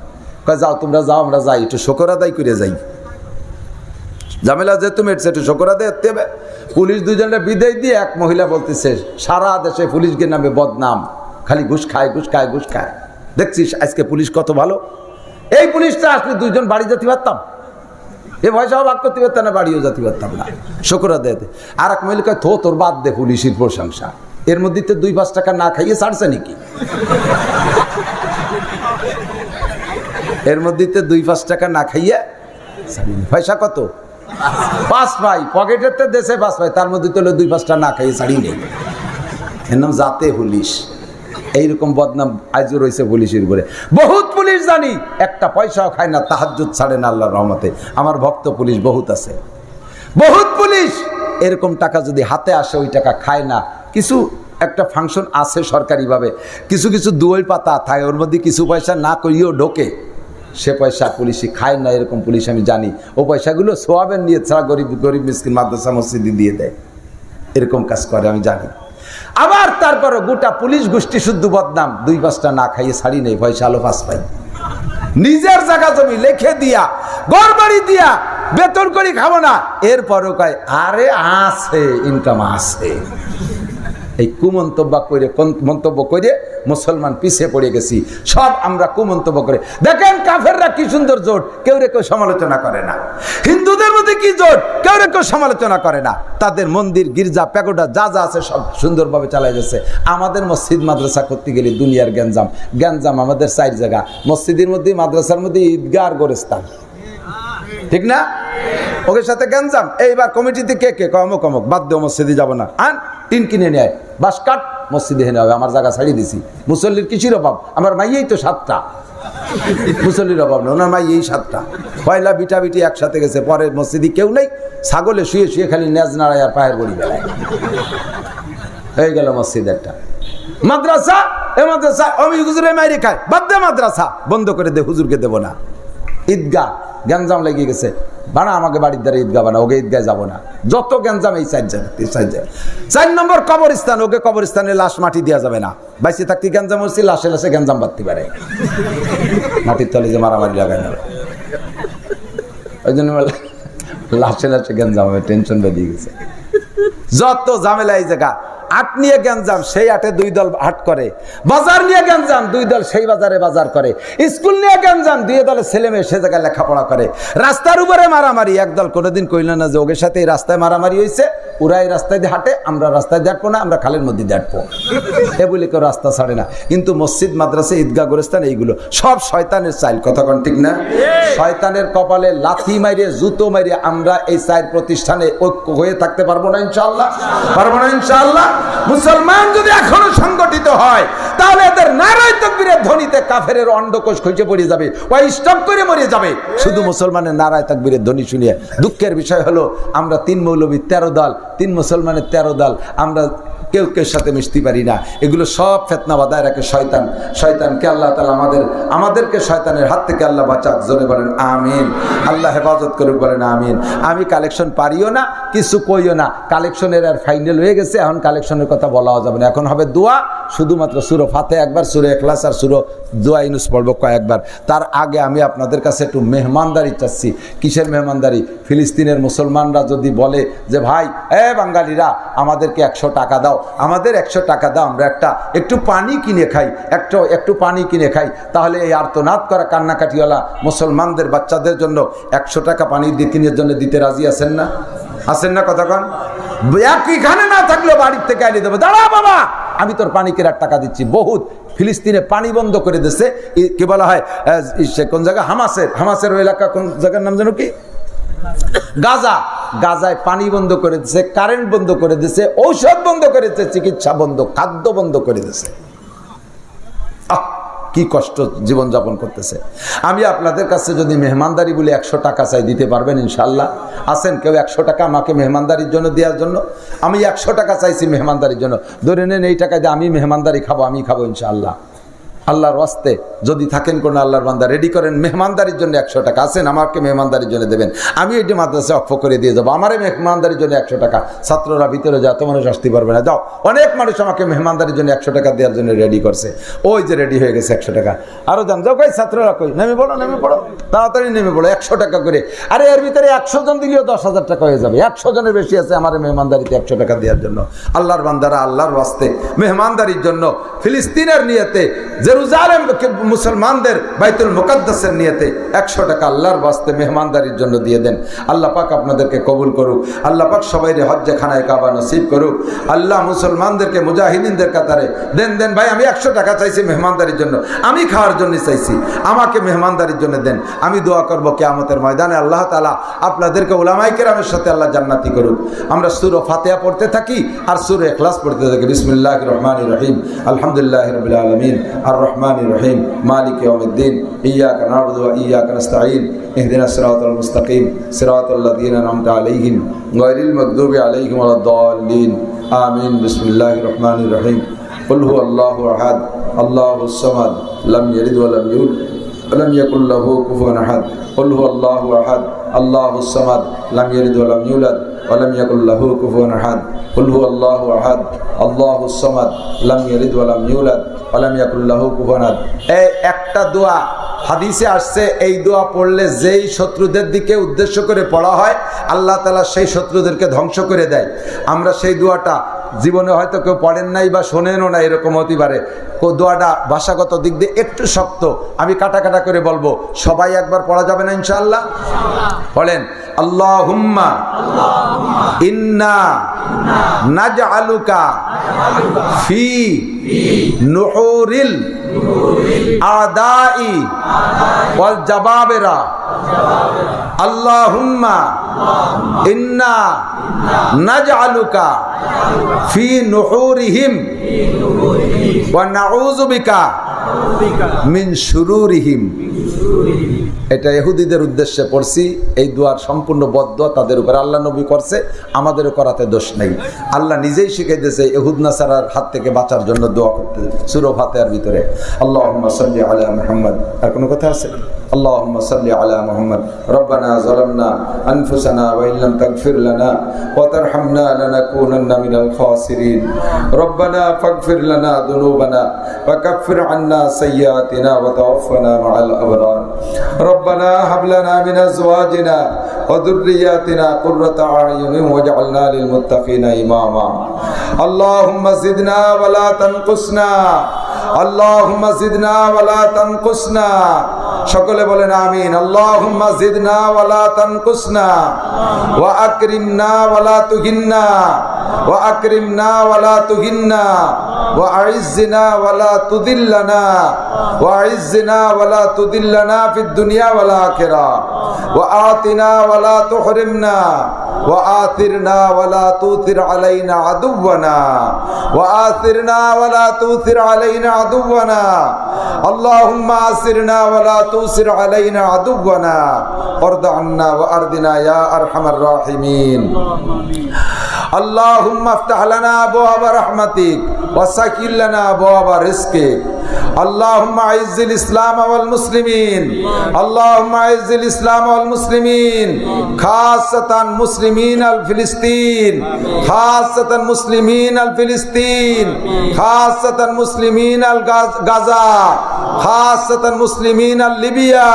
কয় যাও তোমরা যাও, আমরা যাই, একটু শকর আদায় করে যাই, ঝামেলা যেহেতু মেটছে একটু শকর আদায় করতে হবে। পুলিশ 2 জনের বিদায় দিয়ে এক মহিলা বলতেছে সারা দেশে পুলিশকে নামে বদনাম, খালি ঘুষ খায় ঘুষ খায় ঘুষ খায়, দেখছিস আজকে পুলিশ কত ভালো। এই পুলিশটা আসলে 2 জন বাড়ি যেতে পারতাম, এ পয়সাও ভাগ করতে পারতাম না, বাড়িও যেতে পারতাম না, শকর আদায়। আর এক মহিলা কয় তোর বাদ দে পুলিশের প্রশংসা, এর মধ্যে তো 2-5 টাকা না খাইয়ে ছাড়ছে নাকি? এর মধ্যে তো 2-5 টাকা না খাইয়ে পয়সা কত? 5 পাই, পকেটের তো দেশে 5 পাই, তার মধ্যে তো 2-5 টাকা না খাইয়ে ছাড়ি নেই। এর নাম জাতে পুলিশ। এইরকম বদনাম আজও রয়েছে পুলিশের উপরে। বহুত পুলিশ জানি একটা পয়সাও খায় না, তাহাজ্জুদ ছাড়ে না আল্লাহর রহমতে। আমার ভক্ত পুলিশ বহুত আছে, বহুত পুলিশ এরকম টাকা যদি হাতে আসে ওই টাকা খায় না। কিছু একটা ফাংশন আছে সরকারিভাবে, কিছু কিছু দুই পাতা থাকে, ওর মধ্যে কিছু পয়সা না করিয়েও ঢোকে, সে পয়সা পুলিশই খায় না। এরকম পুলিশ আমি জানি, ও পয়সাগুলো সোয়াবের নিয়ে ছাড়া গরিব মিসকিন মাদ্রাসা মসজিদে দিয়ে দেয়, এরকম কাজ করে আমি জানি। আবার তারপরও গোটা পুলিশ গোষ্ঠী শুদ্ধ বদনাম, 2-5টা না খাইয়ে ছাড়ি নেই, পয়সা আলো 5 পাই, নিজের জায়গা জমি লেখে দিয়া ঘর বাড়ি দিয়া বেতন করে খাবো না, এরপরও কয় আরে আছে ইনকাম আছে। এই কুমন্তব্য করে মুসলমান পিছিয়ে পড়ে গেছি, সব আমরা কুমন্তব্য করে। দেখেন কাফেররা কি সুন্দর জোট, কেউ সমালোচনা করে না। হিন্দুদের মধ্যে কি জোট, কেউ সমালোচনা করে না। তাদের মন্দির গির্জা প্যাগোডা যা যা আছে সব সুন্দরভাবে চালাই যাচ্ছে। আমাদের মসজিদ মাদ্রাসা করতে গেলে দুনিয়ার গ্যাঞ্জাম আমাদের 4 জায়গা, মসজিদের মধ্যে মাদ্রাসার মধ্যে ঈদগাহ আর গোরস্থান, ঠিক না? ওদের সাথে গ্যাঞ্জাম। এইবার কমিটিতে কে অমুক বাদ দেও, মসজিদে যাবো না, আন টিন কিনে নেয়, বাস কাট মসজিদে হেনে হবে, আমার জায়গা ছাড়িয়ে দিছি। মুসল্লির কিসির অভাব, আমার মাইয়েই তো 7টা, মুসল্লির অভাব না, ওনার মাইয়েই 7টা। পয়লা বিটি একসাথে গেছে, পরে মসজিদে কেউ নেই, ছাগলে শুয়ে খালি নেজ নাড়ায় আর পায়ের বড়ি বেলায়, হয়ে গেল মসজিদ একটা। মাদ্রাসা, এ মাদ্রাসা আমি হুজুরে মাইরে খায়, বাদ দে মাদ্রাসা বন্ধ করে দে, হুজুরকে দেবো না। ঈদগাহ গ্যাঞ্জাম লেগে গেছে, বানা আমাকে বাড়ির দ্বারা ঈদগাহ বানা, ওকে ঈদগায় যাবো না। যত গ্যাঞ্জাম এই 4 জায়গা। 4 নম্বর কবরস্থান, ওকে কবরস্থানে লাশ মাটি দেওয়া যাবে না। বাইসে থাকতে গ্যাঞ্জাম হচ্ছে, লাশে লাশে গ্যাঞ্জাম বাঁধতে পারে, মাটির তলে যে মারামারি লাগায় না, ওই জন্য লাশে লাশে গ্যাঞ্জাম হবে, টেনশন বেরিয়ে গেছে। যত ঝামেলা এই জায়গা। আট নিয়ে গ্যাঞ্জাম, সেই আটে 2 দল হাট করে। বাজার নিয়ে গ্যাঞ্জাম, 2 দল সেই বাজারে বাজার করে। স্কুল নিয়ে গ্যাঞ্জাম, 2 দলের ছেলে মেয়ে সে জায়গায় লেখাপড়া করে। রাস্তার উপরে মারামারি, একদল কোনোদিন কইল না যে ওদের সাথে এই রাস্তায় মারামারি হয়েছে, ওরা এই রাস্তায় দিয়ে হাঁটে, আমরা রাস্তায় দিয়ে হাঁটবো না, আমরা খালের মধ্যে দিয়ে হাঁটবো, এ বলে কেউ রাস্তা ছাড়ে না। কিন্তু মসজিদ, মাদ্রাসা, ঈদগাহ, গোরস্থান এইগুলো সব শয়তানের চাইল, কথা কোন ঠিক না? শয়তানের কপালে লাথি মাইরে, জুতো মাইরে আমরা এই 4 প্রতিষ্ঠানে ঐক্য হয়ে থাকতে পারবো না ইনশাআল্লাহ, পারবো না ইনশাআল্লাহ। মুসলমান যদি এখনো সংগঠিত হয়, তাহলে এদের নারায়ে তাকবীরের ধ্বনিতে কাফেরের অন্ডকোষ খসে পড়ে যাবে, ওই স্টপ করে মরে যাবে। শুধু মুসলমানের নারায়ে তাকবীরের ধ্বনি শুনিয়ে। দুঃখের বিষয় হলো আমরা 3 মৌলবী 13 দল, 3 মুসলমানের 13 দল, আমরা কেউ কেউ সাথে মিশতে পারি না। এগুলো সব ফিতনা বাঁধায় রাখে শয়তান। শয়তানকে আল্লাহ তাআলা আমাদেরকে শয়তানের হাত থেকে আল্লাহ বাঁচাক, জোরে বলেন আমিন। আল্লাহ হেফাজত করুক, বলেন আমিন। আমি কালেকশন পারিও না, কিছু কইও না, কালেকশনের আর ফাইনাল হয়ে গেছে, এখন কালেকশনের কথা বলাও যাবে না। এখন হবে দোয়া, শুধুমাত্র সূরা ফাতিহা একবার, সূরা ইখলাস আর সূরা দোয়া ইউনুস পড়ব কয়েকবার। তার আগে আমি আপনাদের কাছে একটু মেহমানদারি চাচ্ছি। কিসের মেহমানদারি? ফিলিস্তিনের মুসলমানরা যদি বলে যে ভাই বাঙালিরা আমাদেরকে 100 টাকা দাও, আমাদের 100 টাকা দাও, আমরা একটু পানি কিনে খাই, একটু পানি কিনে খাই, তাহলে এই আর্তনাদ করা কান্নাকাটিওয়ালা মুসলমানদের বাচ্চাদের জন্য 100 টাকা পানি দিনের জন্য দিতে রাজি আছেন না? আছেন না? কথা কন। একইখানে না থাকলেও বাড়ির থেকে আনিয়ে দেবো, দাঁড়া বাবা আমি তোর পানি কেনার টাকা দিচ্ছি। বহুত ফিলিস্তিনে পানি বন্ধ করে দিচ্ছে, কি বলা হয় কোন জায়গা, হামাসের ওই এলাকা, কোন জায়গার নাম যেন কি, গাজায় পানি বন্ধ করে দিচ্ছে, কারেন্ট বন্ধ করে দিচ্ছে, ঔষধ বন্ধ করে দিচ্ছে, চিকিৎসা বন্ধ, খাদ্য বন্ধ করে দিচ্ছে। কি কষ্ট জীবনযাপন করতেছে। আমি আপনাদের কাছে যদি মেহমানদারি বলে 100 টাকা চাই, দিতে পারবেন ইনশাআল্লাহ? আছেন কেউ 100 টাকা আমাকে মেহমানদারির জন্য দেওয়ার জন্য? আমি 100 টাকা চাইছি মেহমানদারির জন্য, ধরে নেন এই টাকা দিয়ে আমি মেহমানদারি খাবো, আমি খাবো ইনশাআল্লাহ। আল্লাহর ওয়াস্তে যদি থাকেন কোন আল্লাহর বান্দা, রেডি করেন মেহমানদারির জন্য 100 টাকা। আছেন আমাকে মেহমানদারির জন্য দেবেন, আমি এটি মাদ্রাসা অক্ষ করে দিয়ে যাবো। আমারে মেহমানদারির জন্য 100 টাকা। ছাত্ররা ভিতরে যা, তো মানুষ আসতে পারবে না, যাও। অনেক মানুষ আমাকে মেহমানদারির জন্য 100 টাকা দেওয়ার জন্য রেডি করছে, ওই যে রেডি হয়ে গেছে 100 টাকা। আরো যান, যাও কই ছাত্ররা, কই নেমে পড়ো, তাড়াতাড়ি নেমে পড়ো, 100 টাকা করে। আরে এর ভিতরে 100 জন দিলেও 10,000 টাকা হয়ে যাবে। 100 জনের বেশি আছে আমার মেহমানদারিতে 100 টাকা দেওয়ার জন্য। আল্লাহর বান্দারা আল্লাহর ওয়াস্তে মেহমানদারির জন্য ফিলিস্তিনের নিয়তে, জেরুজালেম মুসলমানদের বাইতুল মুকাদ্দাসের নিয়তে 100 টাকা আল্লাহর ওয়াস্তে মেহমানদারির জন্য দিয়ে দেন। আল্লাহ পাক আপনাদেরকে কবুল করুক। আল্লাহ পাক সবাইরে হজ্জে খানায় কাবা নসিব করুক। আল্লাহ মুসলমানদেরকে মুজাহিদিনদের কাতারে দেন ভাই। আমি 100 টাকা চাইছি মেহমানদারির জন্য, আমি খাওয়ার জন্য চাইছি, আমাকে মেহমানদারির জন্য দেন। আমি দোয়া করব কিয়ামতের ময়দানে আল্লাহ তাআলা আপনাদেরকে উলামায়ে কেরামের সাথে আল্লাহ জান্নাতি করুক। আমরা সূরা ফাতিহা পড়তে থাকি আর সূরা ইখলাস পড়তে থাকি। বিসমিল্লাহির রহমানির রহিম, আলহামদুলিল্লাহি রাব্বিল আলামিন, আর রহমানির রহিম, মালিক ইয়াউমিদ্দিন, ইয়্যাকা না'বুদু ওয়া ইয়্যাকা নাস্তাঈন, ইহদিনাস সিরাতাল মুস্তাকিম, সিরাতাল্লাযীনা আন'আমতা আলাইহিম গায়রিল মাগদুবি আলাইহিম ওয়ালাদ-দাল্লিন। আমিন। বিসমিল্লাহির রহমানির রহিম। কুল হুয়াল্লাহু আহাদ, আল্লাহুস সামাদ, লাম ইয়ালিদ ওয়া লাম ইউলাদ ওয়া লাম ইয়াকুল লাহু কুফুয়ান আহাদ। কুল হুয়াল্লাহু আহাদ, আল্লাহুস সামাদ, লাম ইয়ালিদ ওয়া লাম ইউলাদ ওয়া লাম ইয়াকুল লাহু কুফুয়ান আহাদ। কুল হুয়াল্লাহু আহাদ, আল্লাহুস সামাদ, লাম ইয়ালিদ ওয়া লাম ইউলাদ ওয়া লাম ইয়াকুল লাহু কুফুয়ান আহাদ। এই একটা দোয়া হাদিসে আসছে, এই দোয়া পড়লে যেই শত্রুদের দিকে উদ্দেশ্য করে পড়া হয়, আল্লাহ তাআলা সেই শত্রুদেরকে ধ্বংস করে দেয়। আমরা সেই দোয়াটা জীবনে হয়তো কেউ পড়েন নাই বা শোনেনও না, এরকম হতে পারে। দোয়াটা ভাষাগত দিক দিয়ে একটু শক্ত, আমি কাটা করে বলবো, সবাই একবার পড়া যাবে না ইনশাআল্লাহ? পড়েন, আল্লাহুম্মা ইন্না নাজআলুকা ফি নুহুরিল আদাই ওয়াল জাবাবিরা। আল্লাহুম্মা ইন্না নাজআলুকা ফি নুহুরিহিম ওয়া নাউযু বিকা মিন শুরুরিহিম। এটা ইহুদিদের উদ্দেশ্যে পড়ছি। এই দোয়ার সম্পূর্ণ বদদোয়া তাদের উপর আল্লাহ নবী করছে, আমাদেরও করাতে দোষ নেই। আল্লাহ নিজেই শিখিয়ে দিয়েছে ইহুদ নাসারার হাত থেকে বাঁচার জন্য দোয়া করতে সূরা ফাতিহার ভিতরে। আল্লাহুম্মা সাল্লি আলা মুহাম্মদ। আর কোনো কথা আছে? اللهم صل على محمد ربنا ظلمنا أنفسنا وإن لم تغفر لنا وترحمنا لنكونن من الخاسرين ربنا فاغفر لنا ذنوبنا وكفر عنا سيئاتنا وتوفنا مع الأبرار ربنا هب لنا من أزواجنا وذرياتنا قرة أعين واجعلنا للمتقين إماما اللهم زدنا ولا تنقصنا اللهم زدنا ولا تنقصنا সকলে বলেন আমিন আল্লাহুম্মা জিদনা ওয়ালা তানকুসনা ওয়া আকরিমনা ওয়ালা তুহিন্না ওয়া আকরিমনা ওয়ালা তুহিন্না ওয়া আইজ্জিনা ওয়ালা তুদিল্লানা ওয়া আইজ্জিনা ওয়ালা তুদিল্লানা ফিদ দুনিয়া ওয়াল আখিরা ওয়া আতিনা ওয়ালা তুহরিমনা ওয়া আতিরনা ওয়ালা তুতির আলাইনা আদুওয়ানা ওয়া আতিরনা ওয়ালা তুতির আলাইনা আদুওয়ানা আল্লাহুম্মা আসিরনা ওয়ালা তুসির আলাইনা আদুওয়ানা ওয়ারদ আন্না ওয়া আরদিনা ইয়া আরহামার রাহিমিন اللهم افتح لنا ابواب رحمتك وسهل لنا ابواب رزقك اللهم اعز الاسلام والمسلمين اللهم اعز الاسلام والمسلمين خاصة مسلمين الفلسطين خاصة مسلمين الفلسطين خاصة مسلمين الغزة خاصة مسلمين ليبيا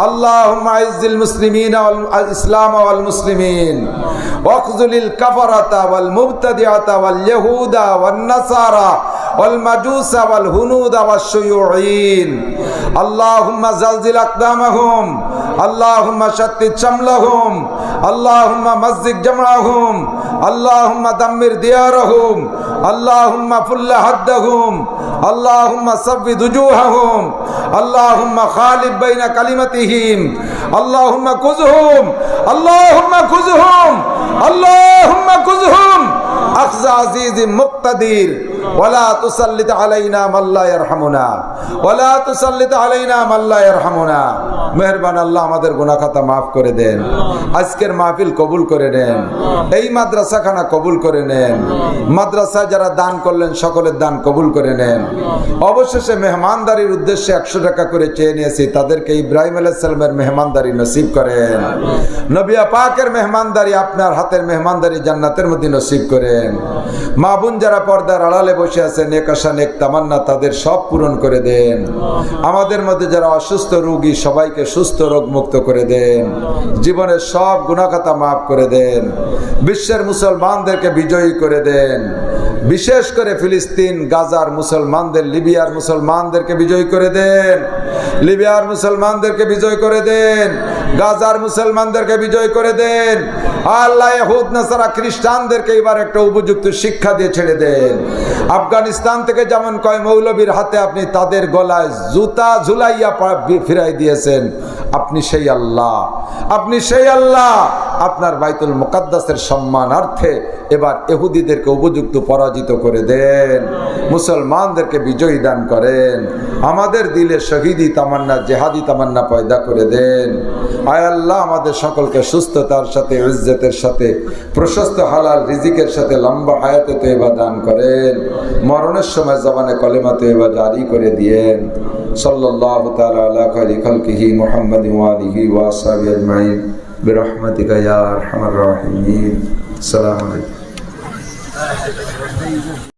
اللهم اعز المسلمين والاسلام والمسلمين واخذل الكفرة والمبتدعة واليهود والنصارى والمجوس والهنود والشيوعيين اللهم زلزل أقدامهم اللهم شتت شملهم اللهم مزق جمعهم اللهم دمر ديارهم اللهم فل حدهم اللهم سود وجوههم اللهم خالف بين كلمتهم اللهم خذهم اللهم خذهم اللهم خذهم أخذ عزيز مقتدر ولا تسلط علينا من لا يرحمنا ولا تسلط علينا من لا يرحمنا মেহেরবান আল্লাহ আমাদের গুনাহ খাতা maaf করে দেন আজকের মাহফিল কবুল করে নেন এই মাদ্রাসাখানা কবুল করে নেন মাদ্রাসা যারা দান করলেন সকলের দান কবুল করে নেন অবশেষে মেহমানদারির উদ্দেশ্যে 100 টাকা করে চেয়ে নিয়েছি তাদেরকে ইব্রাহিম আলাইহিস সালামের মেহমানদারি নসিব করেন নবী পাকের মেহমানদারি আপনার হাতের মেহমানদারি জান্নাতের মধ্যে নসিব করেন মা বোন যারা পর্দার আড়ালে বসে আছেন নেক আশা নেক তামান্না তাদের সব পূরণ করে দেন আমাদের মধ্যে যারা অসুস্থ রোগী সবাইকে সুস্থ রোগ মুক্ত করে দেন জীবনের সব গুনাহ খাতা maaf করে দেন বিশ্বের মুসলমানদেরকে বিজয়ী করে দেন বিশেষ করে ফিলিস্তিন গাজার মুসলমানদের লিবিয়ার মুসলমানদেরকে বিজয়ী করে দেন লিবিয়ার মুসলমানদেরকে বিজয় করে দেন গাজার মুসলমানদেরকে বিজয় করে দেন আল্লাহ ইহুদ নাসারা খ্রিস্টানদেরকে এবার একটা উপযুক্ত শিক্ষা দিয়ে ছেড়ে দেন আফগানিস্তান থেকে যেমন কয় মৌলবীর হাতে আপনি তাদের গলায় জুতা ঝুলাইয়া ফিরাই দিয়েছেন আপনি সেই আল্লাহ আপনার বাইতুল মুকাদ্দাসের সম্মানার্থে এবার ইহুদিদেরকে উপযুক্ত পরাজিত করে দেন মুসলমানদেরকে বিজয়ী দান করেন আমাদের দিলে শহীদি তামান্না জিহাদি তামান্না পয়দা করে দেন আয় আল্লাহ আমাদের সকলকে সুস্থতার সাথে ইজ্জতের সাথে প্রশস্ত হালাল রিজিকের সাথে লম্বা হায়াতে তয়বা দান করেন মরণের সময় জবানে কলেমা তয়বা জারি করে দিয়েন সাল্লাল্লাহু তাআলা আলা খায়রি খালকিহি মুহাম্মাদিন ওয়া আলিহি ওয়া আসহাবিহি আজমাইন বিরহমাতিকা ইয়া আরহামার রাহিমিন আসসালামু আলাইকুম